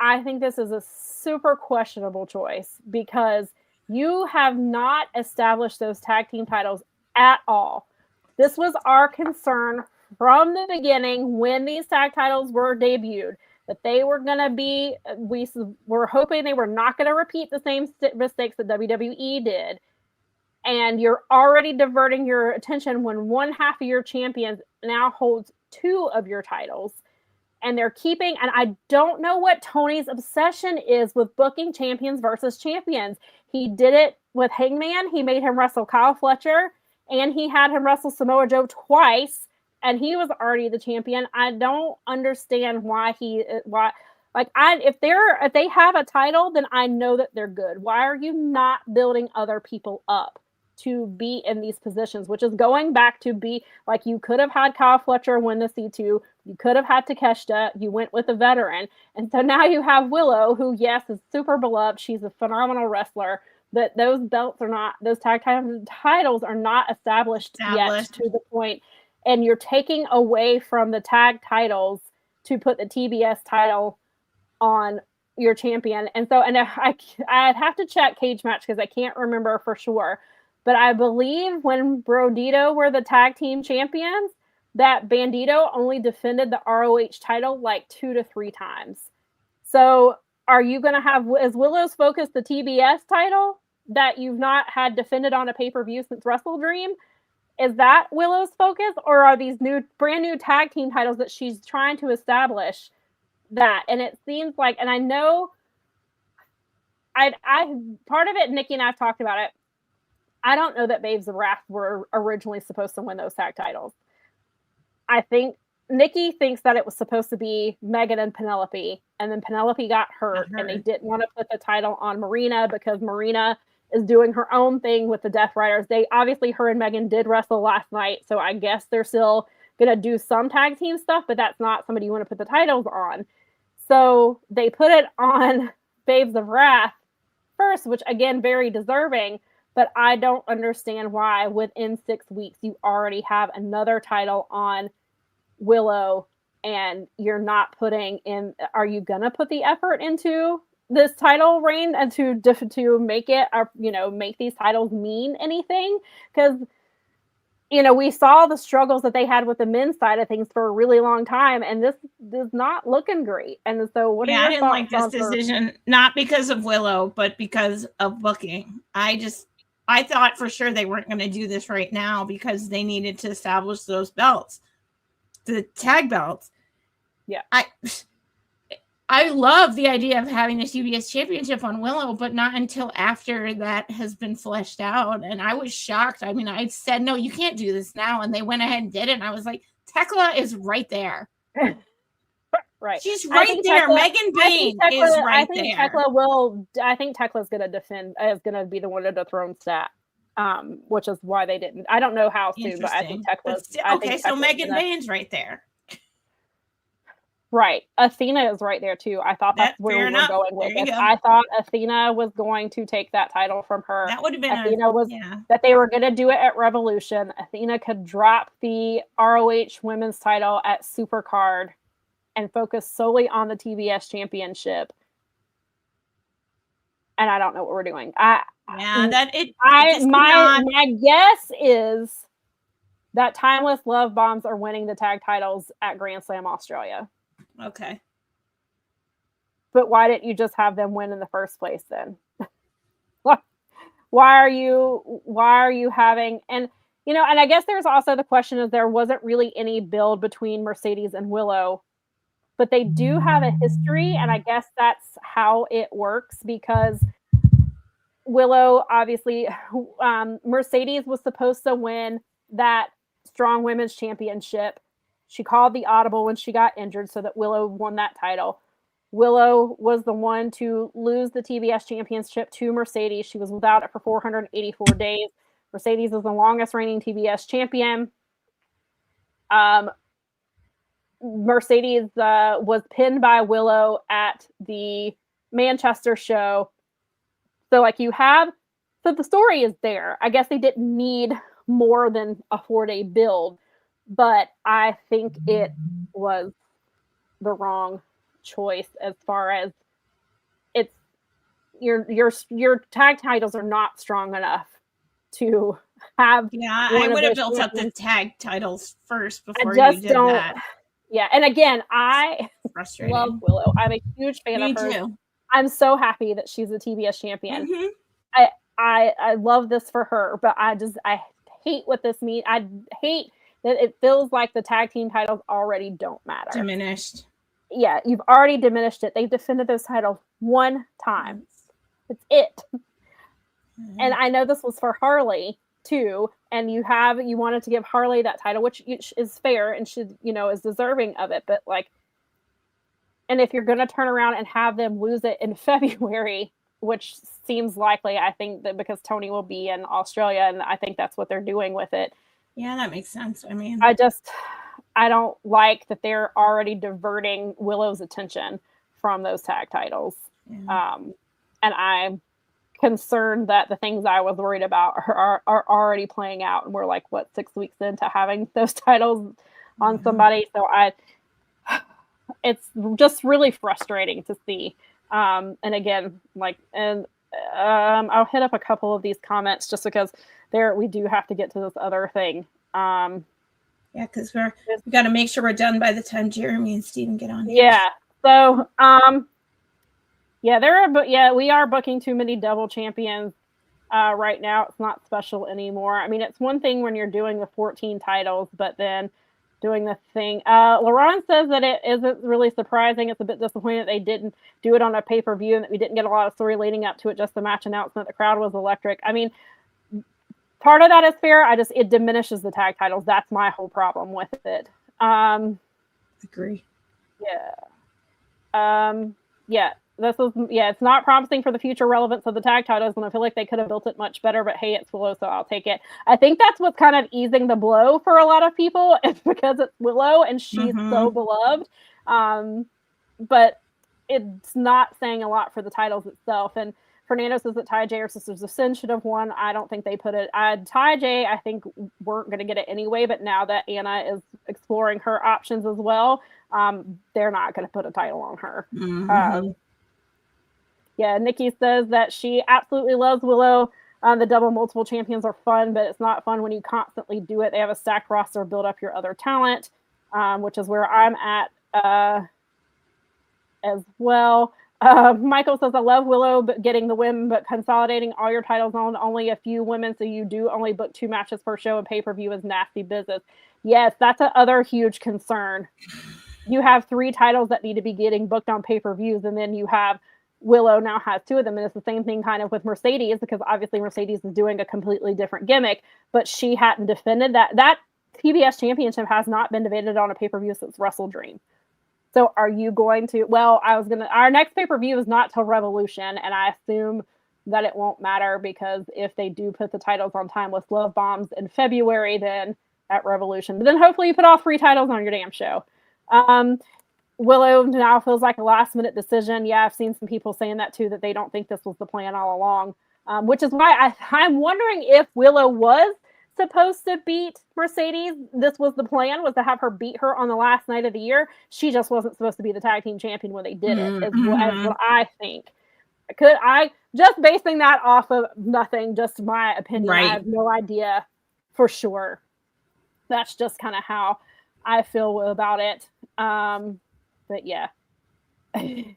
I think this is a super questionable choice because you have not established those tag team titles at all. This was our concern from the beginning when these tag titles were debuted, that they were going to be, we were hoping they were not going to repeat the same mistakes that WWE did. And you're already diverting your attention when one half of your champions now holds 2 of your titles. And they're keeping, and I don't know what Tony's obsession is with booking champions versus champions. He did it with Hangman. He made him wrestle Kyle Fletcher, and he had him wrestle Samoa Joe twice and he was already the champion. I don't understand why if they have a title, then I know that they're good. Why are you not building other people up to be in these positions, which is going back to be like, you could have had Kyle Fletcher win the C2. You could have had Takeshita. You went with a veteran. And so now you have Willow, who, yes, is super beloved. She's a phenomenal wrestler, but those tag titles are not established yet to the point. And you're taking away from the tag titles to put the TBS title on your champion. And so, and I'd have to check Cage Match because I can't remember for sure. But I believe when Brodito were the tag team champions, that Bandito only defended the ROH title like 2 to 3 times. So are you going to have, is Willow's focus the TBS title that you've not had defended on a pay-per-view since Wrestle Dream? Is that Willow's focus? Or are these brand new tag team titles that she's trying to establish that? And it seems like, and I know I part of it, Nikki and I've talked about it. I don't know that Babes of Wrath were originally supposed to win those tag titles. I think Nikki thinks that it was supposed to be Megan and Penelope, and then Penelope got hurt, and they didn't want to put the title on Marina because Marina is doing her own thing with the Death Riders. They obviously, her and Megan did wrestle last night, so I guess they're still going to do some tag team stuff, but that's not somebody you want to put the titles on. So they put it on Babes of Wrath first, which again, very deserving. But I don't understand why within 6 weeks you already have another title on Willow and you're not putting in. Are you going to put the effort into this title reign and to make it, make these titles mean anything? Because, we saw the struggles that they had with the men's side of things for a really long time, and this is not looking great. And so what are your I didn't like this decision, not because of Willow, but because of booking. I thought for sure they weren't going to do this right now because they needed to establish those belts, the tag belts. Yeah. I love the idea of having a TBS championship on Willow, but not until after that has been fleshed out. And I was shocked. I mean, I said, no, you can't do this now. And they went ahead and did it. And I was like, Tekla is right there. Right. She's right there. Megan Bain is right there. I think Tekla's going to defend, is going to be the one to dethrone Stat, which is why they didn't. I don't know how soon, but I think Tekla's. So Megan Bain's right there. Right. Athena is right there too. I thought that's where we were going with it. I thought Athena was going to take that title from her. That would have been that they were going to do it at Revolution. Athena could drop the ROH women's title at Supercard and focus solely on the TBS championship. And I don't know what we're doing. My guess is that Timeless Love Bombs are winning the tag titles at Grand Slam Australia. Okay. But why didn't you just have them win in the first place then? Why are you having, and I guess there's also the question of there wasn't really any build between Mercedes and Willow, but they do have a history, and I guess that's how it works because Willow, obviously, Mercedes was supposed to win that Strong Women's Championship. She called the audible when she got injured so that Willow won that title. Willow was the one to lose the TBS Championship to Mercedes. She was without it for 484 days. Mercedes is the longest reigning TBS champion. Mercedes was pinned by Willow at the Manchester show. So the story is there. I guess they didn't need more than a 4-day build, but I think it was the wrong choice as far as it's your tag titles are not strong enough to have. Yeah, I would have built up the tag titles first before you did that. Yeah, and again, I love Willow. I'm a huge fan of hers. Too. I'm so happy that she's a TBS champion. Mm-hmm. I love this for her, but I hate what this means. I hate that it feels like the tag team titles already don't matter. Diminished. Yeah, you've already diminished it. They've defended those titles one time. It's it. Mm-hmm. And I know this was for Harley too. and you wanted to give Harley that title, which is fair and should, is deserving of it. But like, and if you're going to turn around and have them lose it in February, which seems likely, I think that because Tony will be in Australia, and I think that's what they're doing with it. Yeah, that makes sense. I mean, I don't like that they're already diverting Willow's attention from those tag titles. Yeah. And I'm concerned that the things I was worried about are already playing out. And we're like, 6 weeks into having those titles on somebody. So it's just really frustrating to see. And again, I'll hit up a couple of these comments just because we do have to get to this other thing. Yeah, because we got to make sure we're done by the time Jeremy and Steven get on. Yeah. So, we are booking too many double champions right now. It's not special anymore. I mean, it's one thing when you're doing the 14 titles, but then doing the thing. Laurent says that it isn't really surprising. It's a bit disappointing that they didn't do it on a pay-per-view and that we didn't get a lot of story leading up to it. Just the match announcement. The crowd was electric. I mean, part of that is fair. It diminishes the tag titles. That's my whole problem with it. Agree. Yeah. It's not promising for the future relevance of the tag titles, and I feel like they could have built it much better, but hey, it's Willow, so I'll take it. I think that's what's kind of easing the blow for a lot of people. It's because it's Willow and she's so beloved. But it's not saying a lot for the titles itself. And Fernando says that Ty J or Sisters of Sin should have won. I don't think they put it. Ty J, I think, weren't going to get it anyway, but now that Anna is exploring her options as well, they're not going to put a title on her. Nikki says that she absolutely loves Willow. The double multiple champions are fun, but it's not fun when you constantly do it. They have a stacked roster, build up your other talent, which is where I'm at as well. Michael says, I love Willow but getting the win, but consolidating all your titles on only a few women, so you do only book 2 matches per show, and pay-per-view is nasty business. Yes, that's another huge concern. You have 3 titles that need to be getting booked on pay-per-views, and then you have Willow now has 2 of them, and it's the same thing kind of with Mercedes, because obviously Mercedes is doing a completely different gimmick, but she hadn't defended that. That TBS Championship has not been defended on a pay-per-view since Wrestle Dream. So are you going to, our next pay-per-view is not till Revolution, and I assume that it won't matter, because if they do put the titles on Timeless Love Bombs in February, then at Revolution. But then hopefully you put all 3 titles on your damn show. Willow now feels like a last-minute decision. Yeah, I've seen some people saying that too, that they don't think this was the plan all along, which is why I'm wondering if Willow was supposed to beat Mercedes. This was the plan, was to have her beat her on the last night of the year. She just wasn't supposed to be the tag team champion when they did it, as what I think. Just basing that off of nothing, just my opinion. Right. I have no idea for sure. That's just kind of how I feel about it. But yeah. And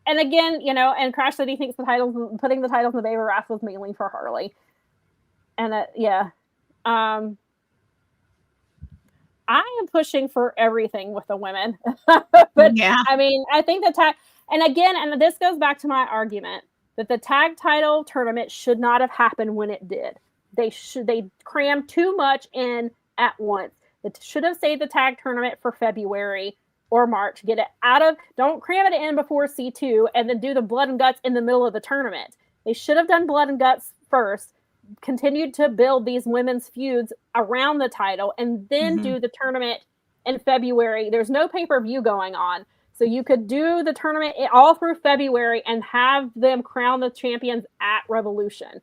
again, and Crash said he thinks putting the titles in the Baby Wrath was mainly for Harley. And I am pushing for everything with the women. But yeah, I mean, I think and this goes back to my argument that the tag title tournament should not have happened when it did. They crammed too much in at once. They should have saved the tag tournament for February or March. Get it don't cram it in before C2 and then do the blood and guts in the middle of the tournament. They should have done blood and guts first, continued to build these women's feuds around the title, and then do the tournament in February. There's no pay-per-view going on, so you could do the tournament all through February and have them crown the champions at Revolution.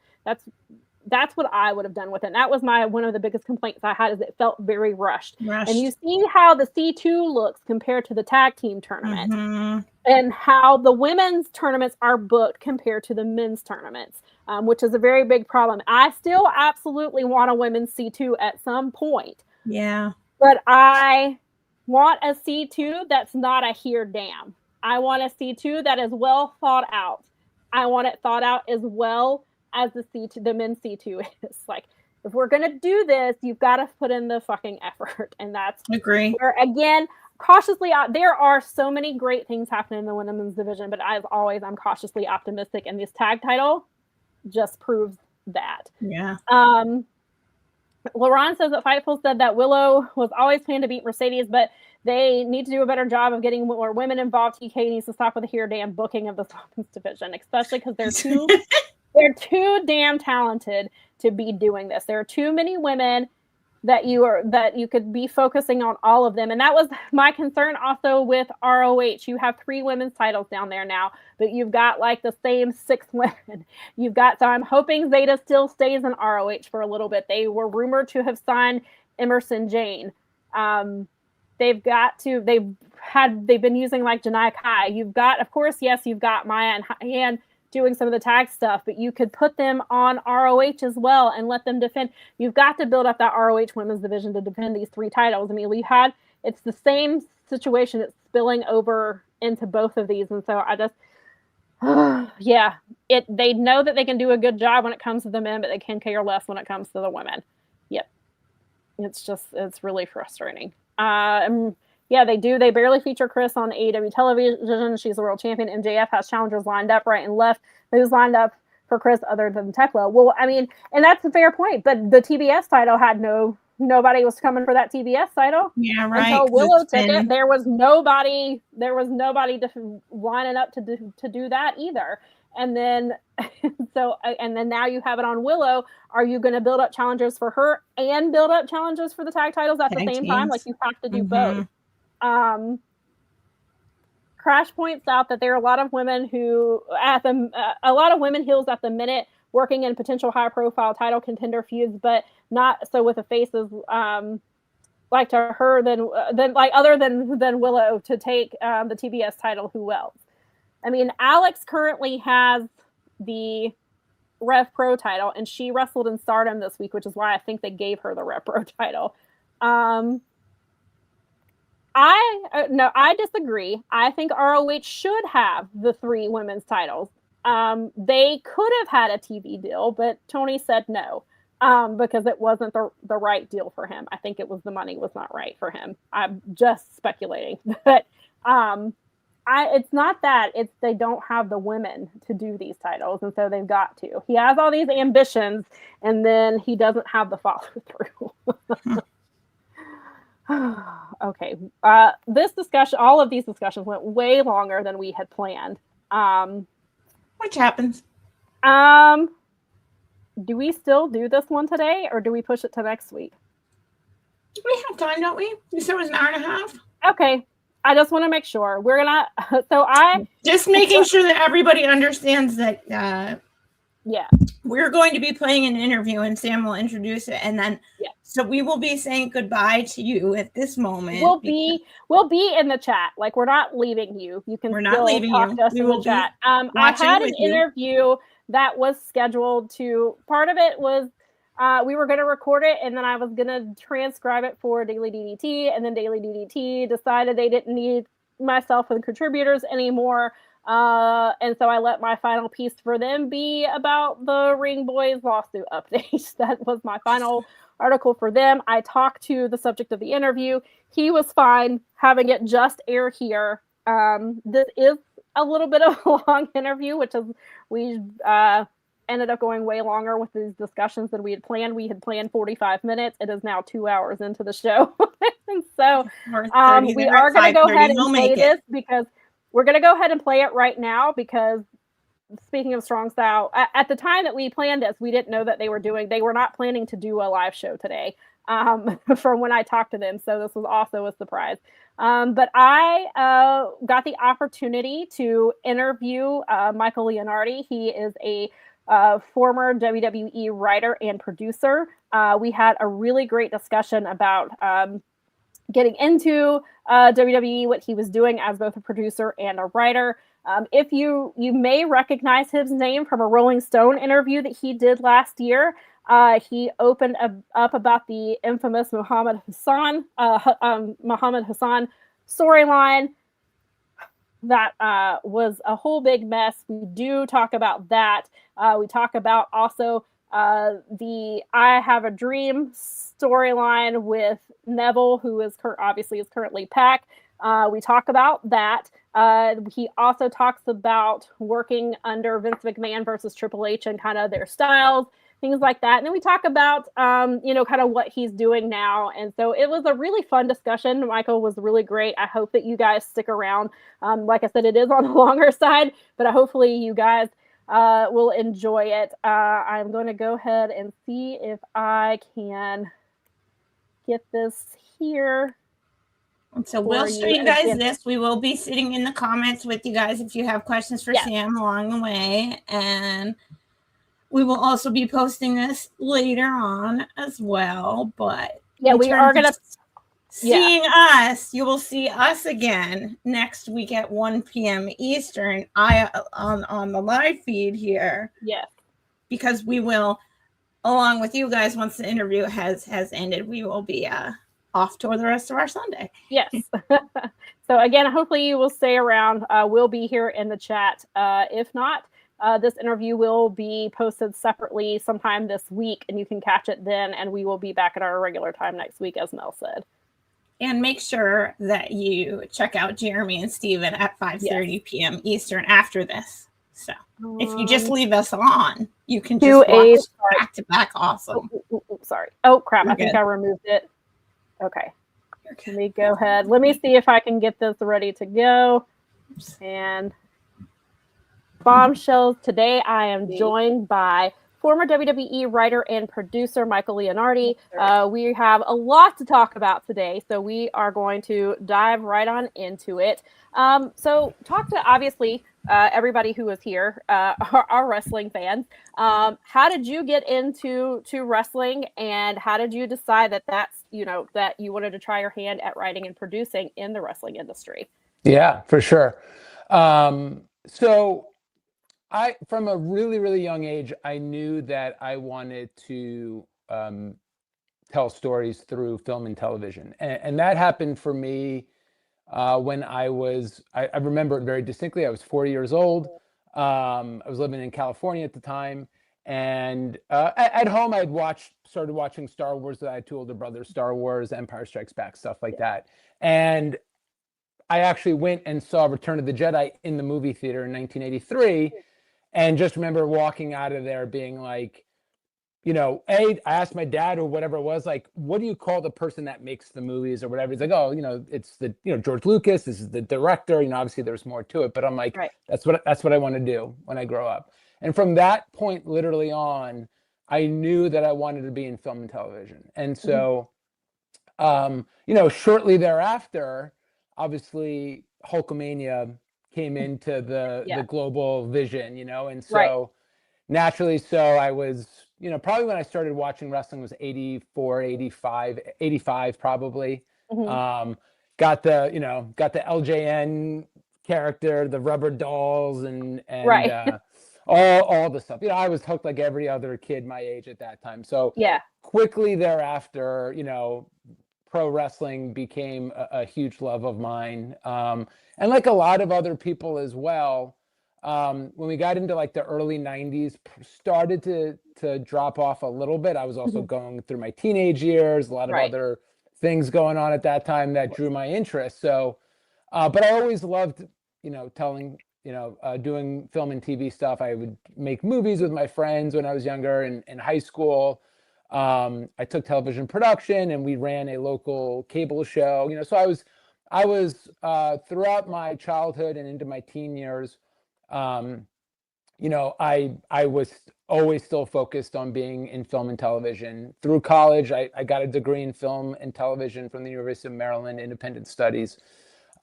That's what I would have done with it. And that was one of the biggest complaints I had, is it felt very rushed. And you see how the C2 looks compared to the tag team tournament, and how the women's tournaments are booked compared to the men's tournaments, which is a very big problem. I still absolutely want a women's C2 at some point. Yeah. But I want a C2 that's not a here damn. I want a C2 that is well thought out. I want it thought out as well as the men's C2 is. Like, if we're gonna do this, you've got to put in the fucking effort, and that's where, again, cautiously. There are so many great things happening in the women's division, but as always, I'm cautiously optimistic, and this tag title just proves that. Yeah. LaRon says that Fightful said that Willow was always planned to beat Mercedes, but they need to do a better job of getting more women involved. TK needs to stop with the here damn booking of the women's division, especially because they're too damn talented to be doing this. There are too many women that you could be focusing on all of them. And that was my concern also with ROH. You have 3 women's titles down there now, but you've got like the same 6 women. So I'm hoping Zeta still stays in ROH for a little bit. They were rumored to have signed Emerson Jane. They've been using like Janai Kai. You've got Maya and Han doing some of the tag stuff, but you could put them on ROH as well and let them defend. You've got to build up that ROH women's division to defend these 3 titles. I mean, it's the same situation. It's spilling over into both of these. And so I just, they know that they can do a good job when it comes to the men, but they can care less when it comes to the women. Yep. It's really frustrating. They do. They barely feature Kris on AEW television. She's the world champion. MJF has challengers lined up right and left. Who's lined up for Kris other than Tekla? Well, I mean, and that's a fair point, but the TBS title had nobody was coming for that TBS title. Yeah, right. Until Willow took it, there was nobody lining up to do that either. And then, then now you have it on Willow. Are you going to build up challengers for her and build up challengers for the tag titles at the same time? Like, you have to do both. Crash points out that there are a lot of women heels at the minute working in potential high profile title contender feuds, but not so with the faces like to her than other than Willow to take the TBS title. Who else? I mean, Alex currently has the Rev Pro title, and she wrestled in Stardom this week, which is why I think they gave her the Rev Pro title. I disagree. I think ROH should have the 3 women's titles. They could have had a TV deal, but Tony said no because it wasn't the right deal for him. I think the money was not right for him. I'm just speculating, but it's not that. It's they don't have the women to do these titles, and so they've got to. He has all these ambitions, and then he doesn't have the follow through. Okay. All of these discussions went way longer than we had planned. Which happens. Do we still do this one today, or do we push it to next week? We have time, don't we? You said it was an hour and a half. Okay. I just want to make sure we're gonna. Just making sure that everybody understands that. Yeah. We're going to be playing an interview, and Sam will introduce it, and then so we will be saying goodbye to you at this moment. We'll be in the chat. Like, we're not leaving you. You can. We're not leaving you. To us in the chat. I had an interview that was scheduled to. Part of it was we were going to record it, and then I was going to transcribe it for Daily DDT, and then Daily DDT decided they didn't need myself and contributors anymore. And so I let my final piece for them be about the Ring Boys lawsuit update. That was my final article for them. I talked to the subject of the interview. He was fine having it just air here. This is a little bit of a long interview, which is we ended up going way longer with these discussions than we had planned. We had planned 45 minutes. It is now 2 hours into the show. And so we are going to go ahead and play this because we're going to go ahead and play it right now because speaking of Strong Style, at the time that we planned this, we didn't know that they were not planning to do a live show today from when I talked to them. So this was also a surprise. But I got the opportunity to interview Michael Leonardi. He is a former WWE writer and producer. We had a really great discussion about getting into WWE, what he was doing as both a producer and a writer. If you may recognize his name from a Rolling Stone interview that he did last year. He opened up about the infamous Muhammad Hassan storyline. That was a whole big mess. We do talk about that. We talk about also the I Have a Dream storyline with Neville, who is obviously is currently Pac. We talk about that. He also talks about working under Vince McMahon versus Triple H and kind of their styles, things like that. And then we talk about, kind of what he's doing now. And so it was a really fun discussion. Michael was really great. I hope that you guys stick around. Like I said, it is on the longer side, but hopefully you guys will enjoy it. I'm going to go ahead and see if I can get this here. So we'll show you guys this. We will be sitting in the comments with you guys if you have questions for Sam along the way. And we will also be posting this later on as well. But we are going to seeing us. You will see us again next week at 1 p.m. Eastern. On the live feed here. Yes. Because we will, along with you guys, once the interview has ended, we will be off tour the rest of our Sunday. Yes. So again, hopefully you will stay around. We'll be here in the chat. If not, this interview will be posted separately sometime this week, and you can catch it then, and we will be back at our regular time next week, as Mel said. And make sure that you check out Jeremy and Steven at 5:30 p.m. Eastern after this. So if you just leave us on, you can just watch back-to-back. Awesome. Sorry. Oh, crap. I think I removed it. Okay. Let me go ahead. Let me see if I can get this ready to go. And Bombshells, today I am joined by former WWE writer and producer Michael Leonardi. We have a lot to talk about today, so we are going to dive right on into it. So talk to, obviously, everybody who is here, our wrestling fans. How did you get into wrestling, and how did you decide that you wanted to try your hand at writing and producing in the wrestling industry? Yeah, for sure. So from a really, really young age, I knew that I wanted to tell stories through film and television. And that happened for me when I remember it very distinctly. I was 4 years old. I was living in California at the time. And at home, started watching Star Wars. I had two older brothers, Star Wars, Empire Strikes Back, stuff like that. And I actually went and saw Return of the Jedi in the movie theater in 1983. And just remember walking out of there being like, I asked my dad or whatever it was, like, what do you call the person that makes the movies or whatever? He's like, oh, it's the, George Lucas, this is the director, obviously there's more to it, but I'm like, that's what I want to do when I grow up. And from that point, literally on, I knew that I wanted to be in film and television. And so, shortly thereafter, obviously Hulkamania came into the global vision, and so naturally, so I was, probably when I started watching wrestling was 84, 85 probably. Got the LJN character, the rubber dolls and all the stuff. I was hooked like every other kid my age at that time. So quickly thereafter, pro wrestling became a huge love of mine. And like a lot of other people as well, when we got into like the early 90s, started to drop off a little bit. I was also going through my teenage years, a lot of other things going on at that time that drew my interest. So, but I always loved, telling, doing film and TV stuff. I would make movies with my friends when I was younger in high school. I took television production and we ran a local cable show, so I was throughout my childhood and into my teen years, I was always still focused on being in film and television. Through college, I got a degree in film and television from the University of Maryland, Independent Studies.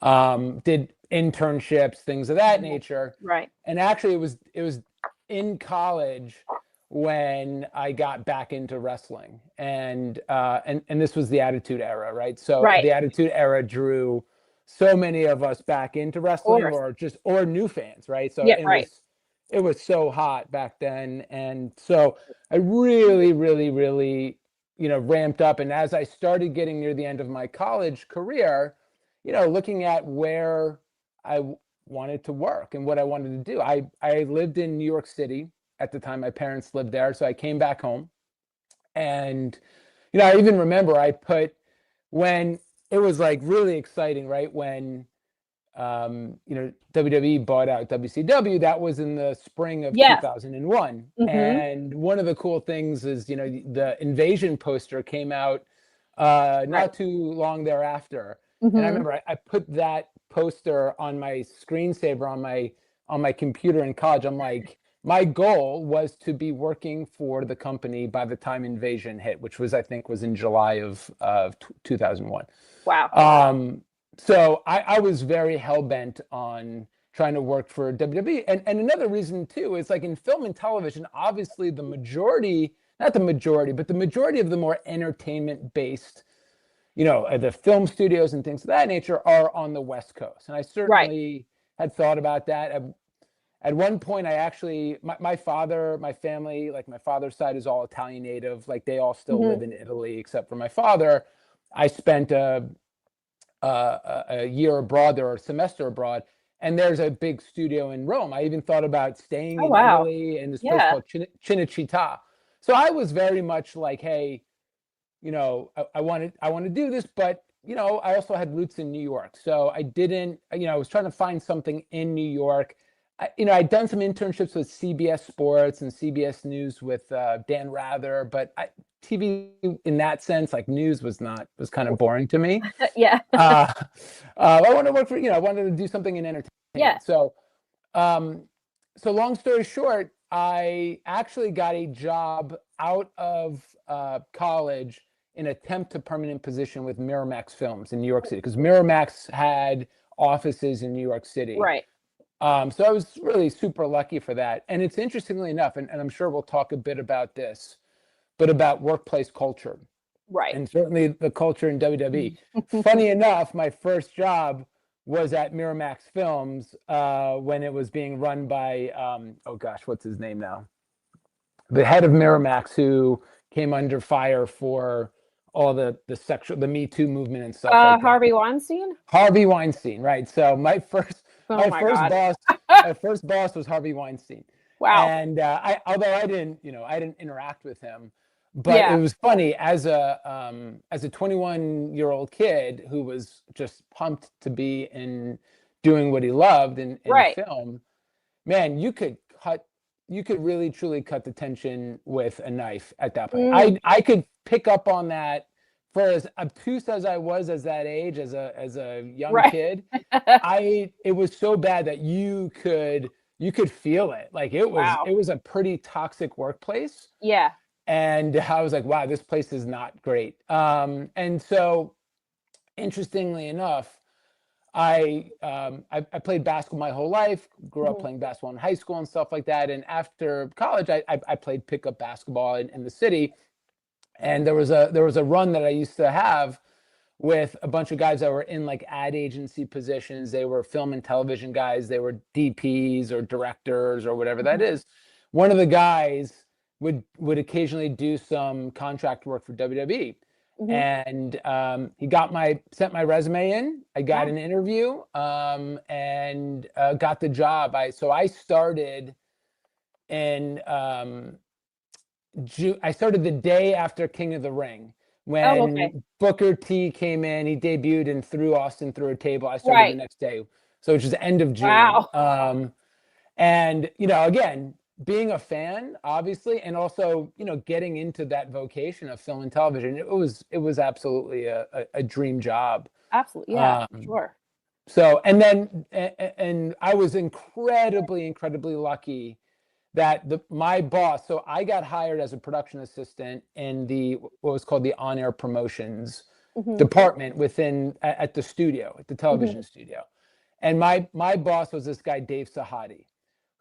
Did internships, things of that nature. Right. And actually it was in college when I got back into wrestling, and this was the Attitude Era, right? So the Attitude Era drew so many of us back into wrestling, or new fans, right? So it was so hot back then, and so I really, really, really, ramped up. And as I started getting near the end of my college career, looking at where I wanted to work and what I wanted to do, I lived in New York City. At the time, my parents lived there. So I came back home and, I even remember when it was like really exciting, right? When WWE bought out WCW. That was in the spring of 2001. And one of the cool things is, the Invasion poster came out not too long thereafter. And I remember I put that poster on my screensaver on my computer in college. I'm like, my goal was to be working for the company by the time Invasion hit, which was, I think, was in July of 2001. Wow. So I was very hell-bent on trying to work for WWE. And another reason, too, is like in film and television, obviously the majority of the more entertainment-based, the film studios and things of that nature are on the West Coast. And I certainly had thought about that. At one point, I actually, my family, like my father's side is all Italian native. Like they all still live in Italy, except for my father. I spent a year abroad there, or a semester abroad, and there's a big studio in Rome. I even thought about staying in Italy in this place called Cinecittà. So I was very much like, hey, I want to do this, but I also had roots in New York. So I didn't, I was trying to find something in New York. I'd done some internships with CBS Sports and CBS News with Dan Rather, but TV in that sense, like news was kind of boring to me. I wanted to work for, I wanted to do something in entertainment. Yeah. So long story short, I actually got a job out of college in a temp to permanent position with Miramax Films in New York City, because Miramax had offices in New York City. Right. So I was really super lucky for that. And it's interestingly enough, and I'm sure we'll talk a bit about this, but about workplace culture. Right. And certainly the culture in WWE. Funny enough, my first job was at Miramax Films when it was being run by, what's his name now? The head of Miramax, who came under fire for all the Me Too movement and stuff like that. Harvey Weinstein? Harvey Weinstein, right. So my first boss was Harvey Weinstein. Wow. And although I didn't interact with him, but it was funny as a 21-year-old kid who was just pumped to be doing what he loved in film. Man, you could really truly cut the tension with a knife at that point. I could pick up on that. For as obtuse as I was as that age, as a young kid, it was so bad that you could feel it. Like it was a pretty toxic workplace. Yeah. And I was like, wow, this place is not great. And so, interestingly enough, I played basketball my whole life. Grew up playing basketball in high school and stuff like that. And after college, I played pickup basketball in the city. And there was a run that I used to have with a bunch of guys that were in like ad agency positions. They were film and television guys. They were DPs or directors or whatever that is. One of the guys would occasionally do some contract work for WWE. And he sent my resume in. I got an interview and got the job. I started in I started the day after King of the Ring when Booker T came in. He debuted and threw Austin through a table. I started the next day, so which is the end of June. Wow. And again, being a fan, obviously, and also getting into that vocation of film and television, it was absolutely a dream job. Absolutely, yeah, sure. So and I was incredibly lucky that my boss, so I got hired as a production assistant in what was called the on-air promotions department at the studio, at the television studio. And my boss was this guy, Dave Sahadi,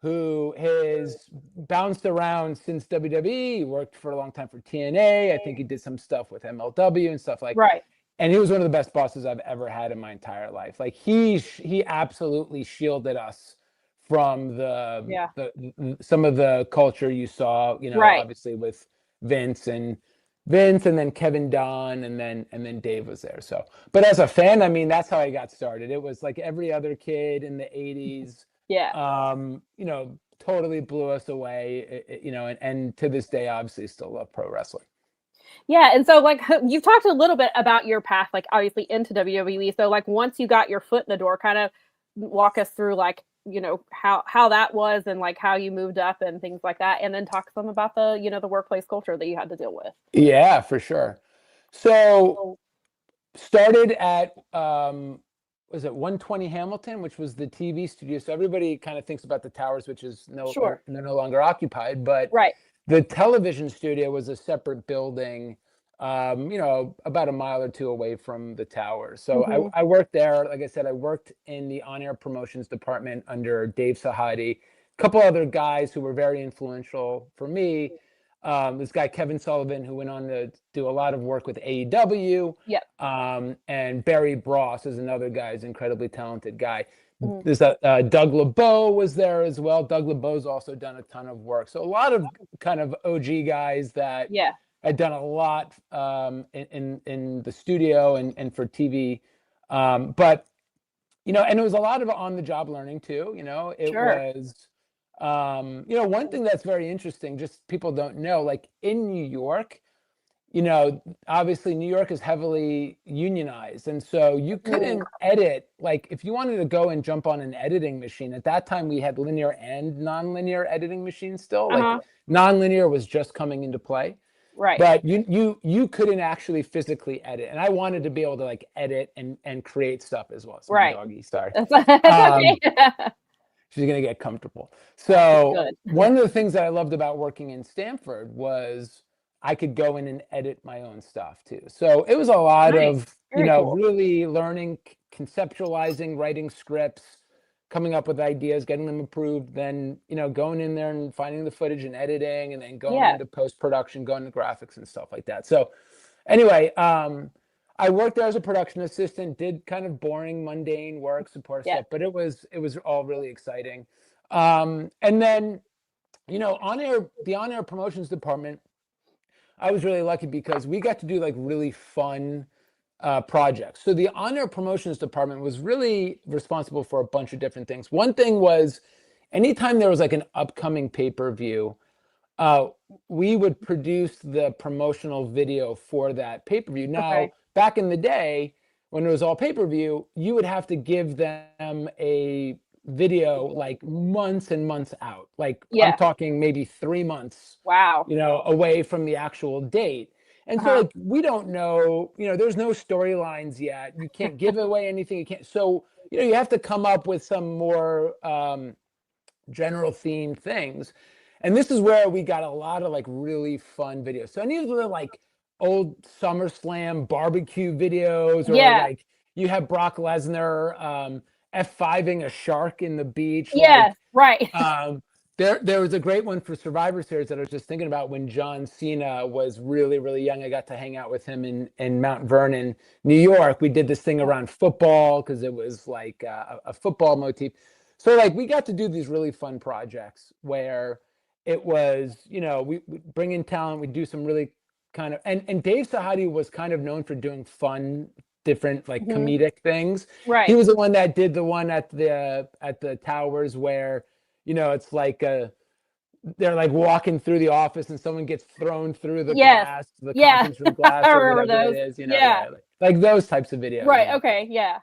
who has bounced around since WWE. He worked for a long time for TNA. I think he did some stuff with MLW and stuff like that. Right. And he was one of the best bosses I've ever had in my entire life. Like he absolutely shielded us from some of the culture you saw, obviously with Vince and then Kevin Dunn and then Dave was there. So, but as a fan, I mean, that's how I got started. It was like every other kid in the 80s. Totally blew us away, and to this day, obviously still love pro wrestling. Yeah. And so like you've talked a little bit about your path, like obviously into WWE. So like once you got your foot in the door, kind of walk us through like, how that was and like how you moved up and things like that, and then talk some about the the workplace culture that you had to deal with. Yeah, for sure. So started at was it 120 Hamilton, which was the TV studio. So everybody kind of thinks about the towers, which is they're no longer occupied, but the television studio was a separate building, about a mile or two away from the tower. So I worked there. Like I said, I worked in the on-air promotions department under Dave Sahadi, a couple other guys who were very influential for me. This guy, Kevin Sullivan, who went on to do a lot of work with AEW. And Barry Bross is another guy, is an incredibly talented guy. There's Doug LeBeau was there as well. Doug LeBeau's also done a ton of work. So a lot of kind of OG guys that had done a lot in the studio and for TV. But, and it was a lot of on-the-job learning too. It was... one thing that's very interesting, just people don't know, like in New York, obviously New York is heavily unionized. And so you couldn't edit, like if you wanted to go and jump on an editing machine, at that time we had linear and nonlinear editing machines still. Like nonlinear was just coming into play. Right. But you couldn't actually physically edit. And I wanted to be able to like edit and create stuff as well. So doggy, sorry. She's going to get comfortable. So one of the things that I loved about working in Stanford was I could go in and edit my own stuff too. So it was a lot of, really learning, conceptualizing, writing scripts, coming up with ideas, getting them approved, then, going in there and finding the footage and editing, and then going into post-production, going to graphics and stuff like that. So anyway, I worked there as a production assistant, did kind of boring, mundane work, support stuff, but it was all really exciting. And then, the on-air promotions department, I was really lucky because we got to do like really fun projects. So the on-air promotions department was really responsible for a bunch of different things. One thing was anytime there was like an upcoming pay-per-view, we would produce the promotional video for that pay-per-view. Now, back in the day, when it was all pay-per-view, you would have to give them a video like months and months out. Like I'm talking maybe 3 months. Wow. Away from the actual date. And so like we don't know, there's no storylines yet. You can't give away anything. You can't. So, you have to come up with some more general themed things. And this is where we got a lot of like really fun videos. So any of the like old SummerSlam barbecue videos, or like you have Brock Lesnar F5ing a shark in the beach. Yes, right. There was a great one for Survivor Series that I was just thinking about when John Cena was really, really young. I got to hang out with him in Mount Vernon, New York. We did this thing around football because it was like a football motif. So like we got to do these really fun projects where it was, we bring in talent, we do some really kind of, and Dave Sahadi was kind of known for doing fun, different like comedic things. Right. He was the one that did the one at the towers where, it's like they're like walking through the office and someone gets thrown through the glass, the conference room glass, or whatever it is, like those types of videos. Right. Okay. Yeah.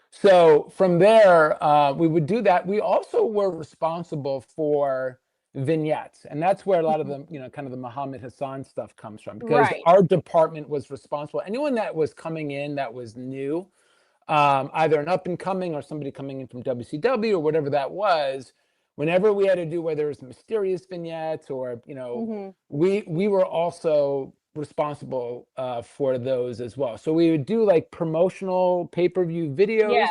So from there, we would do that. We also were responsible for vignettes, and that's where a lot of the kind of the Muhammad Hassan stuff comes from, because our department was responsible. Anyone that was coming in that was new, either an up and coming or somebody coming in from WCW or whatever that was, whenever we had to do whether it was mysterious vignettes or we were also responsible for those as well. So we would do like promotional pay-per-view videos.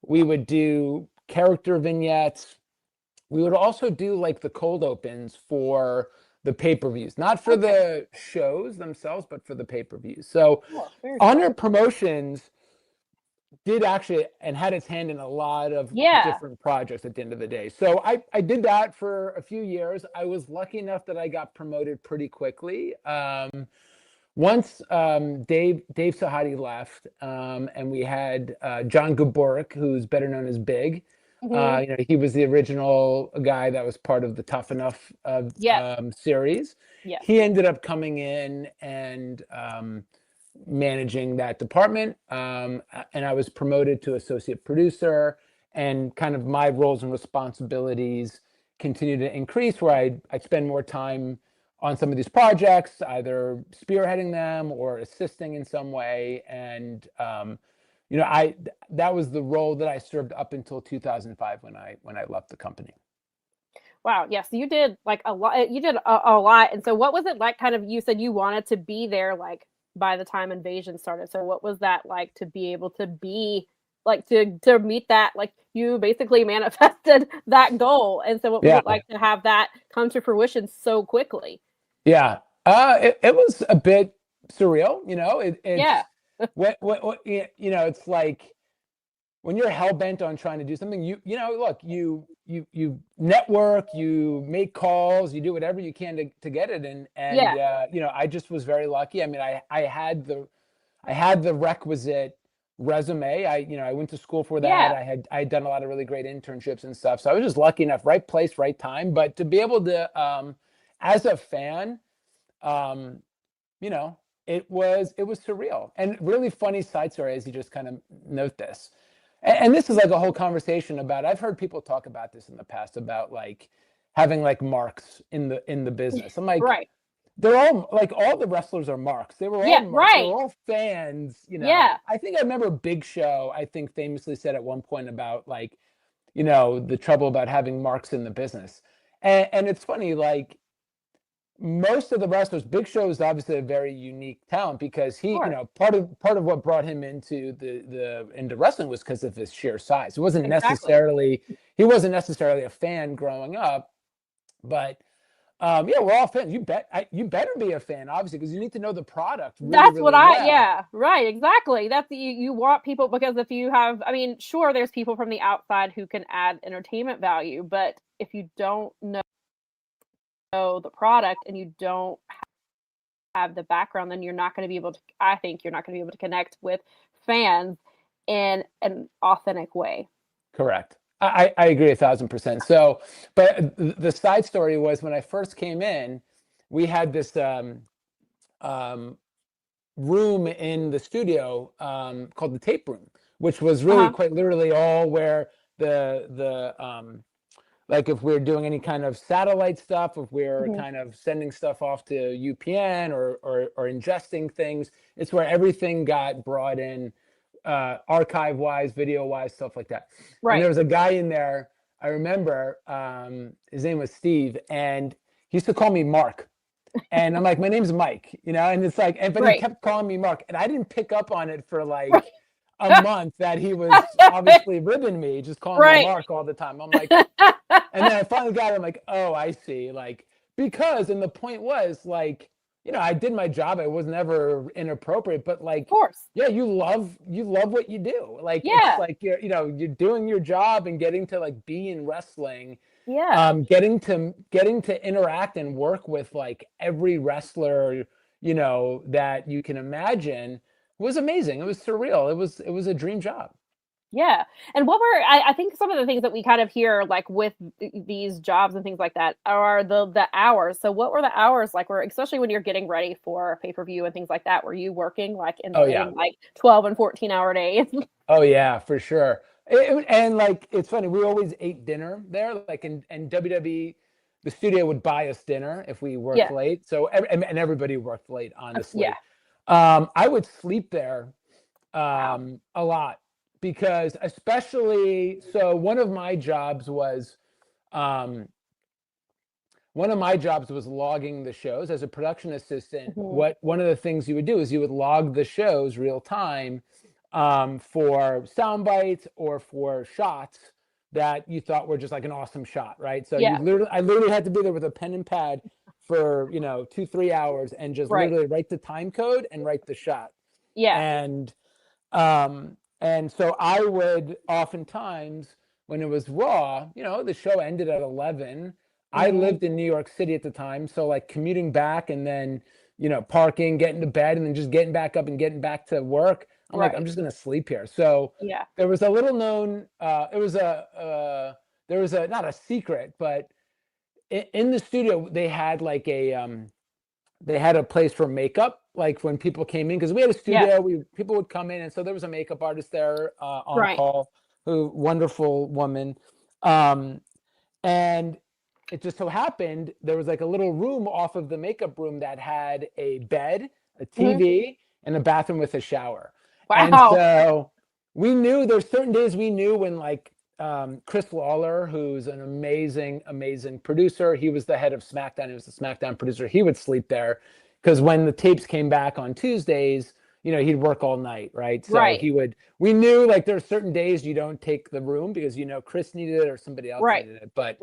We would do character vignettes. We would also do like the cold opens for the pay-per-views, not for the shows themselves, but for the pay-per-views. So Honor Promotions did actually and had its hand in a lot of different projects at the end of the day. So I did that for a few years. I was lucky enough that I got promoted pretty quickly. Once Dave Sahadi left, and we had John Gaborik, who's better known as Big. He was the original guy that was part of the Tough Enough series. He ended up coming in and managing that department, and I was promoted to associate producer, and kind of my roles and responsibilities continue to increase, where I spend more time on some of these projects, either spearheading them or assisting in some way. And that was the role that I served up until 2005 when I left the company. Wow. Yes. You did like a lot. You did a lot. And so what was it like, kind of, you said you wanted to be there like by the time Invasion started. So what was that like to be able to be like, to meet that, like you basically manifested that goal. And so what was it like to have that come to fruition so quickly? Yeah. It was a bit surreal, it's like when you're hell bent on trying to do something, you network, you make calls, you do whatever you can to get it. And I just was very lucky. I mean, I had the requisite resume. I went to school for that. Yeah. I had done a lot of really great internships and stuff. So I was just lucky enough, right place, right time. But to be able to, as a fan, it was surreal. And really funny side story, as you just kind of note this. And this is like a whole conversation about, I've heard people talk about this in the past, about like having like marks in the business. I'm like, right. They're all like, all the wrestlers are marks. They were all marks. Right. They were all fans, Yeah. I think I remember Big Show, I think famously said at one point about like, the trouble about having marks in the business. And it's funny, like, most of the wrestlers, Big Show is obviously a very unique talent, because he, part of what brought him into into wrestling was because of his sheer size. He wasn't necessarily a fan growing up, but we're all fans. You better be a fan, obviously, because you need to know the product. Really, right, exactly. That's you want people, because if you have, I mean, sure, there's people from the outside who can add entertainment value, but if you don't know the product and you don't have the background, then you're not going to be able to, I think you're not going to be able to connect with fans in an authentic way. Correct. I agree 1,000%. So, but the side story was, when I first came in, we had this room in the studio called the tape room, which was really quite literally all where the like if we're doing any kind of satellite stuff, if we're kind of sending stuff off to UPN or ingesting things, it's where everything got brought in, archive-wise, video-wise, stuff like that. Right. And there was a guy in there, I remember, his name was Steve, and he used to call me Mark. And I'm like, my name's Mike, and it's like, but he kept calling me Mark, and I didn't pick up on it for like a month that he was obviously ribbing me, just calling me Mark all the time. I'm like, and then I finally got it. I'm like, oh, I see. Like, because, and the point was like, I did my job. I was never inappropriate, but like, of course, you love what you do. Like, it's like, you're doing your job and getting to like be in wrestling. Yeah. Getting to interact and work with like every wrestler, that you can imagine, was amazing. It was surreal. It was a dream job. Yeah. And what were, I think some of the things that we kind of hear like with these jobs and things like that are the hours. So what were the hours like, especially when you're getting ready for a pay-per-view and things like that? Were you working like in like 12 and 14-hour days? Oh yeah, for sure. And like, it's funny, we always ate dinner there, like in WWE, the studio would buy us dinner if we worked late. So, and everybody worked late, honestly. I would sleep there a lot, because especially, so one of my jobs was logging the shows as a production assistant. One of the things you would do is you would log the shows real time for sound bites or for shots that you thought were just like an awesome shot, right? So I literally had to be there with a pen and pad for 2-3 hours and just literally write the time code and write the shot. And so I would oftentimes, when it was Raw, the show ended at 11. I lived in New York City at the time, so like commuting back and then parking, getting to bed, and then just getting back up and getting back to work. I'm like, I'm just gonna sleep here. So there was a little known, there was not a secret, but in the studio they had like they had a place for makeup, like when people came in, because we had a studio, people would come in, and so there was a makeup artist there on call who wonderful woman. And it just so happened there was like a little room off of the makeup room that had a bed, a TV, and a bathroom with a shower. Wow. And so we knew there's certain days we knew when like Chris Lawler, who's an amazing, amazing producer, he was the head of SmackDown. He was the SmackDown producer. He would sleep there because when the tapes came back on Tuesdays, you know, he'd work all night, right? So we knew like there's certain days you don't take the room because, you know, Chris needed it or somebody else needed it. But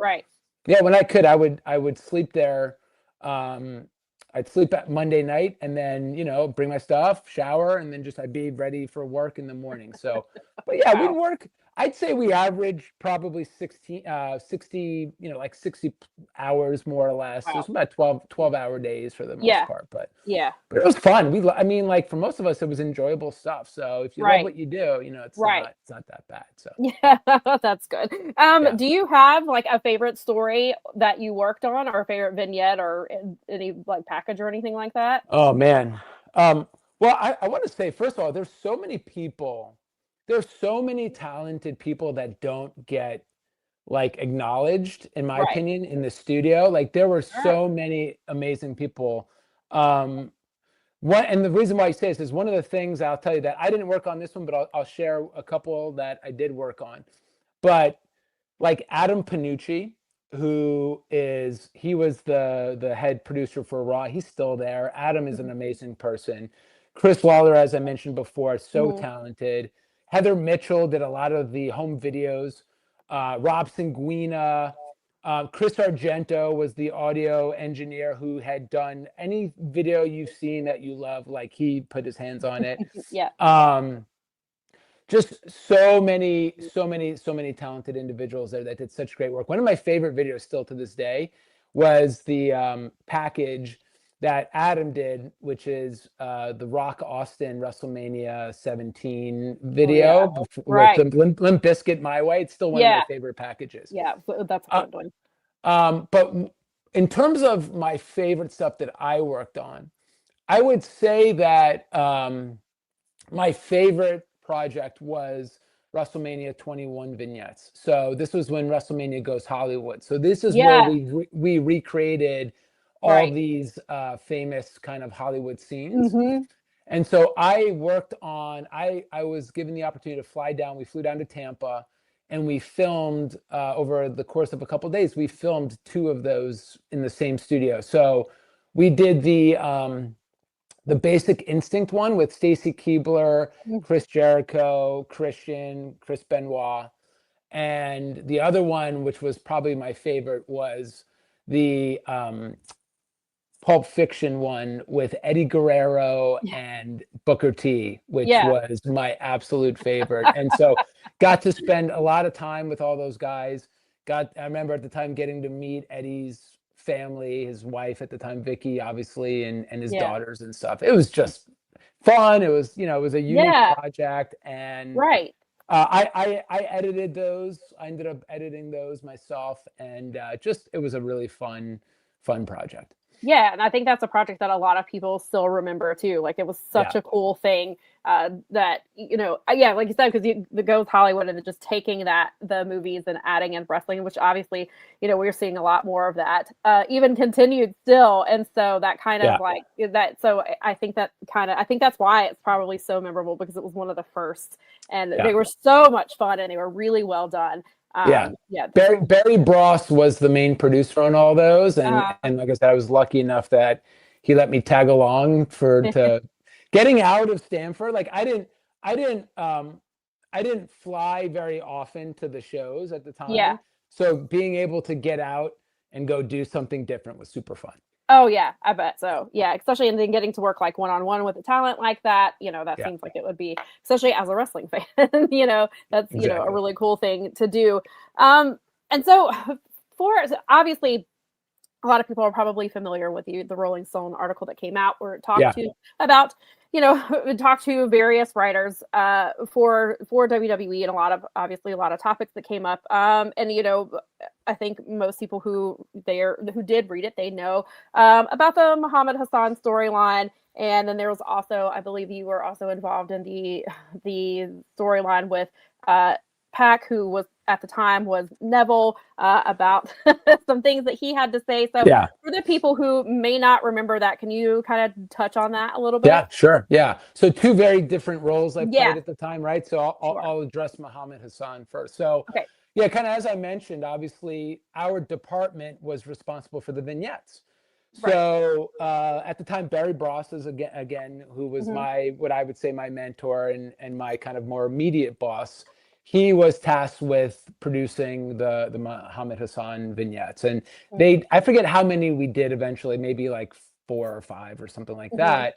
yeah, when I could, I would sleep there. I'd sleep at Monday night and then, you know, bring my stuff, shower, and then just I'd be ready for work in the morning. So, but yeah, we'd work. I'd say we average probably 60, you know, like 60 hours more or less. It was about 12-hour days for the most part, but it was fun. I mean, like for most of us, it was enjoyable stuff. So if you love what you do, you know, it's not that bad. So yeah, that's good. Do you have like a favorite story that you worked on or a favorite vignette or any like package or anything like that? Oh man. Well, I want to say, first of all, there's so many people. There's so many talented people that don't get like acknowledged, in my opinion, in the studio. Like there were so many amazing people. And the reason why I say this is one of the things I'll tell you that I didn't work on this one, but I'll share a couple that I did work on. But like Adam Panucci, he was the head producer for Raw. He's still there. Adam is an amazing person. Chris Lawler, as I mentioned before, so talented. Heather Mitchell did a lot of the home videos. Rob Sanguina, Chris Argento was the audio engineer who had done any video you've seen that you love. Like he put his hands on it. Just so many talented individuals there that did such great work. One of my favorite videos still to this day was the package that Adam did, which is the Rock Austin WrestleMania 17 video with the Limp Bizkit My Way. It's still one of my favorite packages. Yeah, that's a good one. But in terms of my favorite stuff that I worked on, I would say that my favorite project was WrestleMania 21 vignettes. So this was when WrestleMania Goes Hollywood. So this is where we recreated all these famous kind of Hollywood scenes. And so I worked on, I was given the opportunity to fly down. We flew down to Tampa and we filmed over the course of a couple of days, we filmed 2 of those in the same studio. So we did the Basic Instinct one with Stacy Keibler, Chris Jericho, Christian, Chris Benoit. And the other one, which was probably my favorite, was the Pulp Fiction one with Eddie Guerrero and Booker T, which was my absolute favorite. And so got to spend a lot of time with all those guys. I remember at the time getting to meet Eddie's family, his wife at the time, Vicky, obviously, and his daughters and stuff. It was just fun. It was, you know, it was a unique project. And I edited those. I ended up editing those myself. And it was a really fun project. Yeah, and I think that's a project that a lot of people still remember too. Like it was such a cool thing that, you know, like you said, because the Goes Hollywood and just taking the movies and adding in wrestling, which obviously, you know, we're seeing a lot more of that, even continued still. And so that kind of like that. So I think that's why it's probably so memorable, because it was one of the first, and they were so much fun and they were really well done. Barry Bross was the main producer on all those, and like I said, I was lucky enough that he let me tag along to getting out of Stanford. Like I didn't fly very often to the shows at the time, so being able to get out and go do something different was super fun. Oh yeah, I bet so. Yeah, especially and then getting to work like one-on-one with a talent like that, you know, that seems like it would be, especially as a wrestling fan, you know, that's you know, a really cool thing to do. And so obviously a lot of people are probably familiar with the Rolling Stone article that came out where it talked talked to various writers for WWE and a lot of topics that came up. And you know, I think most people who did read it, they know about the Muhammad Hassan storyline. And then there was also, I believe you were also involved in the storyline with Pac, who was at the time was Neville, about some things that he had to say. So for the people who may not remember that, can you kind of touch on that a little bit? Yeah, sure. Yeah. So two very different roles I played at the time, right? So I'll address Muhammad Hassan first. So yeah, kind of as I mentioned, obviously our department was responsible for the vignettes. So at the time, Barry Bross is again, who was what I would say my mentor and my kind of more immediate boss. He was tasked with producing the Muhammad Hassan vignettes, and I forget how many we did eventually, maybe like 4 or 5 or something like that.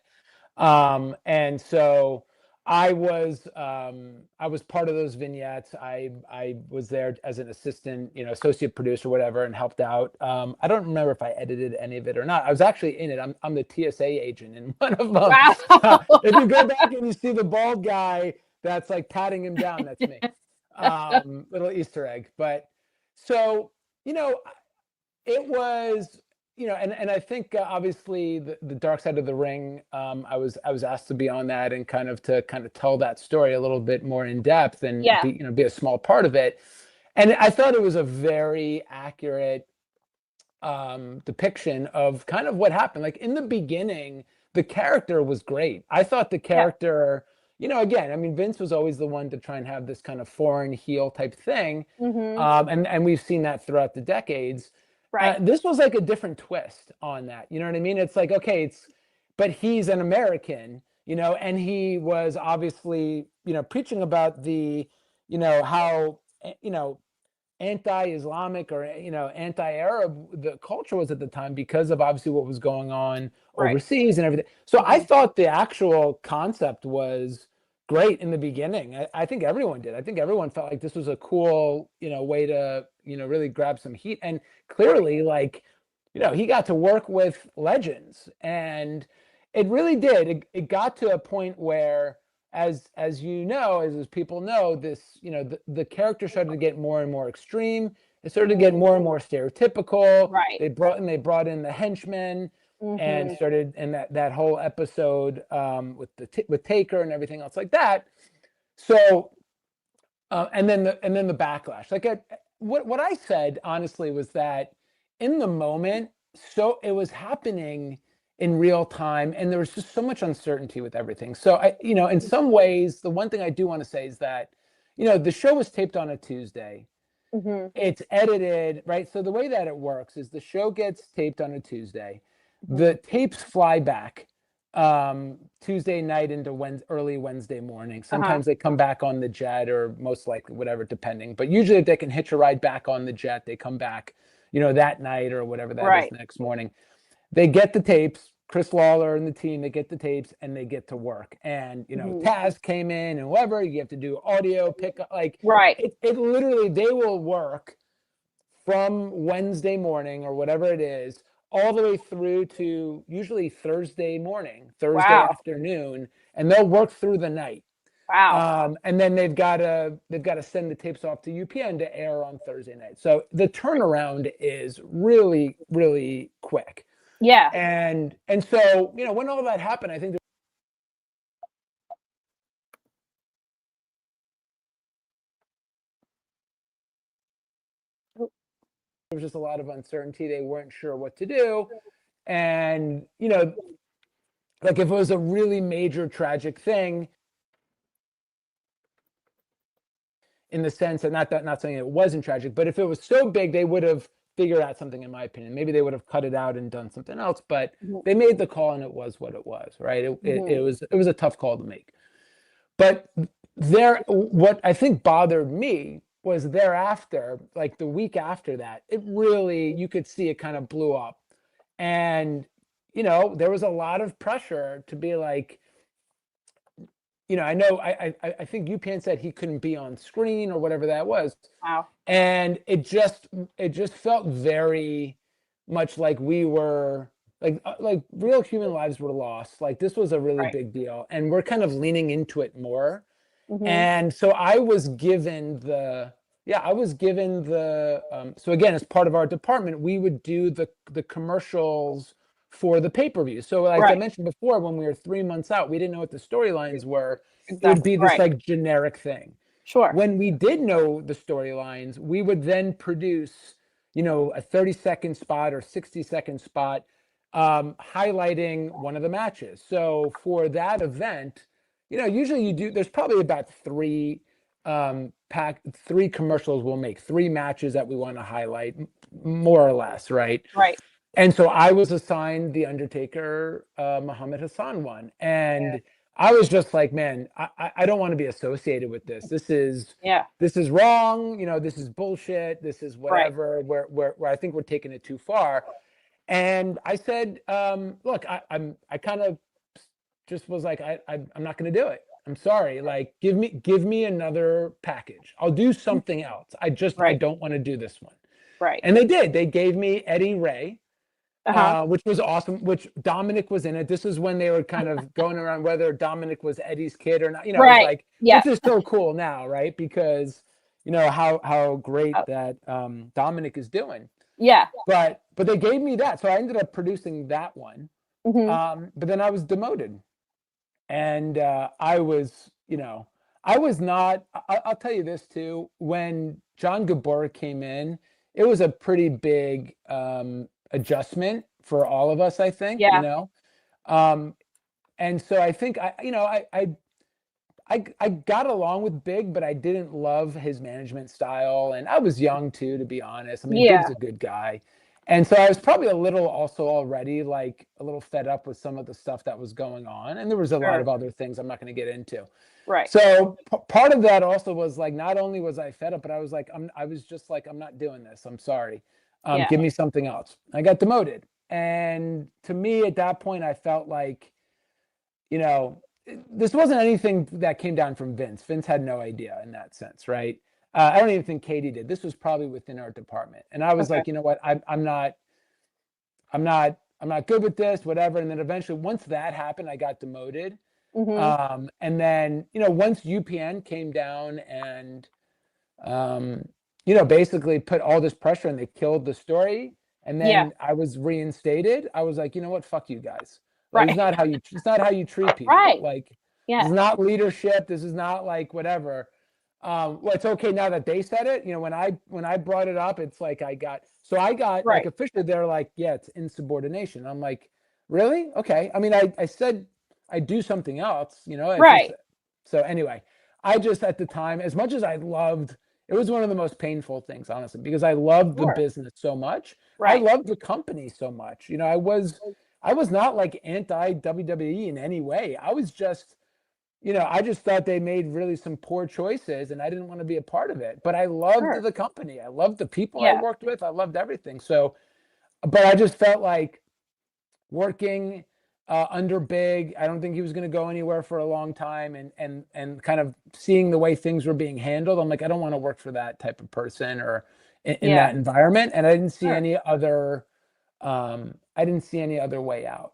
And so I was part of those vignettes. I was there as an assistant, associate producer, whatever, and helped out. I don't remember if I edited any of it or not. I was actually in it. I'm the TSA agent in one of them. Wow. If you go back and you see the bald guy that's like patting him down, that's me. Little Easter egg. But so, it was, and I think obviously the Dark Side of the Ring, I was asked to be on that and kind of tell that story a little bit more in depth and be a small part of it. And I thought it was a very accurate depiction of kind of what happened. Like in the beginning, the character was great. I thought the character, again, I mean, Vince was always the one to try and have this kind of foreign heel type thing. And we've seen that throughout the decades. Right. This was like a different twist on that. You know what I mean? It's like, okay, but he's an American, and he was obviously, preaching about the, how, anti-Islamic or, anti-Arab the culture was at the time because of obviously what was going on overseas and everything. So I thought the actual concept was great in the beginning. I think everyone did. I think everyone felt like this was a cool, way to, really grab some heat. And clearly, like, he got to work with legends, and it really did. It got to a point where, as people know, this, the character started to get more and more extreme. It started to get more and more stereotypical. Right. They brought in the henchmen. And started in that whole episode with Taker and everything else like that. So and then the backlash. Like what I said honestly was that in the moment, so it was happening in real time, and there was just so much uncertainty with everything. So in some ways, the one thing I do want to say is that the show was taped on a Tuesday. It's edited, right? So the way that it works is the show gets taped on a Tuesday. The tapes fly back Tuesday night into early Wednesday morning. Sometimes they come back on the jet, or most likely whatever, depending. But usually if they can hitch a ride back on the jet, they come back, that night or whatever that is next morning. They get the tapes. Chris Lawler and the team, they get the tapes and they get to work. And, Taz came in and whoever, you have to do audio pickup. Like, it literally, they will work from Wednesday morning or whatever it is, all the way through to usually Thursday morning, Thursday afternoon, and they'll work through the night. Wow. And then they've got to send the tapes off to UPN to air on Thursday night. So the turnaround is really, really quick. Yeah. And so, when all that happened, I think there was just a lot of uncertainty. They weren't sure what to do. And, like if it was a really major tragic thing, in the sense that not saying it wasn't tragic, but if it was so big, they would have figured out something, in my opinion. Maybe they would have cut it out and done something else, but they made the call and it was what it was, right? It was a tough call to make. But what I think bothered me was thereafter, like the week after that, it really, you could see it kind of blew up. And, there was a lot of pressure to be like, I know, I think UPN said he couldn't be on screen or whatever that was. Wow. And it just felt very much like we were, like real human lives were lost. Like this was a really big deal. And we're kind of leaning into it more. And so I was given so again, as part of our department, we would do the commercials for the pay-per-view. So like I mentioned before, when we were 3 months out, we didn't know what the storylines were. Exactly. It would be this like generic thing. Sure. When we did know the storylines, we would then produce, a 30-second spot or 60-second spot highlighting one of the matches. So for that event, usually there's probably about three commercials we'll make, 3 matches that we want to highlight, more or less, right? Right. And so I was assigned the Undertaker Muhammad Hassan one. And I was just like, man, I don't want to be associated with this. This is wrong. This is bullshit. This is whatever, where I think we're taking it too far. And I said, look, I kind of just was like, I'm not going to do it. I'm sorry. Like, give me another package. I'll do something else. I don't want to do this one. Right. And they did. They gave me Eddie Ray. Which was awesome, which Dominic was in it. This is when they were kind of going around whether Dominic was Eddie's kid or not. Right. This is so cool now, right? Because, how great that Dominic is doing. Yeah. But they gave me that. So I ended up producing that one. Mm-hmm. But then I was demoted. And I was not, I'll tell you this too, when John Gabor came in, it was a pretty big adjustment for all of us, I think. And so I think I got along with Big, but I didn't love his management style, and I was young too, to be honest. I mean, Big's a good guy, and so I was probably a little also already like a little fed up with some of the stuff that was going on, and there was a lot of other things I'm not going to get into. Right. So part of that also was like, not only was I fed up, but I was like, I'm not doing this. I'm sorry. Give me something else. I got demoted. And to me at that point, I felt like, this wasn't anything that came down from Vince. Vince had no idea in that sense. Right. I don't even think Katie did. This was probably within our department. And I was like, you know what, I'm not good with this, whatever. And then eventually once that happened, I got demoted. Mm-hmm. And then, once UPN came down and, basically put all this pressure and they killed the story. And then I was reinstated. I was like, you know what? Fuck you guys. Like, it's not how you treat people. Right. Like, it's not leadership. This is not like whatever. Well, it's okay now that they said it. When I brought it up, it's like I got like officially they're like, yeah, it's insubordination. I'm like, really? Okay. I mean, I said I'd do something else, Right. So anyway, I just at the time, as much as I loved, it was one of the most painful things, honestly, because I loved the business so much. Right. I loved the company so much. I was not like anti-WWE in any way. I was just, I just thought they made really some poor choices and I didn't want to be a part of it. But I loved the company. I loved the people I worked with. I loved everything. So, but I just felt like working under Big, I don't think he was going to go anywhere for a long time, and kind of seeing the way things were being handled, I'm like, I don't want to work for that type of person or in that environment. And I didn't see any other, way out.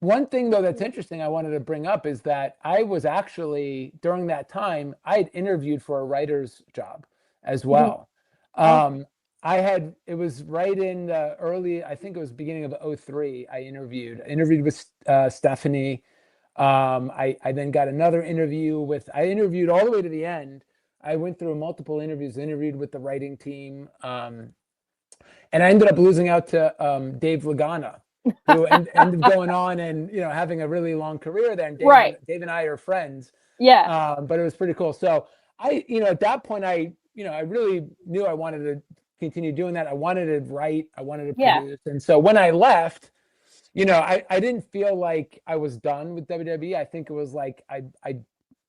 One thing though that's interesting I wanted to bring up is that I was actually, during that time, I had interviewed for a writer's job as well. Mm-hmm. It was right in the early, I think it was beginning of 2003. I interviewed with Stephanie. I then got another interview I interviewed all the way to the end. I went through multiple interviews, interviewed with the writing team. And I ended up losing out to Dave Lagana, who ended up going on and, having a really long career there. And Dave and I are friends. Yeah. But it was pretty cool. So at that point, I really knew I wanted to continue doing that. I wanted to write, I wanted to produce. And so when I left, I didn't feel like I was done with WWE. I think it was like I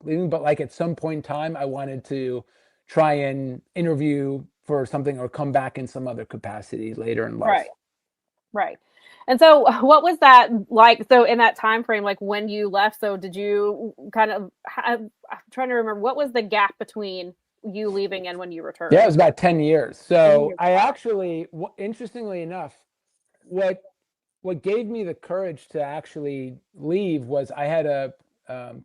leaving, but like at some point in time, I wanted to try and interview for something or come back in some other capacity later in life. Right. And so what was that like? So in that time frame, like when you left, so did you kind of I'm trying to remember, what was the gap between you leaving and when you returned? Yeah, it was about 10 years. So I actually, interestingly enough, what gave me the courage to actually leave was I had a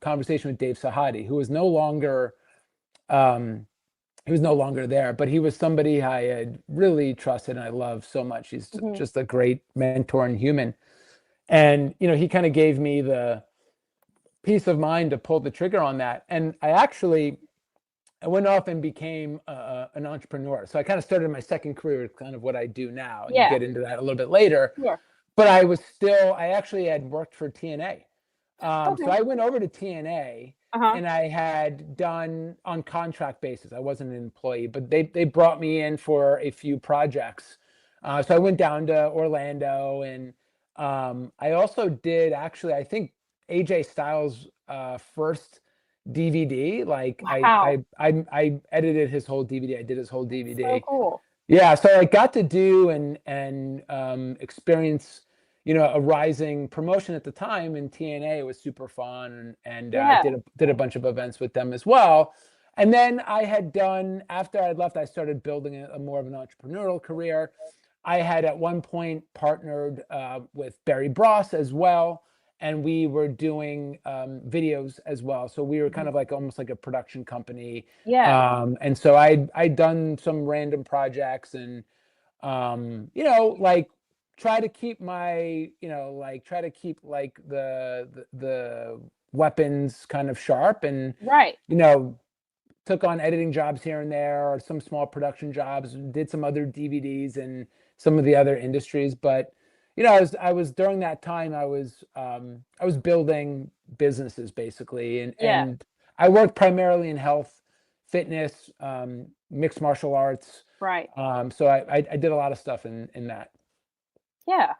conversation with Dave Sahadi, who was no longer there, but he was somebody I had really trusted and I loved so much. He's just a great mentor and human. And, he kind of gave me the peace of mind to pull the trigger on that. And I actually, I went off and became an entrepreneur. So I kind of started my second career, kind of what I do now. And get into that a little bit later. Sure. But I actually had worked for TNA. So I went over to TNA and I had done on contract basis. I wasn't an employee, but they brought me in for a few projects. So I went down to Orlando, and I also did actually, I think AJ Styles' first DVD. Like I edited his whole DVD. I did his whole DVD. So cool. Yeah, so I got to do and experience, a rising promotion at the time in TNA. It was super fun, and did a bunch of events with them as well. And then I had done, after I left, I started building a more of an entrepreneurial career. I had at one point partnered with Barry Bross as well, and we were doing videos as well. So we were kind of like almost like a production company. Yeah. And so I'd done some random projects, and like try to keep my, the weapons kind of sharp, and took on editing jobs here and there, or some small production jobs, did some other DVDs and some of the other industries. But I was during that time, I was building businesses basically, and I worked primarily in health, fitness, mixed martial arts. Right. So I did a lot of stuff in that. Yeah.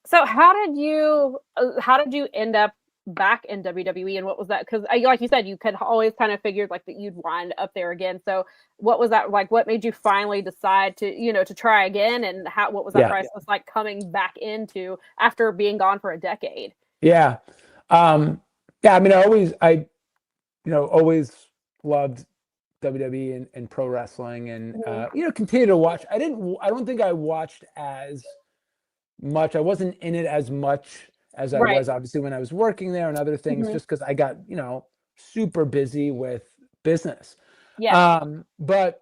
So how did you end up back in WWE, and what was that? Because like you said, you could always kind of figured like that you'd wind up there again. So what was that like? What made you finally decide to to try again, and what was that process like coming back into after being gone for a decade? Yeah. I mean, I always loved WWE and pro wrestling, and continue to watch. I don't think I watched as much. I wasn't in it as much as I was obviously when I was working there and other things, just because I got, super busy with business. Yeah. But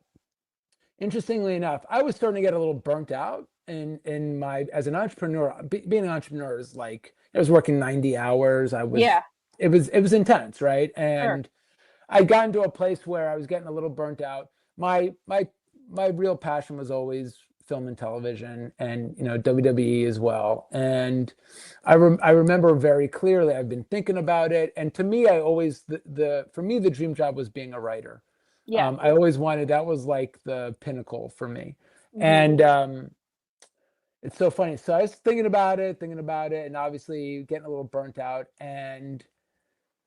interestingly enough, I was starting to get a little burnt out in my, as an entrepreneur. Being an entrepreneur is like, I was working 90 hours. It was intense. Right. And I got into a place where I was getting a little burnt out. My real passion was always film and television, and WWE as well. And I remember very clearly, I've been thinking about it, and to me, I always for me the dream job was being a writer. I always wanted, that was like the pinnacle for me. And it's so funny. So I was thinking about it, and obviously getting a little burnt out. And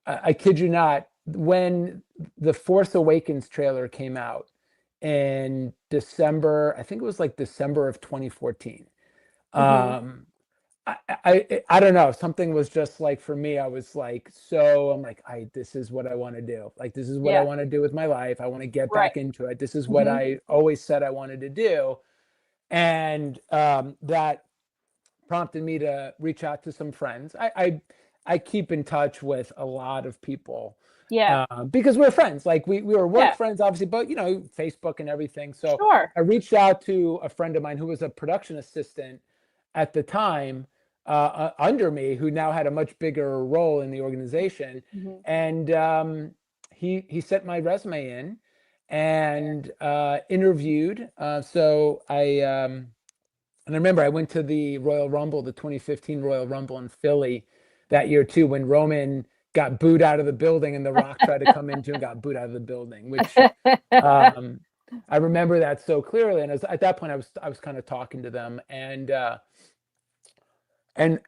I kid you not, when the Force Awakens trailer came out in December, I think it was like December of 2014. I don't know, something was just like, for me, I was like, I'm like, this is what I want to do. Like, this is what I want to do with my life. I want to get back into it. This is what I always said I wanted to do. And that prompted me to reach out to some friends. I keep in touch with a lot of people. Because we're friends. Like we were work friends, obviously, but Facebook and everything. So I reached out to a friend of mine who was a production assistant at the time under me, who now had a much bigger role in the organization. And he sent my resume in and interviewed. So and I remember I went to the Royal Rumble, the 2015 Royal Rumble in Philly that year too, when Roman got booed out of the building and The Rock tried to come into and got booed out of the building, which I remember that so clearly. And at that point, I was kind of talking to them and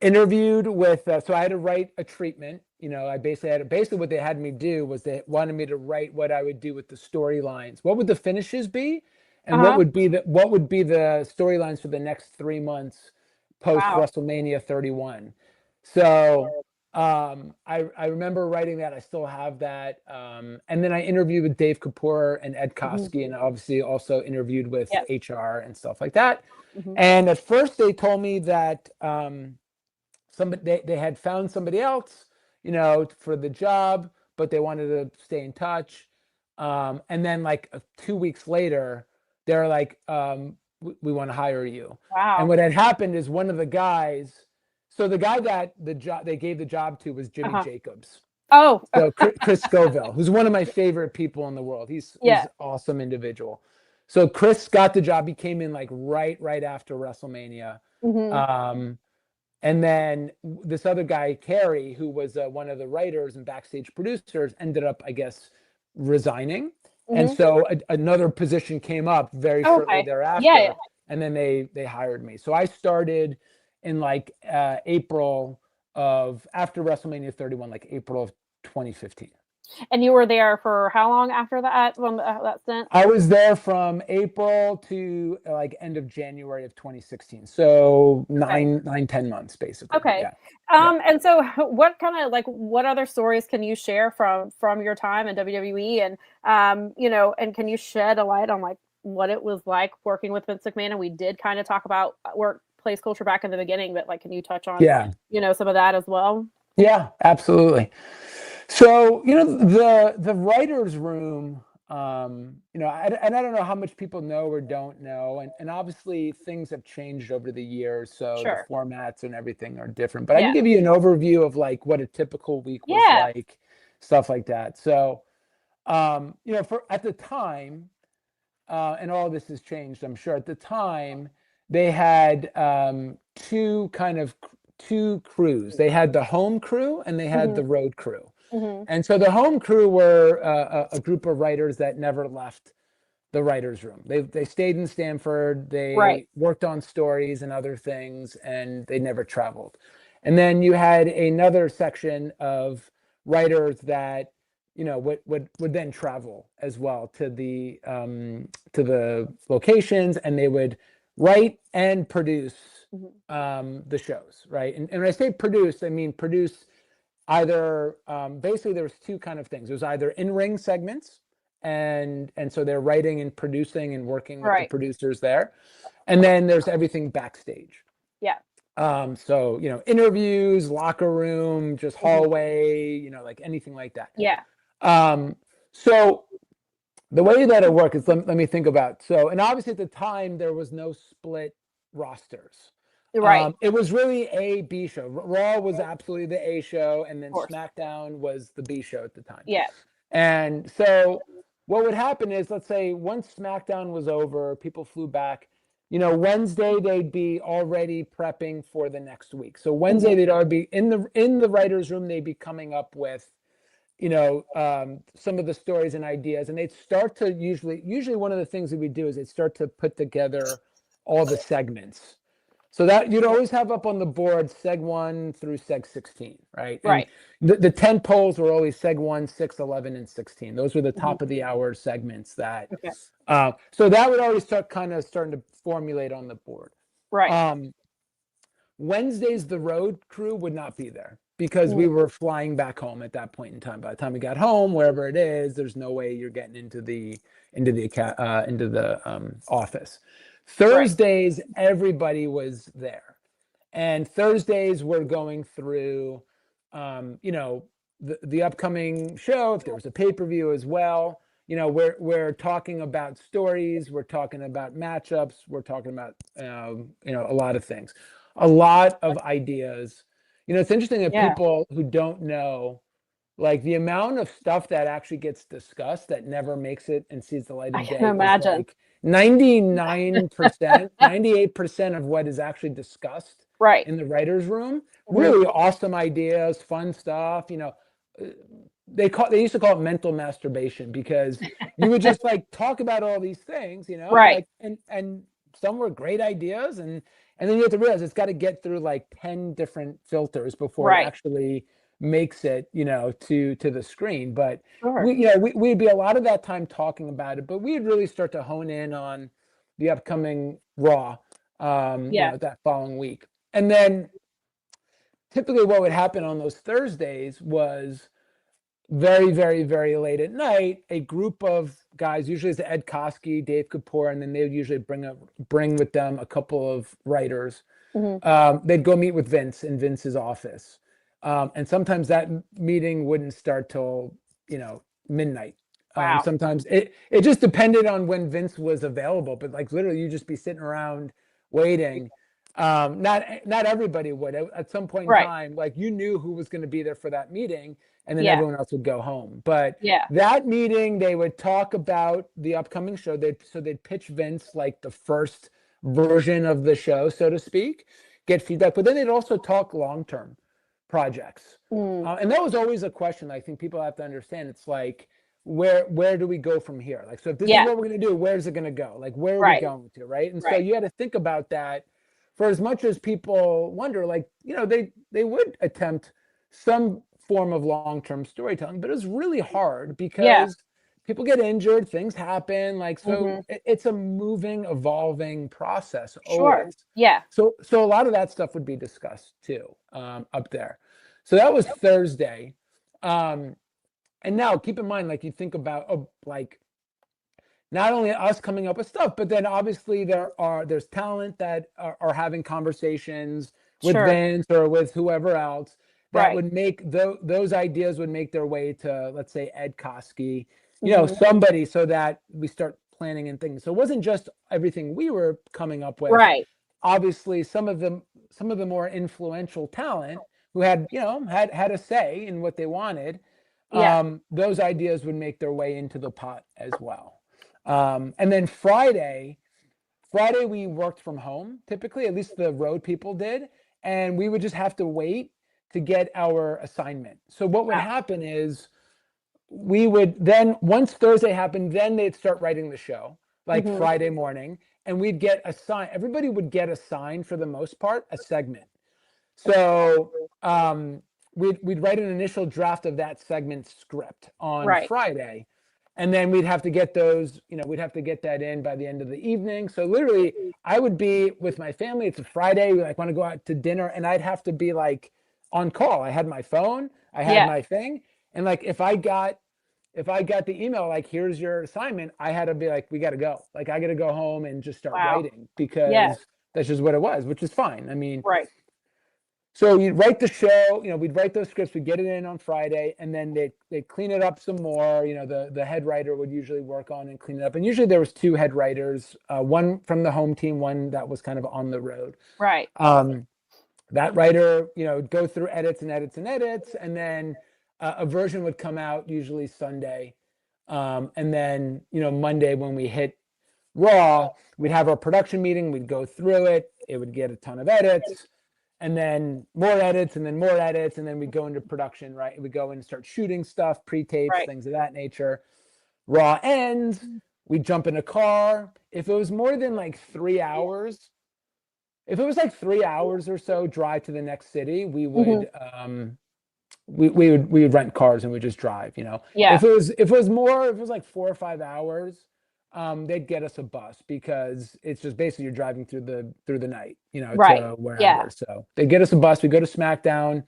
interviewed with. So I had to write a treatment. I basically what they had me do was they wanted me to write what I would do with the storylines. What would the finishes be, and what would be the storylines for the next 3 months post WrestleMania 31. So. I remember writing that. I still have that. And then I interviewed with Dave Kapoor and Ed Koskey, and obviously also interviewed with HR and stuff like that. And at first they told me that they had found somebody else, for the job, but they wanted to stay in touch. And then like 2 weeks later, they're like, we want to hire you. Wow. And what had happened is one of the guys. So the guy that they gave the job to was Jimmy Jacobs. Oh, so Chris Scoville, who's one of my favorite people in the world. He's an awesome individual. So Chris got the job. He came in like right after WrestleMania. And then this other guy, Kerry, who was one of the writers and backstage producers, ended up, I guess, resigning. And so another position came up very shortly thereafter. And then they hired me. So I started in like April of, after WrestleMania 31, like April of 2015. And you were there for how long after that, when that stint? I was there from April to like end of January of 2016. So 10 months basically. Okay. Yeah. And so what kind of, like, what other stories can you share from your time in WWE? And, you know, and can you shed a light on like what it was like working with Vince McMahon? And we did kind of talk about workplace culture back in the beginning, but like, can you touch on, you know, some of that as well? Yeah, absolutely. So, you know, the writer's room, you know, and I don't know how much people know or don't know. And obviously things have changed over the years. So the formats and everything are different. But I can give you an overview of like what a typical week was like, stuff like that. So, you know, at the time, and all this has changed, I'm sure. At the time, they had two crews. They had the home crew and they had the road crew. And so the home crew were a group of writers that never left the writer's room. They stayed in Stamford. They worked on stories and other things, and they never traveled. And then you had another section of writers that, you know, would then travel as well to the locations, and they would write and produce the shows, right? And when I say produce, I mean produce either basically there was two kind of things. There's either in-ring segments, and so they're writing and producing and working with the producers there, and then there's everything backstage. So, you know, interviews, locker room, just hallway, you know, like anything like that. So the way that it worked is, let me think about. So, and obviously at the time there was no split rosters. It was really a B show. Raw was absolutely the A show, and then SmackDown was the B show at the time. And so what would happen is, let's say once SmackDown was over, people flew back, you know, Wednesday they'd be already prepping for the next week. So Wednesday they'd already be in the writer's room, they'd be coming up with, you know, some of the stories and ideas, and they'd start to usually one of the things that we do is they'd start to put together all the segments. So that you'd always have up on the board Seg 1 through Seg 16, right? And the 10 polls were always Seg 1, 6, 11, and 16. Those were the top of the hour segments that, so that would always starting to formulate on the board. Wednesdays, the road crew would not be there because we were flying back home at that point in time. By the time we got home, wherever it is, there's no way you're getting into the office. Thursdays, everybody was there, and Thursdays we're going through, you know, the upcoming show. If there was a pay-per-view as well, you know, we're talking about stories, we're talking about matchups, we're talking about, you know, a lot of things, a lot of ideas. You know, it's interesting that people who don't know, like the amount of stuff that actually gets discussed that never makes it and sees the light of day. I can imagine. Like 99%, 98% of what is actually discussed in the writer's room. Really awesome ideas, fun stuff. You know, they used to call it mental masturbation, because you would just like talk about all these things, you know, like, and some were great ideas, and then you have to realize it's got to get through like 10 different filters before it actually makes it, you know, to the screen. But we'd be a lot of that time talking about it, but we'd really start to hone in on the upcoming Raw, you know, that following week. And then typically what would happen on those Thursdays was very, very, very late at night, a group of guys, usually it's Ed Koskey, Dave Kapoor, and then they would usually bring with them a couple of writers. They'd go meet with Vince in Vince's office. And sometimes that meeting wouldn't start till, you know, midnight. Sometimes it just depended on when Vince was available, but like literally you'd just be sitting around waiting. Not everybody would. At some point in time, like you knew who was going to be there for that meeting, and then everyone else would go home. But that meeting, they would talk about the upcoming show. They'd pitch Vince like the first version of the show, so to speak, get feedback, but then they'd also talk long-term projects. And that was always a question I think people have to understand. It's like, where do we go from here? Like, so if this is what we're going to do, where's it going to go? Like, where are we going to, right? And so you had to think about that. For as much as people wonder, like, they would attempt some form of long-term storytelling, but it was really hard because people get injured, things happen. Like, so it's a moving, evolving process. Always. Yeah. So a lot of that stuff would be discussed too, up there. So that was Thursday. And now keep in mind, like, you think about, like, not only us coming up with stuff, but then obviously there's talent that are having conversations with Vince or with whoever else that would make those ideas would make their way to, let's say, Ed Koskey, somebody, so that we start planning and things. So it wasn't just everything we were coming up with. Right. Obviously, some of the more influential talent who had a say in what they wanted. Those ideas would make their way into the pot as well. And then Friday we worked from home, typically, at least the road people did, and we would just have to wait to get our assignment. So what would happen is we would then, once Thursday happened, then they'd start writing the show, like Friday morning, and we'd get assigned, everybody would get assigned, for the most part, a segment. So we'd write an initial draft of that segment script on Friday, and then we'd have to get those, we'd have to get that in by the end of the evening. So literally, I would be with my family. It's a Friday. We want to go out to dinner, and I'd have to be like on call. I had my phone, I had my thing, and like if I got the email like, here's your assignment, I had to be like, we got to go. Like, I got to go home and just start writing, because that's just what it was, which is fine. I mean, so you'd write the show, we'd write those scripts, we'd get it in on Friday, and then they'd clean it up some more. The head writer would usually work on and clean it up. And usually there was two head writers, one from the home team, one that was kind of on the road. Right. That writer, would go through edits, and then a version would come out usually Sunday. And then, Monday when we hit Raw, we'd have our production meeting, we'd go through it, it would get a ton of edits. And then more edits, and then more edits, and then we go into production, right? We go and start shooting stuff, pre-tapes, things of that nature. Raw ends, we jump in a car. If it was more than like 3 hours, if it was like 3 hours or so drive to the next city, we would we would rent cars and we'd just drive, If it was like 4 or 5 hours, they'd get us a bus, because it's just basically you're driving through the night, to wherever. So they get us a bus. We go to SmackDown.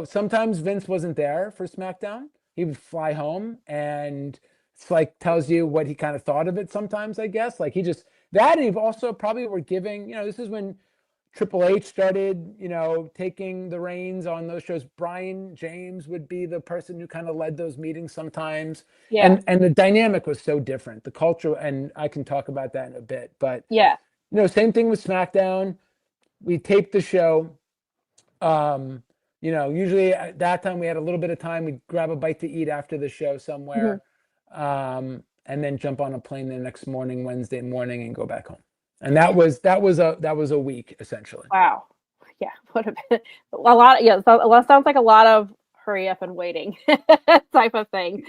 Sometimes Vince wasn't there for SmackDown. He would fly home, and it's like tells you what he kind of thought of it. Sometimes, I guess, like and he also probably were giving. This is when Triple H started, taking the reins on those shows. Brian James would be the person who kind of led those meetings sometimes. And the dynamic was so different. The culture, and I can talk about that in a bit. But same thing with SmackDown. We taped the show. Usually at that time we had a little bit of time. We'd grab a bite to eat after the show somewhere, and then jump on a plane the next morning, Wednesday morning, and go back home. And that was a week, essentially. Wow. Yeah. Would have been a lot. So sounds like a lot of hurry up and waiting type of thing.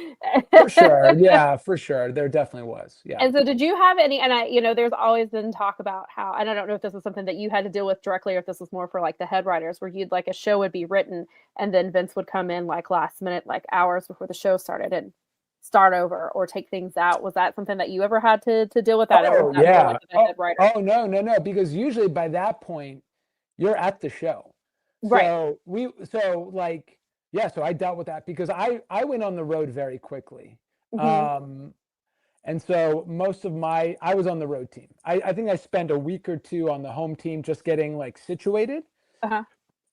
For sure. Yeah, for sure. There definitely was. Yeah. And so did you have any, and there's always been talk about how, and I don't know if this was something that you had to deal with directly, or if this was more for like the head writers, where you'd like a show would be written and then Vince would come in like last minute, like hours before the show started, and start over or take things out. Was that something that you ever had to deal with? That? Oh, yeah. Oh, no. Because usually by that point, you're at the show. Right. So I dealt with that, because I went on the road very quickly. And so I was on the road team. I think I spent a week or two on the home team just getting like situated.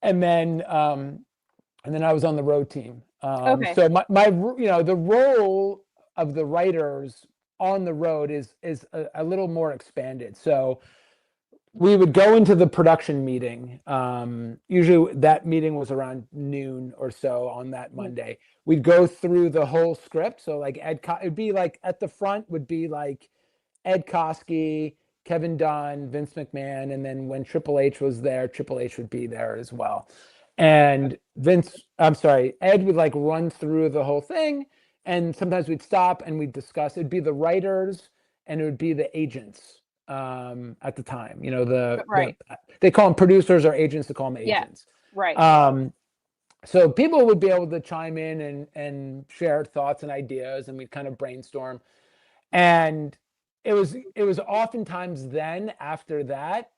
And then I was on the road team. So my the role of the writers on the road is a little more expanded. So we would go into the production meeting. Usually that meeting was around noon or so on that Monday. We'd go through the whole script. So like it'd be like at the front would be like Ed Koskey, Kevin Dunn, Vince McMahon. And then when Triple H was there, Triple H would be there as well. And Ed would like run through the whole thing. And sometimes we'd stop and we'd discuss. It'd be the writers and it would be the agents. At the time, you know, they call them producers or agents, to call them agents. Yeah, right. So people would be able to chime in and share thoughts and ideas, and we'd kind of brainstorm. And it was oftentimes then after that,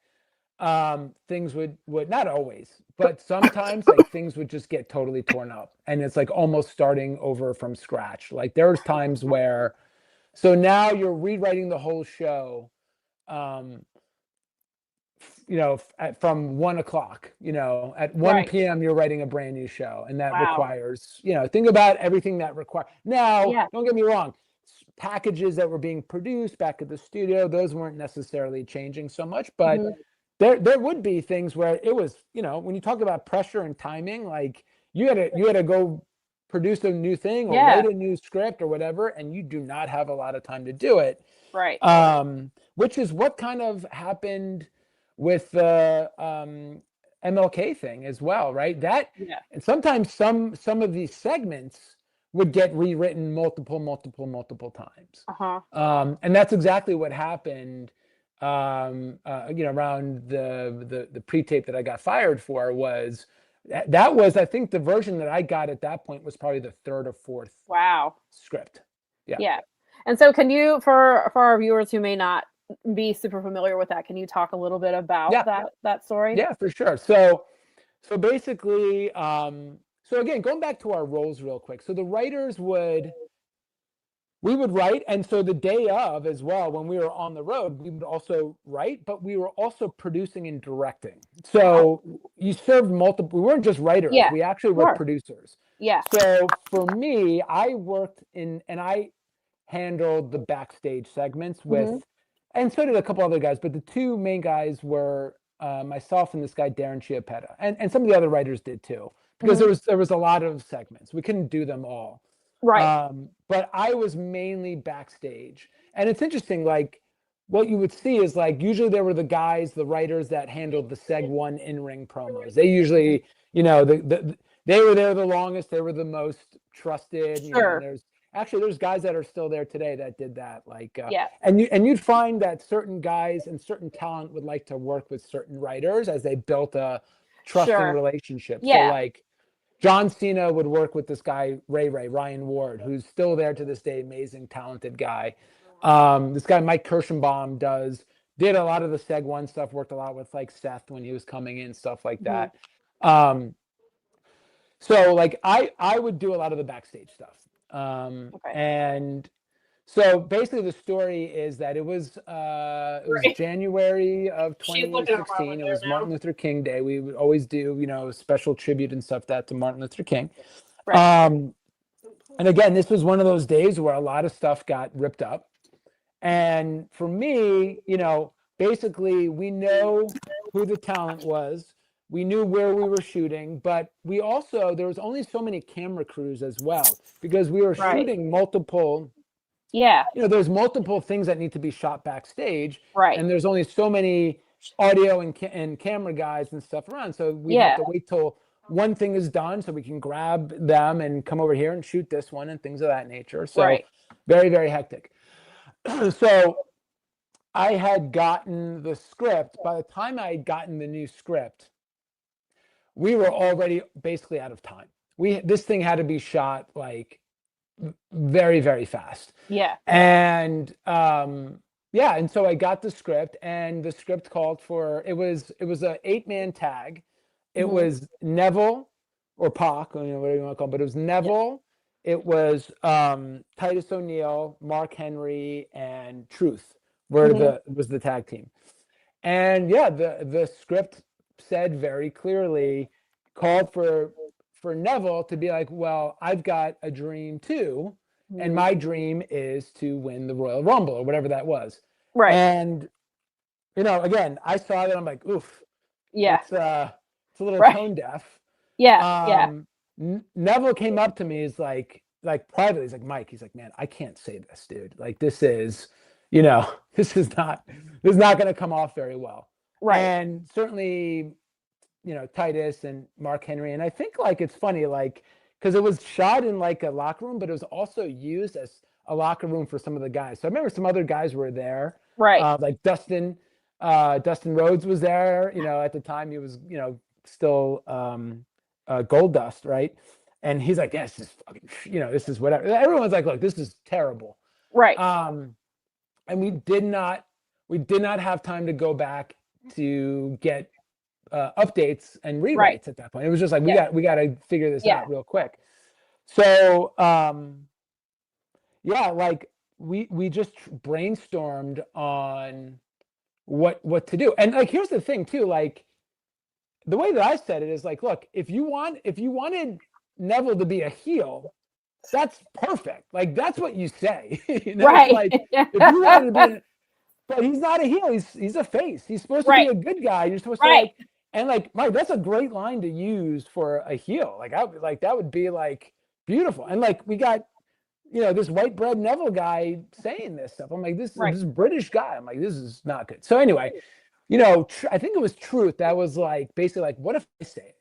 things would not always, but sometimes like things would just get totally torn up, and it's like almost starting over from scratch. Like there's times where, so now you're rewriting the whole show. You know, from 1 o'clock, you know, at 1 p.m. you're writing a brand new show, and that requires, you know, think about everything that requires. Now, don't get me wrong, packages that were being produced back at the studio, those weren't necessarily changing so much, but there would be things where it was, you know, when you talk about pressure and timing, like you had to go produce a new thing or write a new script or whatever, and you do not have a lot of time to do it. Right. Which is what kind of happened with the MLK thing as well, right? And sometimes some of these segments would get rewritten multiple times. And that's exactly what happened. You know, around the pre-tape that I got fired for was that was, I think the version that I got at that point was probably the third or fourth script. Yeah. And so can you, for our viewers who may not be super familiar with that, can you talk a little bit about that story? Yeah, for sure. So basically, so again, going back to our roles real quick. So the writers we would write. And so the day of as well, when we were on the road, we would also write, but we were also producing and directing. So you served multiple, we weren't just writers. We actually were producers. Yeah. So for me, I worked and I handled the backstage segments with, and so did a couple other guys, but the two main guys were myself and this guy, Darren Chiappetta. And some of the other writers did too, because there was a lot of segments. We couldn't do them all. Right. But I was mainly backstage. And it's interesting, like what you would see is like, usually there were the guys, the writers that handled the Seg 1 in-ring promos. They usually, you know, they were there the longest, they were the most trusted. You know, there's guys that are still there today that did that. Like, and you'd find that certain guys and certain talent would like to work with certain writers as they built a trusting relationship. So like John Cena would work with this guy, Ryan Ward, who's still there to this day, amazing, talented guy. This guy, Mike Kirschenbaum, did a lot of the Seg 1 stuff, worked a lot with like Seth when he was coming in, stuff like that. So like I would do a lot of the backstage stuff. And so basically the story is that it was January of 2016. It was Martin Luther King Day. We would always do, you know, special tribute and stuff to Martin Luther King. And again, this was one of those days where a lot of stuff got ripped up. And for me, you know, basically we know who the talent was. We knew where we were shooting, but we also, there was only so many camera crews as well, because we were shooting multiple, you know, there's multiple things that need to be shot backstage. And there's only so many audio and camera guys and stuff around. So we have to wait till one thing is done so we can grab them and come over here and shoot this one and things of that nature. So very, very hectic. So I had gotten the script. By the time I had gotten the new script, we were already basically out of time. This thing had to be shot like very, very fast. And and so I got the script, and the script called for, it was a 8-man tag. It was Neville or Pac, you know, whatever you want to call it, but it was Neville. It was Titus O'Neil, Mark Henry, and Truth was the tag team. And the script said very clearly, called for Neville to be like, well, I've got a dream too, and my dream is to win the Royal Rumble or whatever that was. And again, I saw that. I'm like, oof. Yeah. It's a little tone deaf. Yeah. Neville came up to me. He's like privately, he's like, Mike, he's like, man, I can't say this, dude. Like, this is, this is not going to come off very well. Right. And certainly, Titus and Mark Henry. And I think like, it's funny, like, because it was shot in like a locker room, but it was also used as a locker room for some of the guys. So I remember some other guys were there. Right. Like Dustin Rhodes was there, at the time he was, still Gold Dust, right? And he's like, yes, this is fucking, this is whatever. Everyone's like, look, this is terrible. Right. And we did not have time to go back to get updates and rewrites at that point. It was just like, we got to figure this out real quick. So, like we just brainstormed on what to do. And like, here's the thing too, like the way that I said it is like, look, if you wanted Neville to be a heel, that's perfect. Like, that's what you say. Right. Like, if you wanted to be, but he's not a heel. He's a face. He's supposed to be a good guy. You're supposed to like, and like, Mike, that's a great line to use for a heel. Like, that would be like beautiful. And like, we got, this white bread Neville guy saying this stuff. I'm like, this British guy. I'm like, this is not good. So anyway, I think it was Truth that was like, basically like, what if I say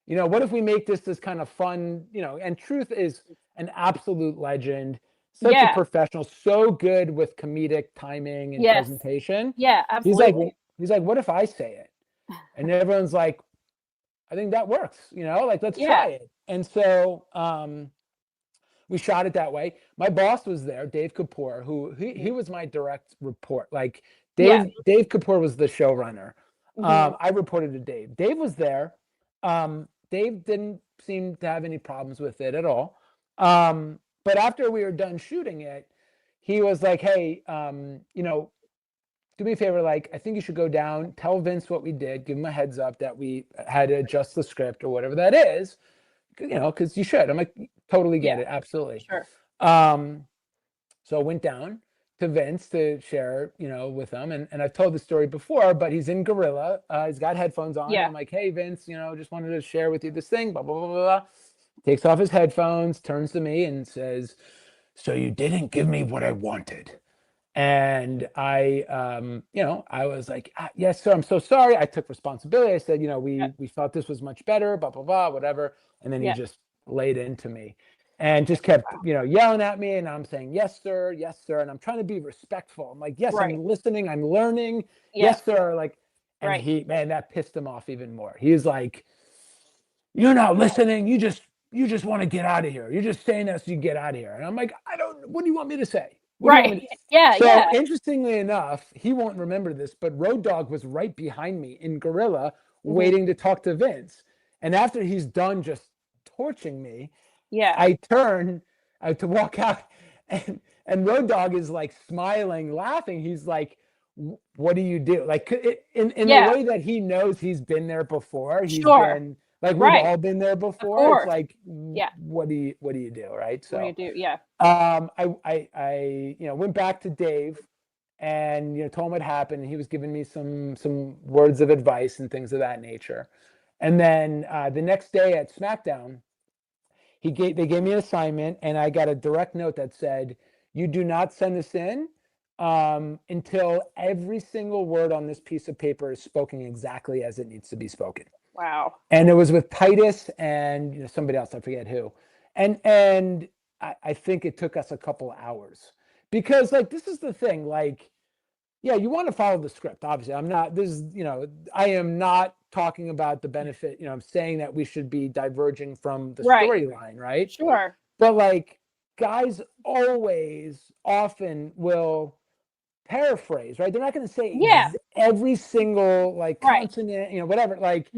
it? What if we make this kind of fun, and Truth is an absolute legend, such a professional, so good with comedic timing and presentation. Yeah, absolutely. He's like, what if I say it? And everyone's like, I think that works, like, let's try it. And so we shot it that way. My boss was there, Dave Kapoor, who he was my direct report. Like Dave Kapoor was the showrunner. I reported to Dave. Dave was there. Dave didn't seem to have any problems with it at all. But after we were done shooting it, he was like, hey, do me a favor. Like, I think you should go down, tell Vince what we did, give him a heads up that we had to adjust the script or whatever that is, because you should. I'm like, totally get it. Absolutely. Sure. So I went down to Vince to share, with him. And I've told the story before, but he's in Gorilla. He's got headphones on. I'm like, hey, Vince, just wanted to share with you this thing, blah, blah, blah, blah. Takes off his headphones, turns to me and says, so you didn't give me what I wanted. And I was like, yes, sir, I'm so sorry. I took responsibility. I said, we thought this was much better, blah, blah, blah, whatever. And then he just laid into me and just kept, yelling at me. And I'm saying, yes, sir. Yes, sir. And I'm trying to be respectful. I'm like, yes, I'm listening. I'm learning. Yes, sir. Like, and that pissed him off even more. He was like, you're not listening. You just want to get out of here. You're just saying that so you get out of here. And I'm like, what do you want me to say? So interestingly enough, he won't remember this, but Road Dogg was right behind me in Gorilla waiting to talk to Vince. And after he's done just torching me, I turn to walk out and Road Dogg is like smiling, laughing. He's like, what do you do? Like in the way that he knows he's been there before. He's been like, we've all been there before. It's like, what do you do? Right. So what do you do? Yeah. I went back to Dave and, told him what happened. And he was giving me some words of advice and things of that nature. And then the next day at SmackDown, they gave me an assignment and I got a direct note that said, you do not send this in until every single word on this piece of paper is spoken exactly as it needs to be spoken. Wow. And it was with Titus and somebody else, I forget who. And I think it took us a couple hours because like, this is the thing, like, you want to follow the script. Obviously I am not talking about the benefit, I'm saying that we should be diverging from the storyline, right? Sure. But like guys often will paraphrase, right? They're not going to say every single like consonant, whatever, like,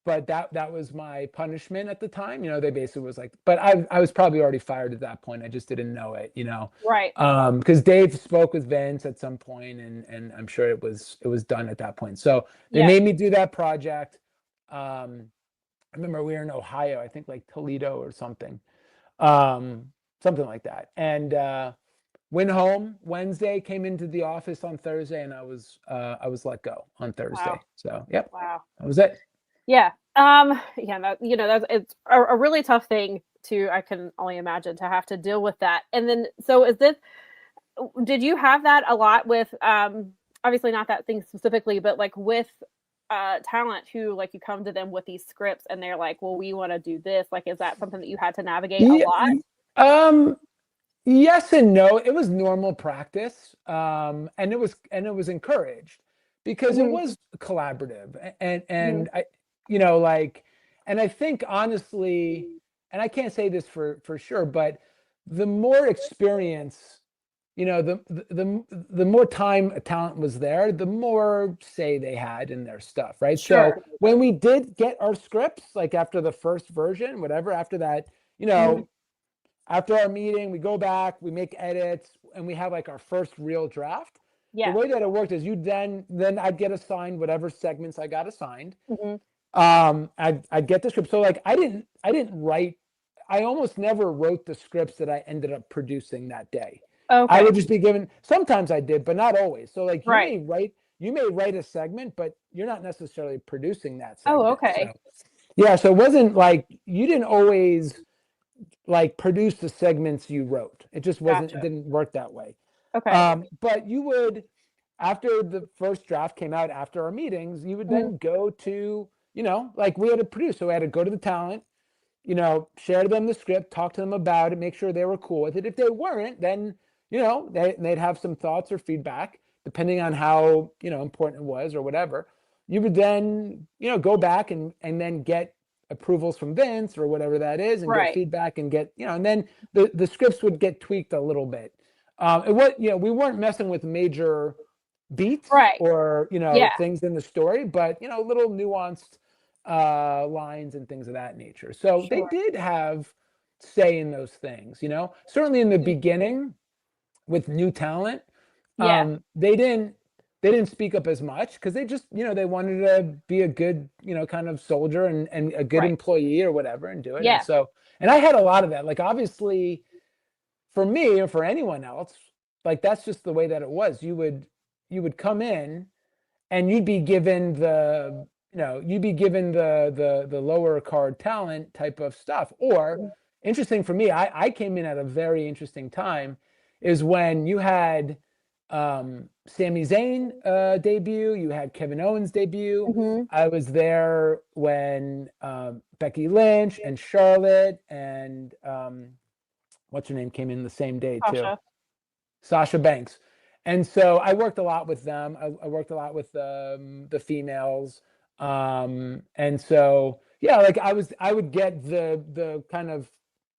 but that was my punishment at the time. They basically was like, but I was probably already fired at that point. I just didn't know it, Right. Because Dave spoke with Vince at some point and I'm sure it was done at that point. So they made me do that project. I remember we were in Ohio, I think like Toledo or something like that. And went home Wednesday, came into the office on Thursday, and I was let go on Thursday. Wow. So yep. Wow. That was it. Yeah. Yeah, it's a really tough thing I can only imagine to have to deal with that. And then, so did you have that a lot with, obviously not that thing specifically, but like with talent who, like, you come to them with these scripts and they're like, well, we want to do this. Like, is that something that you had to navigate a lot? Yes and no. It was normal practice. And it was encouraged because it was collaborative and I, and I think honestly, and I can't say this for sure, but the more experience, the more time a talent was there, the more say they had in their stuff, right? Sure. So when we did get our scripts, like after the first version, whatever, after that, after our meeting, we go back, we make edits, and we have like our first real draft. Yeah. The way that it worked is then I'd get assigned whatever segments I got assigned. I'd get the script. So like I didn't write. I almost never wrote the scripts that I ended up producing that day. Okay. I would just be given. Sometimes I did, but not always. So like you may write a segment, but you're not necessarily producing that segment. Oh, okay. So it wasn't like you didn't always like produce the segments you wrote. It just wasn't. Gotcha. It didn't work that way. Okay. But you would, after the first draft came out, after our meetings, you would then go to, like we had to produce. So we had to go to the talent, share to them the script, talk to them about it, make sure they were cool with it. If they weren't, then, they'd have some thoughts or feedback, depending on how, important it was or whatever. You would then, go back and then get approvals from Vince or whatever that is and get feedback and get, and then the scripts would get tweaked a little bit. We weren't messing with major beats or, things in the story, but, little nuanced lines and things of that nature. So they did have say in those things, certainly in the beginning with new talent. They didn't speak up as much because they just, they wanted to be a good, kind of soldier and a good employee or whatever and do it. Yeah. And I had a lot of that. Like, obviously, for me or for anyone else, like, that's just the way that it was. You would come in and you'd be given the lower card talent type of stuff. Or interesting for me, I came in at a very interesting time is when you had Sami Zayn debut, you had Kevin Owens debut. I was there when Becky Lynch and Charlotte and what's her name came in the same day too. Sasha Banks. And so I worked a lot with them. I worked a lot with the females. And so, like I would get the kind of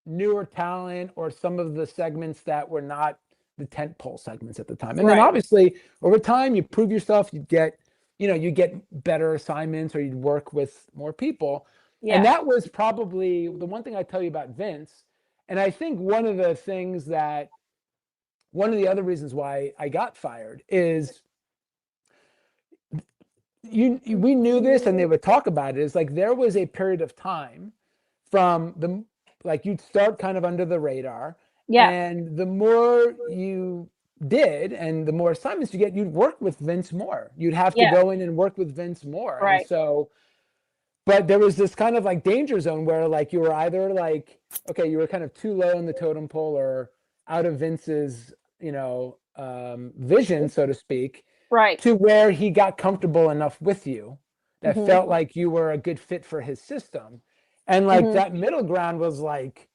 newer talent or some of the segments that were not the tent pole segments at the time. And then obviously over time you prove yourself, you get better assignments or you'd work with more people. Yeah. And that was probably the one thing I tell you about Vince. And I think one of the other reasons why I got fired is we knew this and they would talk about it, is like there was a period of time from you'd start kind of under the radar. Yeah. And the more you did and the more assignments you get, you'd work with Vince more. You'd have to go in and work with Vince more. Right. And so, but there was this kind of like danger zone where like you were either like, okay, you were kind of too low in the totem pole or out of Vince's, vision, so to speak. Right. To where he got comfortable enough with you that felt like you were a good fit for his system. And like that middle ground was like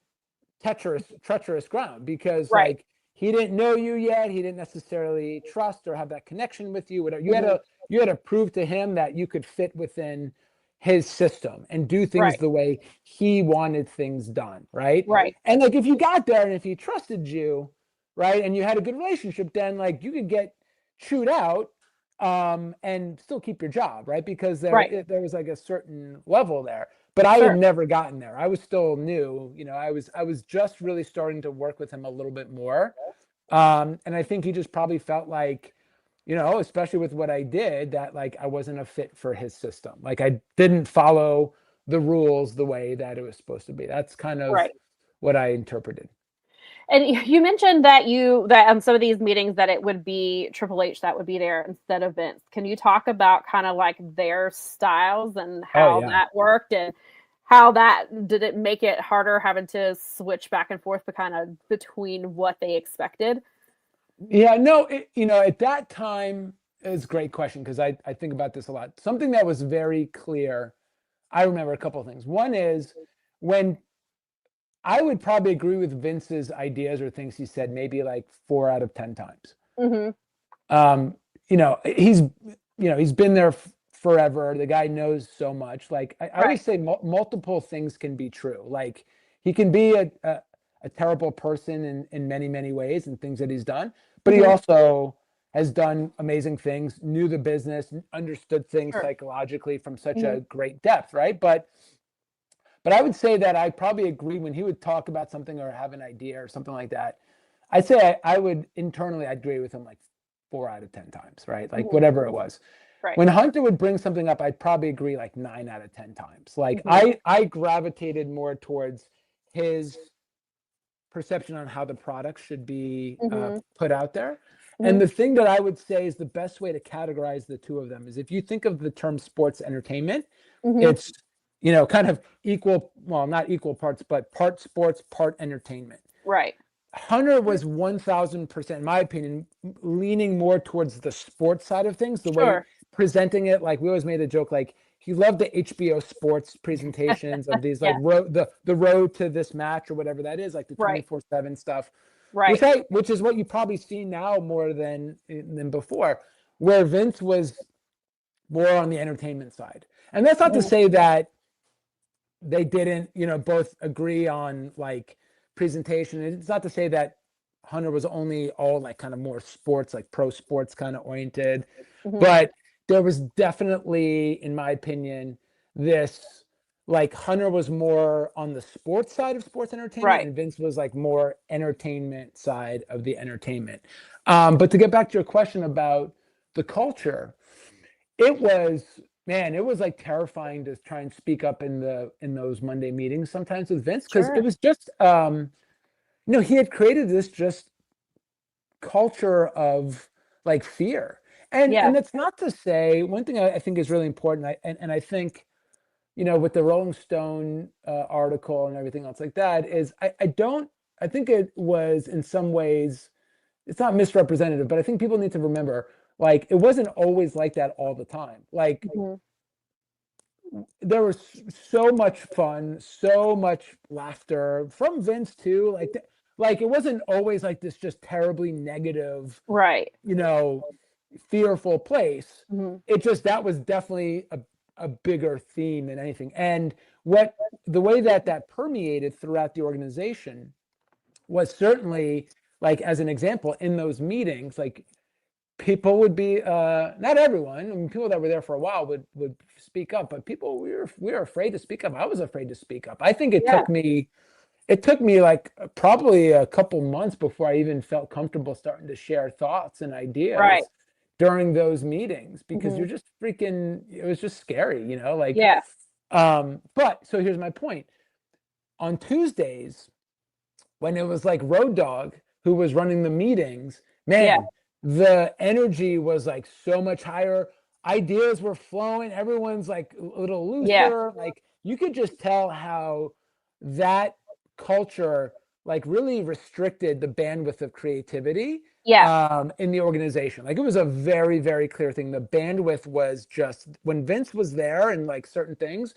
treacherous ground because like he didn't know you yet. He didn't necessarily trust or have that connection with you. Whatever. You had to prove to him that you could fit within his system and do things the way he wanted things done. Right. Right. And like, if you got there and if he trusted you, right. And you had a good relationship, then like you could get chewed out and still keep your job. Right. Because there was like a certain level there. But I had never gotten there. I was still new. I was just really starting to work with him a little bit more. And I think he just probably felt like, especially with what I did, that like I wasn't a fit for his system. Like I didn't follow the rules the way that it was supposed to be. That's kind of what I interpreted. And you mentioned that some of these meetings that it would be Triple H that would be there instead of Vince. Can you talk about kind of like their styles and how that worked, and how did it make it harder having to switch back and forth between what they expected? Yeah, no, at that time, it's a great question because I think about this a lot. Something that was very clear, I remember a couple of things. One is when I would probably agree with Vince's ideas or things he said maybe like 4 out of 10 times. Mm-hmm. He's been there forever. The guy knows so much. Like I always say, multiple things can be true. Like he can be a terrible person in many, many ways and things that he's done, but he also has done amazing things, knew the business, understood things psychologically from such a great depth, right? But I would say that I probably agree when he would talk about something or have an idea or something like that. I'd say I would internally, I'd agree with him like 4 out of 10 times, right? Like whatever it was. Right. When Hunter would bring something up, I'd probably agree like 9 out of 10 times. Like I gravitated more towards his perception on how the product should be put out there. And the thing that I would say is the best way to categorize the two of them is if you think of the term sports entertainment, it's, kind of equal, well, not equal parts, but part sports, part entertainment. Right. Hunter was 1000%, in my opinion, leaning more towards the sports side of things, the way presenting it. Like we always made a joke, like he loved the HBO sports presentations of these, like the road to this match or whatever that is, like the 24/7 stuff. Right. Which is what you probably see now more than before, where Vince was more on the entertainment side. And that's not to say that they didn't, both agree on like presentation. It's not to say that Hunter was only all like kind of more sports, like pro sports kind of oriented, but there was definitely, in my opinion, this like Hunter was more on the sports side of sports entertainment, and Vince was like more entertainment side of the entertainment. But to get back to your question about the culture, it was like terrifying to try and speak up in those Monday meetings sometimes with Vince, because it was just he had created this just culture of like fear. And that's not to say, one thing I think is really important, and I think, with the Rolling Stone article and everything else like that, is I think it was in some ways, it's not misrepresentative, but I think people need to remember, like, it wasn't always like that all the time. Like, there was so much fun, so much laughter from Vince too. Like it wasn't always like this just terribly negative, fearful place. It just, that was definitely a bigger theme than anything. And the way that permeated throughout the organization was certainly, like, as an example, in those meetings, like, people would be, not everyone, I mean, people that were there for a while would speak up, but people, we were afraid to speak up. I was afraid to speak up. I think it took me like probably a couple months before I even felt comfortable starting to share thoughts and ideas during those meetings, because you're just freaking, it was just scary, like, but so here's my point. On Tuesdays, when it was like Road Dogg who was running the meetings, man, the energy was like so much higher. Ideas were flowing. Everyone's like a little looser. Like, you could just tell how that culture like really restricted the bandwidth of creativity in the organization. Like, it was a very, very clear thing. The bandwidth was just, when Vince was there and like certain things,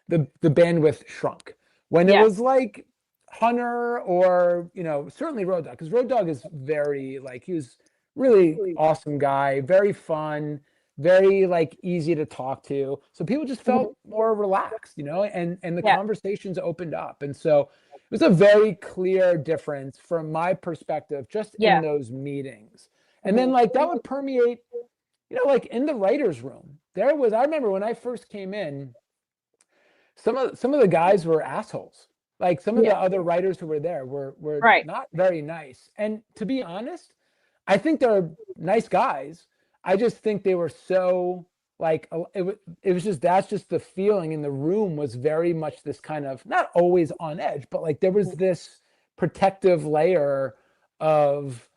the bandwidth shrunk. When it was like Hunter or, certainly Road Dogg, because Road Dogg is very, like, he was really awesome guy, very fun, very like easy to talk to. So people just felt more relaxed, and the conversations opened up. And so it was a very clear difference from my perspective, just in those meetings. And then like that would permeate, like in the writer's room. I remember when I first came in, some of the guys were assholes. Like, some of the other writers who were there were not very nice. And to be honest, I think they're nice guys. I just think they were so, like, it was just, that's just the feeling in the room was very much this kind of, not always on edge, but like there was this protective layer of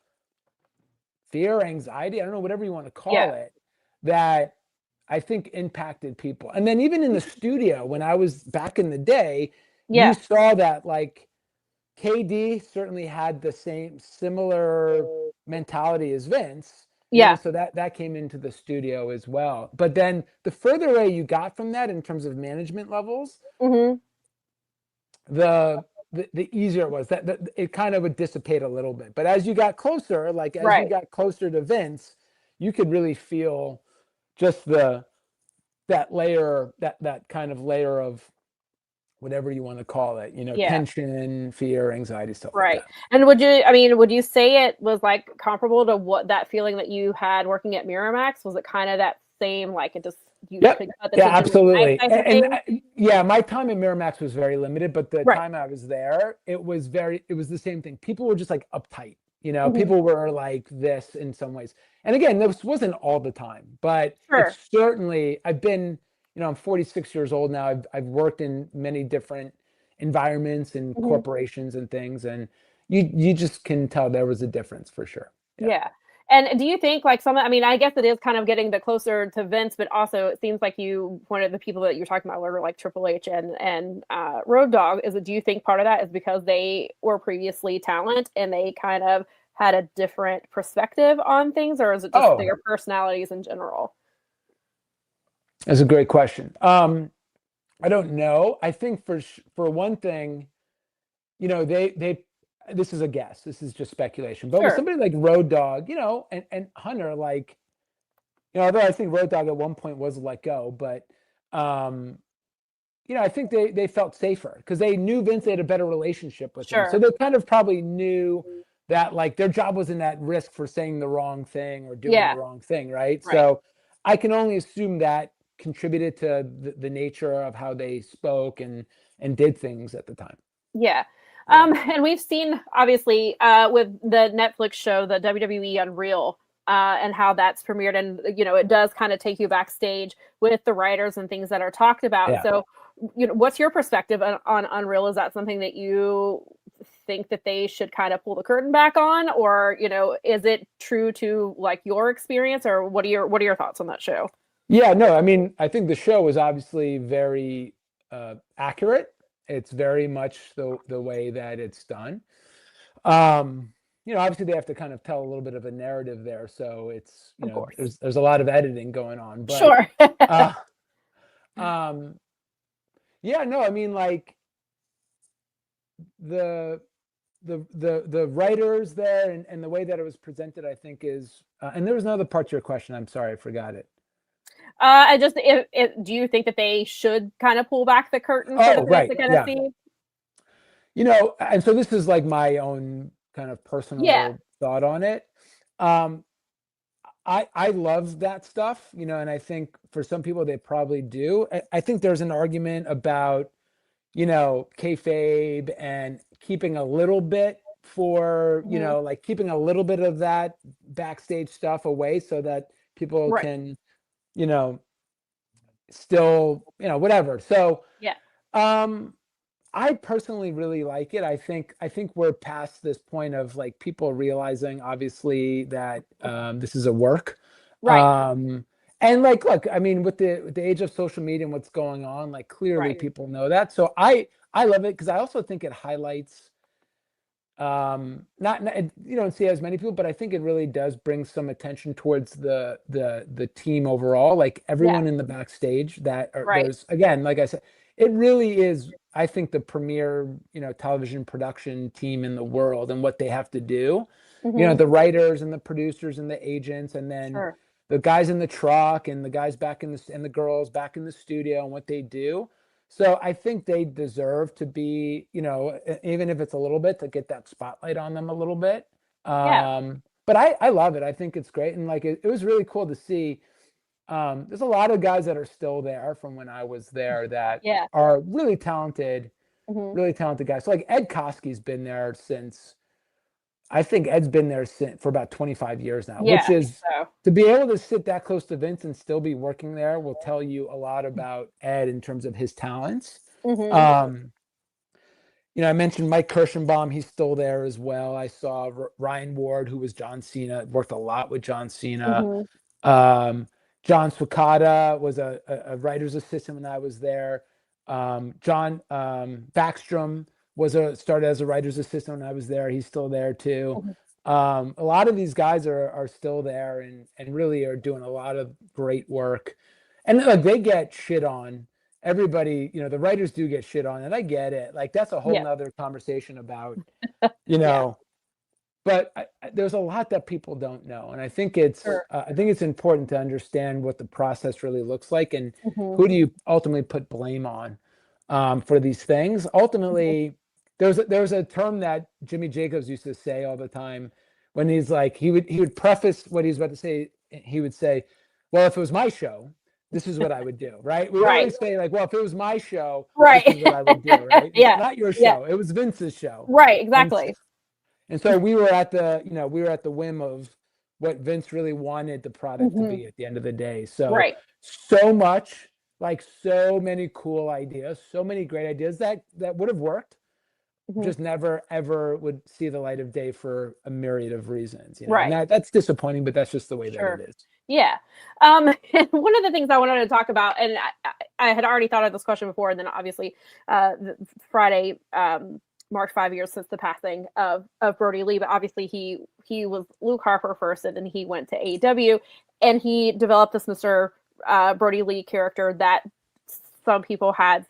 fear, anxiety, I don't know, whatever you want to call it, that I think impacted people. And then even in the studio, when I was back in the day, you saw that like KD certainly had the similar mentality as Vince. So that came into the studio as well. But then the further away you got from that in terms of management levels, the easier it was. That it kind of would dissipate a little bit. But as you got closer, like as you got closer to Vince, you could really feel just that layer, that kind of layer of whatever you want to call it, tension, fear, anxiety, stuff like that. And would you say it was like comparable to what that feeling that you had working at Miramax? Was it kind of that same, like it just, absolutely. And my time at Miramax was very limited, but the time I was there, it was the same thing. People were just like uptight, people were like this in some ways. And again, this wasn't all the time, but it's certainly, I've been, I'm 46 years old now. I've worked in many different environments and corporations and things, and you just can tell there was a difference for sure. Yeah. And do you think like I guess it is kind of getting the closer to Vince, but also it seems like one of the people that you're talking about were like Triple H and Road Dogg. Do you think part of that is because they were previously talent and they kind of had a different perspective on things, or is it just their personalities in general? That's a great question. I don't know. I think for one thing, they this is a guess. This is just speculation. But with somebody like Road Dogg, and Hunter, like, although I think Road Dogg at one point was let go, but I think they felt safer because they knew Vince. They had a better relationship with him, so they kind of probably knew that like their job wasn't at risk for saying the wrong thing or doing the wrong thing, right? So I can only assume that contributed to the nature of how they spoke and did things at the time. And we've seen obviously with the Netflix show, the WWE Unreal, and how that's premiered, and it does kind of take you backstage with the writers and things that are talked about. So what's your perspective on Unreal? Is that something that you think that they should kind of pull the curtain back on, or is it true to like your experience, or what are your thoughts on that show? I think the show is obviously very accurate. It's very much the way that it's done. Obviously they have to kind of tell a little bit of a narrative there, so it's there's a lot of editing going on. But, like the writers there and the way that it was presented, I think is and there was another part to your question. I'm sorry, I forgot it. Do you think that they should kind of pull back the curtain for the fans to kind of see? And so this is like my own kind of personal thought on it. I love that stuff, and I think for some people they probably do. I think there's an argument about, kayfabe and keeping a little bit for, like keeping a little bit of that backstage stuff away so that people can, still, whatever. So, I personally really like it. I think we're past this point of like people realizing obviously that this is a work. And like, look, I mean, with the age of social media and what's going on, like clearly people know that. So I love it because I also think it highlights not you don't see as many people, but I think it really does bring some attention towards the team overall, like everyone in the backstage that are there's, again, like I said, it really is, I think, the premier, television production team in the world and what they have to do. The writers and the producers and the agents, and then the guys in the truck and the guys back in and the girls back in the studio and what they do. So I think they deserve to be, even if it's a little bit, to get that spotlight on them a little bit. But I love it. I think it's great. And like, it was really cool to see. There's a lot of guys that are still there from when I was there that are really talented guys. So like Ed Koski's been there since, I think Ed's been there for about 25 years now, which is to be able to sit that close to Vince and still be working there will tell you a lot about Ed in terms of his talents. I mentioned Mike Kirschenbaum. He's still there as well. I saw Ryan Ward, who was John Cena, worked a lot with John Cena. John Swakata was a writer's assistant when I was there. John Backstrom started as a writer's assistant when I was there. He's still there too. A lot of these guys are still there and really are doing a lot of great work. And like they get shit on. Everybody, the writers do get shit on, and I get it. Like that's a whole nother conversation about, but there's a lot that people don't know. And I think it's important to understand what the process really looks like and who do you ultimately put blame on for these things. Ultimately, there's a term that Jimmy Jacobs used to say all the time when he's like, he would preface what he's about to say. He would say, well, if it was my show, this is what I would do, right? We always say like, well, if it was my show, this is what I would do, right? It's not your show. It was Vince's show. Right, exactly. And so we were at the whim of what Vince really wanted the product to be at the end of the day. So, so much, like so many cool ideas, so many great ideas that would have worked, just never, ever would see the light of day for a myriad of reasons. Right. And that's disappointing, but that's just the way that it is. Yeah. And one of the things I wanted to talk about, and I had already thought of this question before, and then obviously Friday marked 5 years since the passing of Brody Lee, but obviously he was Luke Harper first, and then he went to AEW, and he developed this Mr. Brody Lee character that some people had,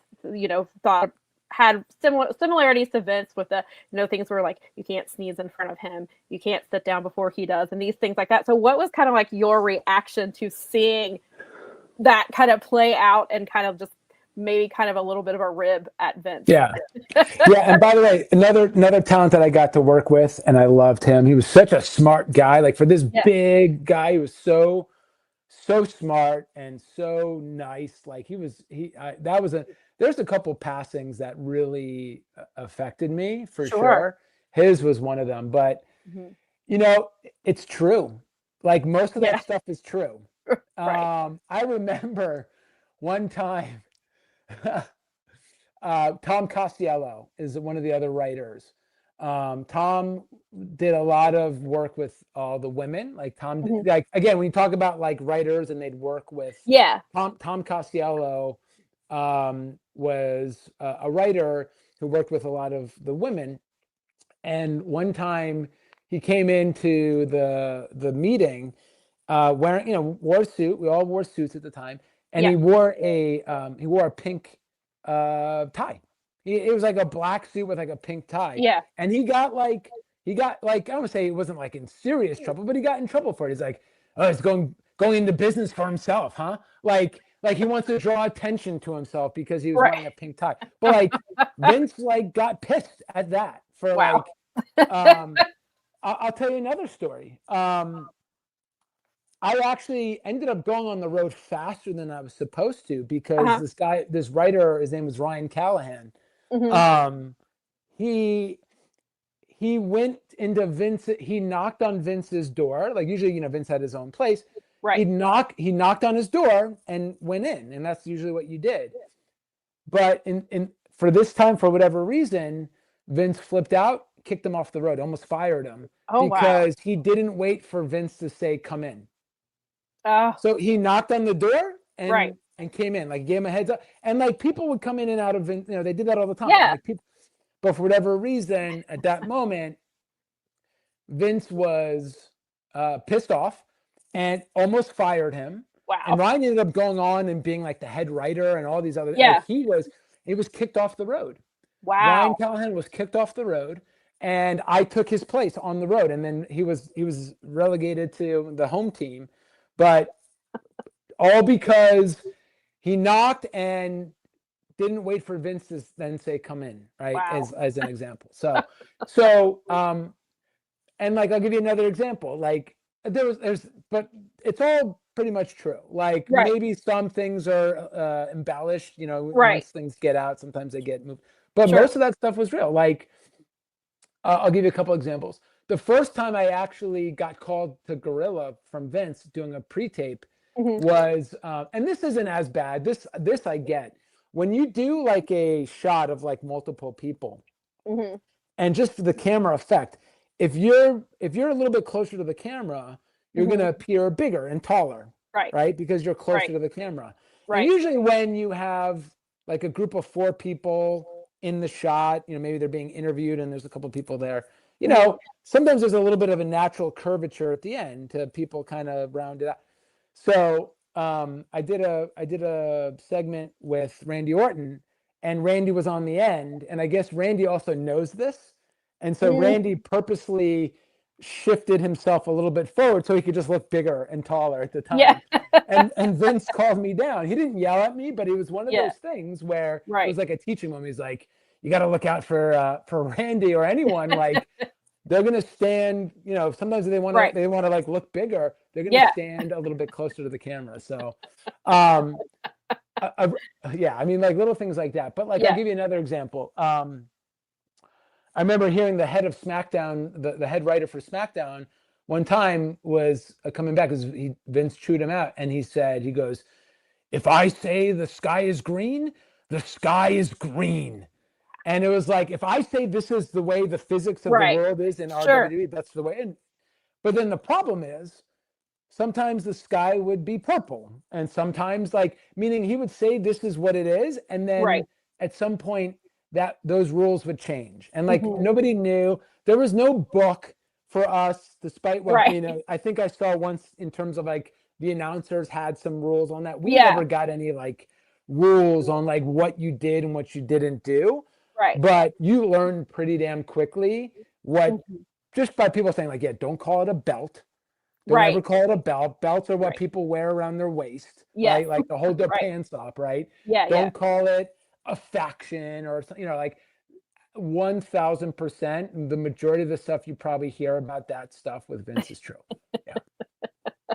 thought had similarities to Vince with the, things where like, you can't sneeze in front of him, you can't sit down before he does, and these things like that. So what was kind of like your reaction to seeing that kind of play out and kind of just maybe kind of a little bit of a rib at Vince? Yeah. And by the way, another talent that I got to work with, and I loved him. He was such a smart guy. Like for this big guy, he was so smart and so nice. Like there's a couple passings that really affected me for sure. His was one of them, but it's true. Like most of that stuff is true. I remember one time, Tom Costello is one of the other writers. Tom did a lot of work with all the women. Like Tom, like again, when you talk about like writers and they'd work with Tom Costello was a writer who worked with a lot of the women. And one time he came into the meeting wearing, wore a suit. We all wore suits at the time. And he wore a pink tie. It was like a black suit with like a pink tie. Yeah. And he got like, I don't say he wasn't like in serious trouble, but he got in trouble for it. He's like, oh, he's going into business for himself, huh? Like he wants to draw attention to himself because he was wearing a pink tie. But like Vince like got pissed at that for like, I'll tell you another story. I actually ended up going on the road faster than I was supposed to because this writer, his name was Ryan Callahan. He went into Vince. He knocked on Vince's door. Like usually, Vince had his own place. Right. He knocked on his door and went in, and that's usually what you did. But for this time, for whatever reason, Vince flipped out, kicked him off the road, almost fired him because he didn't wait for Vince to say, "Come in." So he knocked on the door and came in, like gave him a heads up. And like people would come in and out of Vince, they did that all the time. Yeah. Like, but for whatever reason, at that moment, Vince was pissed off and almost fired him. Wow. And Ryan ended up going on and being like the head writer and all these other. Yeah. Like, he was kicked off the road. Wow. Ryan Callahan was kicked off the road, and I took his place on the road. And then he was relegated to the home team. But all because he knocked and didn't wait for Vince to then say, "Come in," right? Wow. As an example. So, and like, I'll give you another example. Like but it's all pretty much true. Like maybe some things are embellished, once things get out, sometimes they get moved. But most of that stuff was real. Like, I'll give you a couple examples. The first time I actually got called to Gorilla from Vince doing a pre-tape was, and this isn't as bad. This I get. When you do like a shot of like multiple people, And just for the camera effect, if you're a little bit closer to the camera, you're going to appear bigger and taller, right? Because you're closer to the camera. And usually when you have like a group of 4 people in the shot, maybe they're being interviewed and there's a couple of people there, sometimes there's a little bit of a natural curvature at the end to people kind of round it out. So I did a segment with Randy Orton, and Randy was on the end, and I guess Randy also knows this, and so Randy purposely shifted himself a little bit forward so he could just look bigger and taller at the time. Yeah. and Vince called me down. He didn't yell at me, but it was one of those things where it was like a teaching moment. He's like, you got to look out for Randy or anyone. Like they're going to stand, sometimes they want to like look bigger. They're going to stand a little bit closer to the camera. So, like little things like that. But like, I'll give you another example. I remember hearing the head of SmackDown, the head writer for SmackDown, one time was coming back because Vince chewed him out, and he goes, if I say the sky is green, the sky is green. And it was like, if I say this is the way the physics of the world is in our WWE, that's the way. But then the problem is, sometimes the sky would be purple, and sometimes meaning he would say this is what it is, and then at some point that those rules would change, and nobody knew. There was no book for us, despite what I think I saw once in terms of the announcers had some rules on that. We never got any rules on what you did and what you didn't do. Right. But you learn pretty damn quickly what just by people saying don't call it a belt. Don't ever call it a belt. Belts are what people wear around their waist, right? Like to hold their pants up, right? Yeah. Don't call it a faction or 1000%. The majority of the stuff you probably hear about that stuff with Vince is true. Yeah.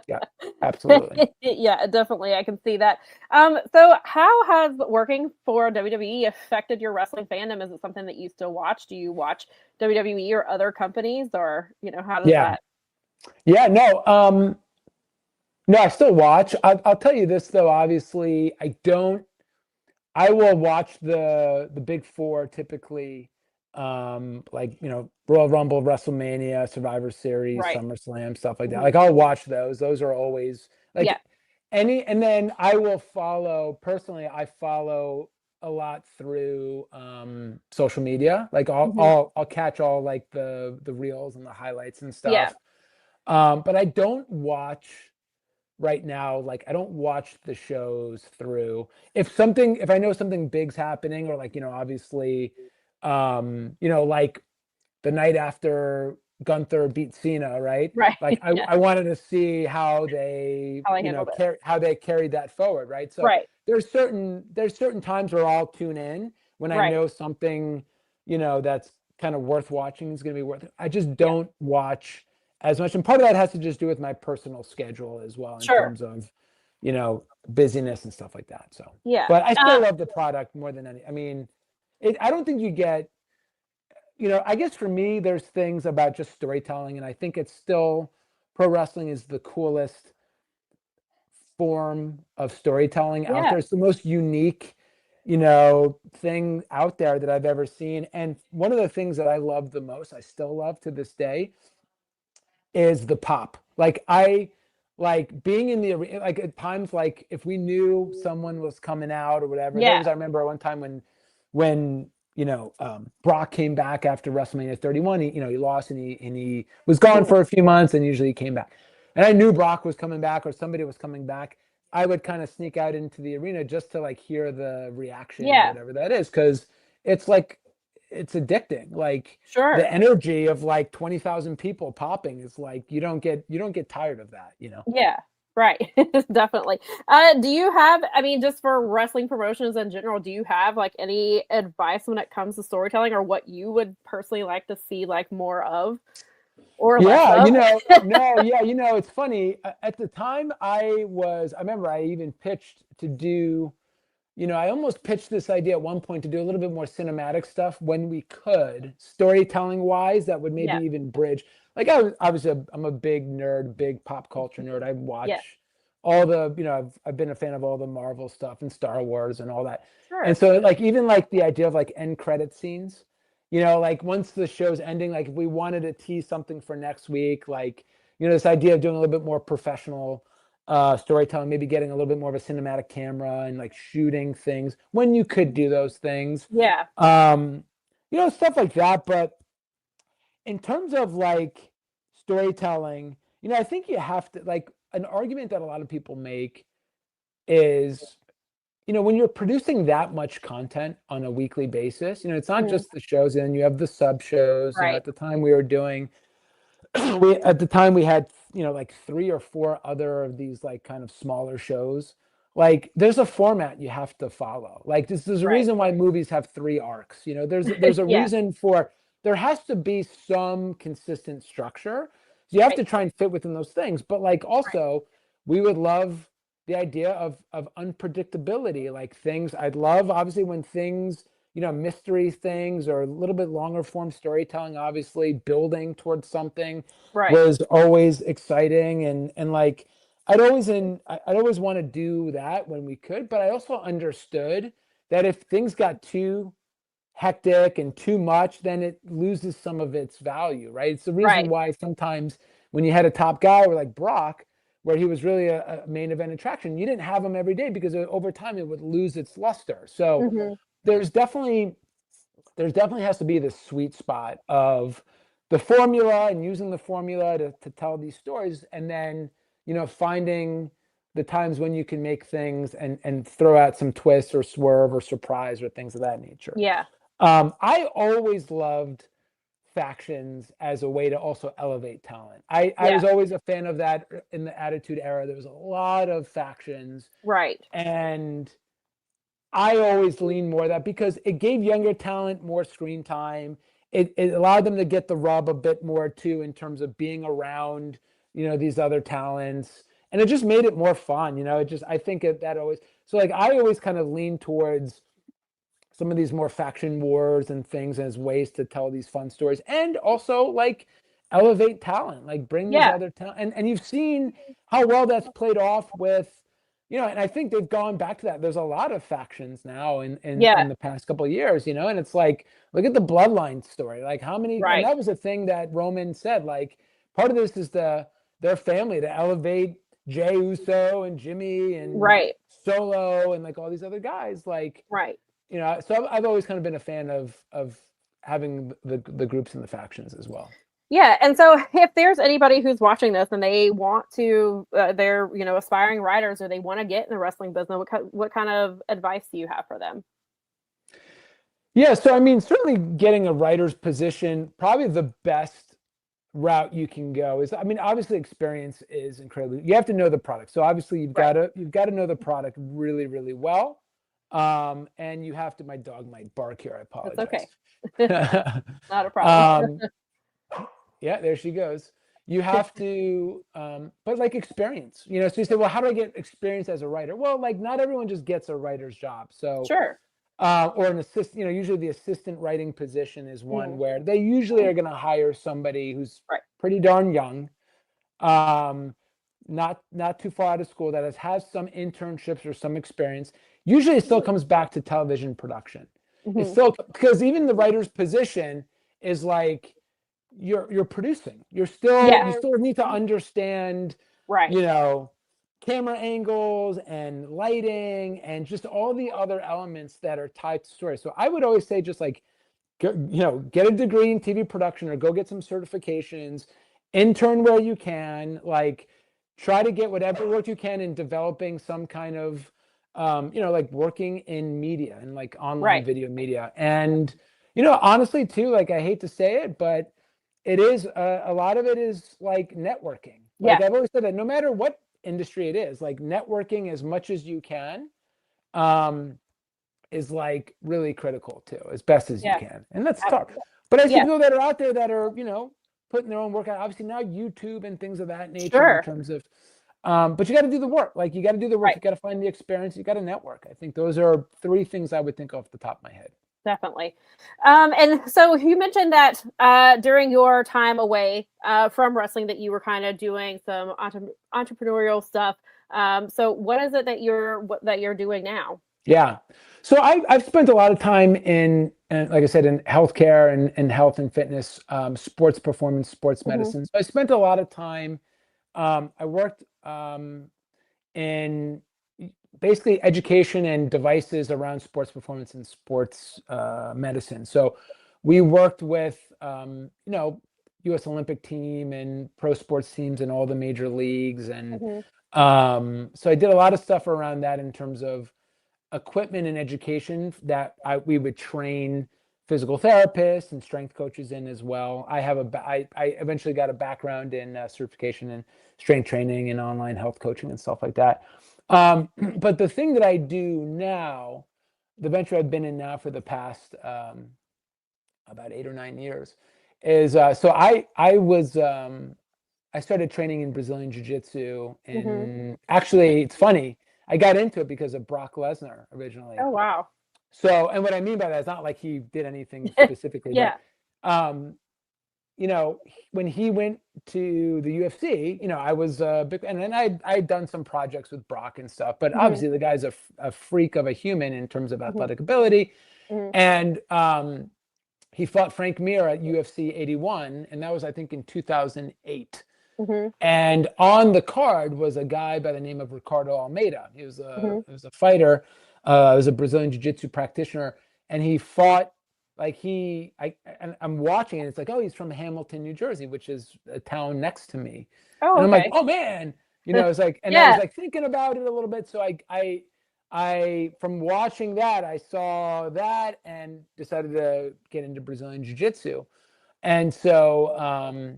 Yeah, absolutely. Yeah, definitely. I can see that. So how has working for WWE affected your wrestling fandom? Is it something that you still watch? Do you watch WWE or other companies, or how does that? Yeah, no, I still watch. I'll tell you this though. Obviously, I will watch the big 4 typically, Royal Rumble, WrestleMania, Survivor Series, SummerSlam, stuff like that. I'll watch those. Those are always and then I will follow personally. I follow a lot through social media. I'll catch all the reels and the highlights and stuff. Yeah. But I don't watch right now. I don't watch the shows through. If I know something big's happening, or obviously, the night after Gunther beat Cena, right? Right. I wanted to see how they carried that forward, right? So there's certain times where I'll tune in when I know something, that's kind of worth watching is going to be worth it. I just don't watch as much, and part of that has to just do with my personal schedule as well, in terms of busyness and stuff like that. So but I still love the product more than any. I mean, I don't think you get, I guess for me there's things about just storytelling, and I think it's still, pro wrestling is the coolest form of storytelling out there. It's the most unique thing out there that I've ever seen, and one of the things that I love the most, I still love to this day, is the pop. I being in the arena, at times, if we knew someone was coming out or whatever. I remember one time when Brock came back after WrestleMania 31. He lost and he was gone for a few months, and usually he came back. And I knew Brock was coming back or somebody was coming back. I would kind of sneak out into the arena just to hear the reaction, or whatever that is, because it's it's addicting. The energy of 20,000 people popping is you don't get tired of that, Yeah, right. Definitely. Do you have, just for wrestling promotions in general, do you have any advice when it comes to storytelling, or what you would personally like to see more of? Or less of? It's funny. At the time I remember I even pitched to do, I almost pitched this idea at one point to do a little bit more cinematic stuff when we could, storytelling wise, that would maybe even bridge. I'm a big nerd, big pop culture nerd. I watch all the, I've been a fan of all the Marvel stuff and Star Wars and all that. Sure. And so even the idea of end credit scenes, you know, like once the show's ending, like if we wanted to tease something for next week, like, you know, this idea of doing a little bit more professional storytelling, maybe getting a little bit more of a cinematic camera and like shooting things when you could do those things. Yeah. You know, stuff like that. But in terms of like storytelling, you know, I think you have to, like, an argument that a lot of people make is, you know, when you're producing that much content on a weekly basis, you know, it's not just the shows, and you have the sub shows. You know, at the time we were doing, at the time we had, you know, like 3 or 4 other of these like kind of smaller shows. Like there's a format you have to follow. Like there's a reason why movies have 3 arcs. You know, there's a reason for, there has to be some consistent structure. So you have to try and fit within those things. But like also, we would love the idea of unpredictability. Like things, I'd love obviously when things, you know, mystery things or a little bit longer form storytelling, obviously building towards something was always exciting. And like, I'd always want to do that when we could, but I also understood that if things got too hectic and too much, then it loses some of its value, right? It's the reason why sometimes when you had a top guy or like Brock, where he was really a main event attraction, you didn't have him every day because over time it would lose its luster. So there's definitely has to be this sweet spot of the formula and using the formula to tell these stories, and then, you know, finding the times when you can make things and throw out some twists or swerve or surprise or things of that nature. Yeah. I always loved factions as a way to also elevate talent. I was always a fan of that in the Attitude Era. There was a lot of factions. Right. And I always lean more that because it gave younger talent more screen time. It allowed them to get the rub a bit more too in terms of being around, you know, these other talents. And it just made it more fun. You know, I think that always, so like I always kind of lean towards some of these more faction wars and things as ways to tell these fun stories, and also like elevate talent, like bring these other talent. And you've seen how well that's played off with, you know, and I think they've gone back to that. There's a lot of factions now in the past couple of years, you know, and it's like, look at the Bloodline story, like how many, and that was a thing that Roman said, like part of this is their family to elevate Jey Uso and Jimmy and Solo and like all these other guys, like, you know, so I've always kind of been a fan of having the groups and the factions as well. Yeah, and so if there's anybody who's watching this and they want to, they're, you know, aspiring writers, or they want to get in the wrestling business, what kind of advice do you have for them? Yeah, so I mean, certainly getting a writer's position, probably the best route you can go is, I mean, obviously experience is incredibly, you have to know the product. So obviously you've got to know the product really, really well. And you have to, my dog might bark here. I apologize. That's okay. Not a problem. Yeah, there she goes. You have to, but like experience, you know, so you say, well, how do I get experience as a writer? Well, like not everyone just gets a writer's job. So or an assistant, you know, usually the assistant writing position is one where they usually are going to hire somebody who's pretty darn young, not too far out of school, that has some internships or some experience. Usually it still comes back to television production. It's still, because even the writer's position is like, you're producing. You still need to understand, you know, camera angles and lighting and just all the other elements that are tied to story. So I would always say just like, you know, get a degree in TV production or go get some certifications, intern where you can, like try to get whatever work you can in developing some kind of, you know, like working in media and like online video media. And, you know, honestly too, like I hate to say it, but it is a lot of it is like networking. Like I've always said that no matter what industry it is, like networking as much as you can is like really critical too, as best as you can. And that's tough. But I see people that are out there that are, you know, putting their own work out. Obviously now YouTube and things of that nature in terms of, but you got to do the work. Like you got to do the work. You got to find the experience. You got to network. I think those are 3 things I would think off the top of my head. Definitely. And so you mentioned that during your time away from wrestling that you were kind of doing some entrepreneurial stuff. So what is it that you're doing now? Yeah. So I've spent a lot of time in, like I said, in healthcare and health and fitness, sports performance, sports medicine. So I spent a lot of time. I worked in basically education and devices around sports performance and sports medicine. So we worked with, U.S. Olympic team and pro sports teams in all the major leagues. And so I did a lot of stuff around that in terms of equipment and education that we would train physical therapists and strength coaches in as well. I eventually got a background in certification in strength training and online health coaching and stuff like that. But the thing that I do now, the venture I've been in now for the past about 8 or 9 years, is so I started training in Brazilian Jiu-Jitsu, and actually it's funny. I got into it because of Brock Lesnar originally. Oh, wow. So, and what I mean by that is not like he did anything specifically, yeah. But, when he went to the UFC, I was big, and then I'd done some projects with Brock and stuff, but obviously the guy's a freak of a human in terms of athletic ability. And he fought Frank Mir at UFC 81, and that was, I think, in 2008. And on the card was a guy by the name of Ricardo Almeida. He was a fighter, was a Brazilian Jiu-Jitsu practitioner, and he fought and I'm watching it. It's like, oh, he's from Hamilton, New Jersey, which is a town next to me. Oh, and I'm okay. like, oh man, it's like, and I was like thinking about it a little bit. So I from watching that, I saw that and decided to get into Brazilian Jiu-Jitsu. And so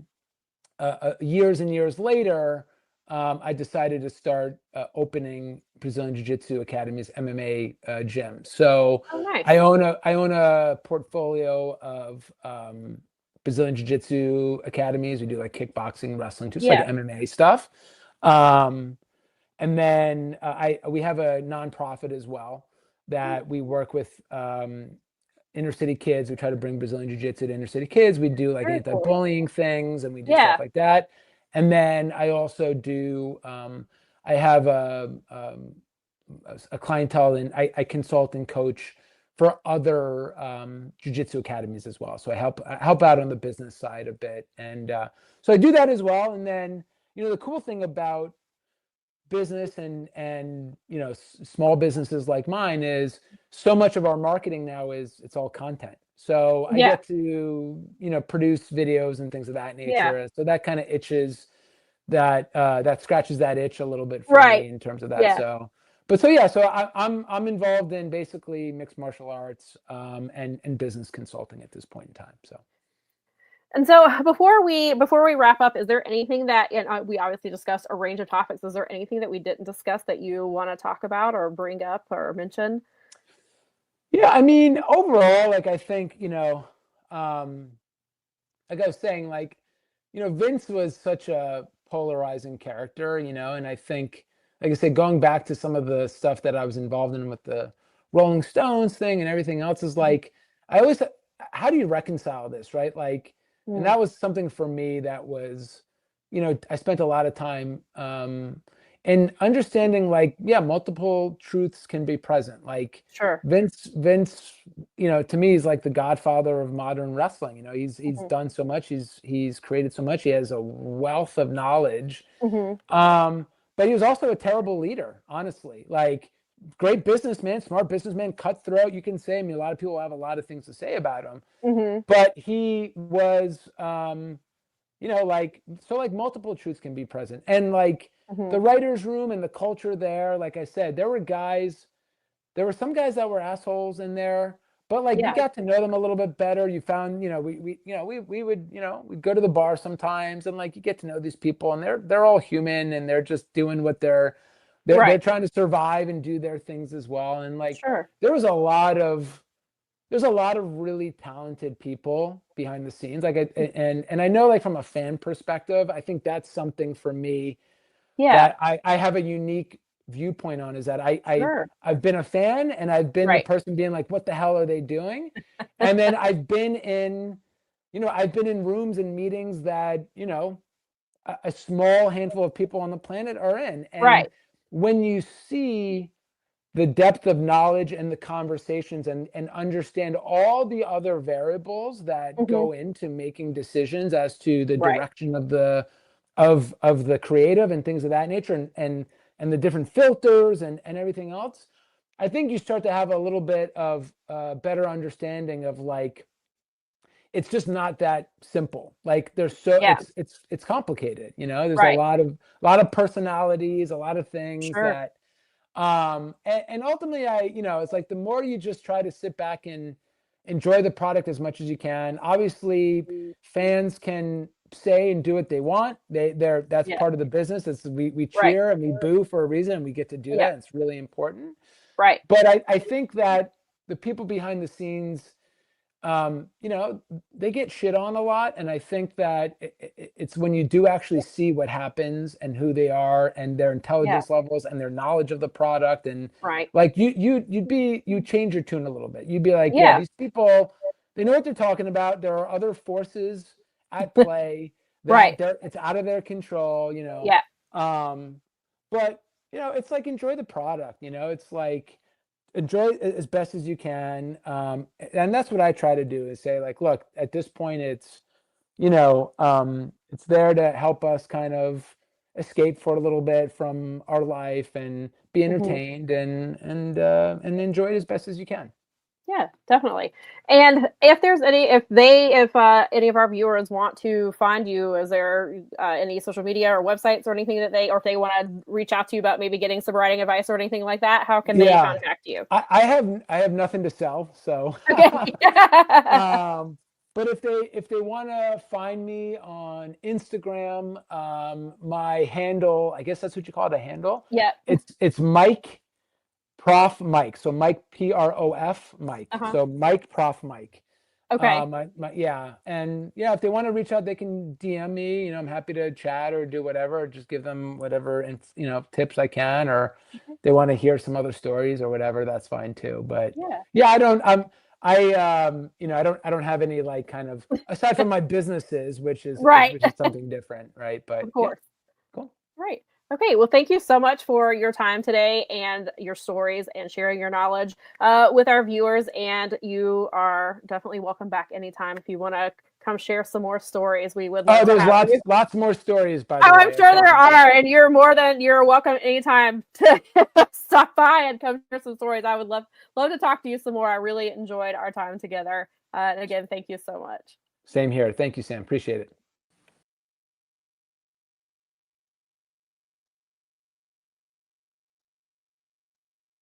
years and years later, I decided to start opening Brazilian Jiu-Jitsu academies, MMA gyms. So nice. I own a portfolio of Brazilian Jiu-Jitsu academies. We do like kickboxing, wrestling, just like MMA stuff. And then we have a nonprofit as well that we work with inner city kids. We try to bring Brazilian Jiu-Jitsu to inner city kids. We do like anti-bullying things, and we do stuff like that. And then I also do, I have a clientele, and I consult and coach for other jiu-jitsu academies as well. So I help out on the business side a bit. And so I do that as well. And then, the cool thing about business and small businesses like mine is so much of our marketing now it's all content. So I get to produce videos and things of that nature. So that kind of itches that scratches that itch a little bit for me in terms of that. So I'm involved in basically mixed martial arts and business consulting at this point in time. So. And so before we wrap up, is there anything that, we obviously discussed a range of topics. Is there anything that we didn't discuss that you want to talk about or bring up or mention? Yeah, I mean, overall, like, I think, like I was saying, Vince was such a polarizing character, and I think, like I said, going back to some of the stuff that I was involved in with the Rolling Stones thing and everything else is like, how do you reconcile this, right? Like, and that was something for me that was, I spent a lot of time in understanding multiple truths can be present. Like Vince, to me, is like the godfather of modern wrestling. He's done so much. He's created so much. He has a wealth of knowledge. But he was also a terrible leader, honestly. Like, great businessman, smart businessman, cutthroat, you can say. I mean, a lot of people have a lot of things to say about him. But he was, multiple truths can be present. And the writer's room and the culture there, like I said, there were some guys that were assholes in there, but you got to know them a little bit better. You found, we'd go to the bar sometimes, and you get to know these people, and they're all human, and they're just doing what they're trying to survive and do their things as well. And there's a lot of really talented people behind the scenes. And I know, from a fan perspective, I think that's something for me that I have a unique viewpoint on, is that I've been a fan, and I've been the person being like, what the hell are they doing? And then I've been in rooms and meetings that, a small handful of people on the planet are in. And when you see the depth of knowledge and the conversations and understand all the other variables that go into making decisions as to the direction of the creative and things of that nature, and the different filters and everything else, I think you start to have a little bit of better understanding of like, it's just not that simple. Like there's it's complicated, you know, there's a lot of personalities, a lot of things that, and ultimately it's like the more you just try to sit back and enjoy the product as much as you can. Obviously fans can say and do what they want. That's part of the business. We cheer and we boo for a reason, and we get to do that. It's really important. Right. But I think that the people behind the scenes, they get shit on a lot. And I think that it's when you do actually see what happens and who they are and their intelligence levels and their knowledge of the product. And like you change your tune a little bit. You'd be like, these people, they know what they're talking about. There are other forces at play. It's out of their control, but it's like, enjoy the product, it's like, enjoy it as best as you can. And that's what I try to do, is say like, look, at this point it's, it's there to help us kind of escape for a little bit from our life and be entertained and enjoy it as best as you can. Yeah, definitely. And if any of our viewers want to find you, is there any social media or websites or anything that or if they want to reach out to you about maybe getting some writing advice or anything like that, how can they contact you? I have nothing to sell, so. Okay. But if they want to find me on Instagram, my handle, I guess that's what you call it, a handle. Yeah. It's Mike Prof Mike. So Mike Prof Mike. So Mike Prof Mike. Okay. And if they want to reach out, they can DM me. I'm happy to chat or do whatever. Or just give them whatever tips I can, or they want to hear some other stories or whatever. That's fine too. But I don't. I don't have any like kind of, aside from my businesses, which is something different, right? But of course. Cool. Right. Okay, well, thank you so much for your time today and your stories and sharing your knowledge with our viewers. And you are definitely welcome back anytime if you want to come share some more stories. We would love there's to have lots more stories, by the way. I'm sure there are, and you're welcome anytime to stop by and come share some stories. I would love to talk to you some more. I really enjoyed our time together. And again, thank you so much. Same here. Thank you, Sam. Appreciate it.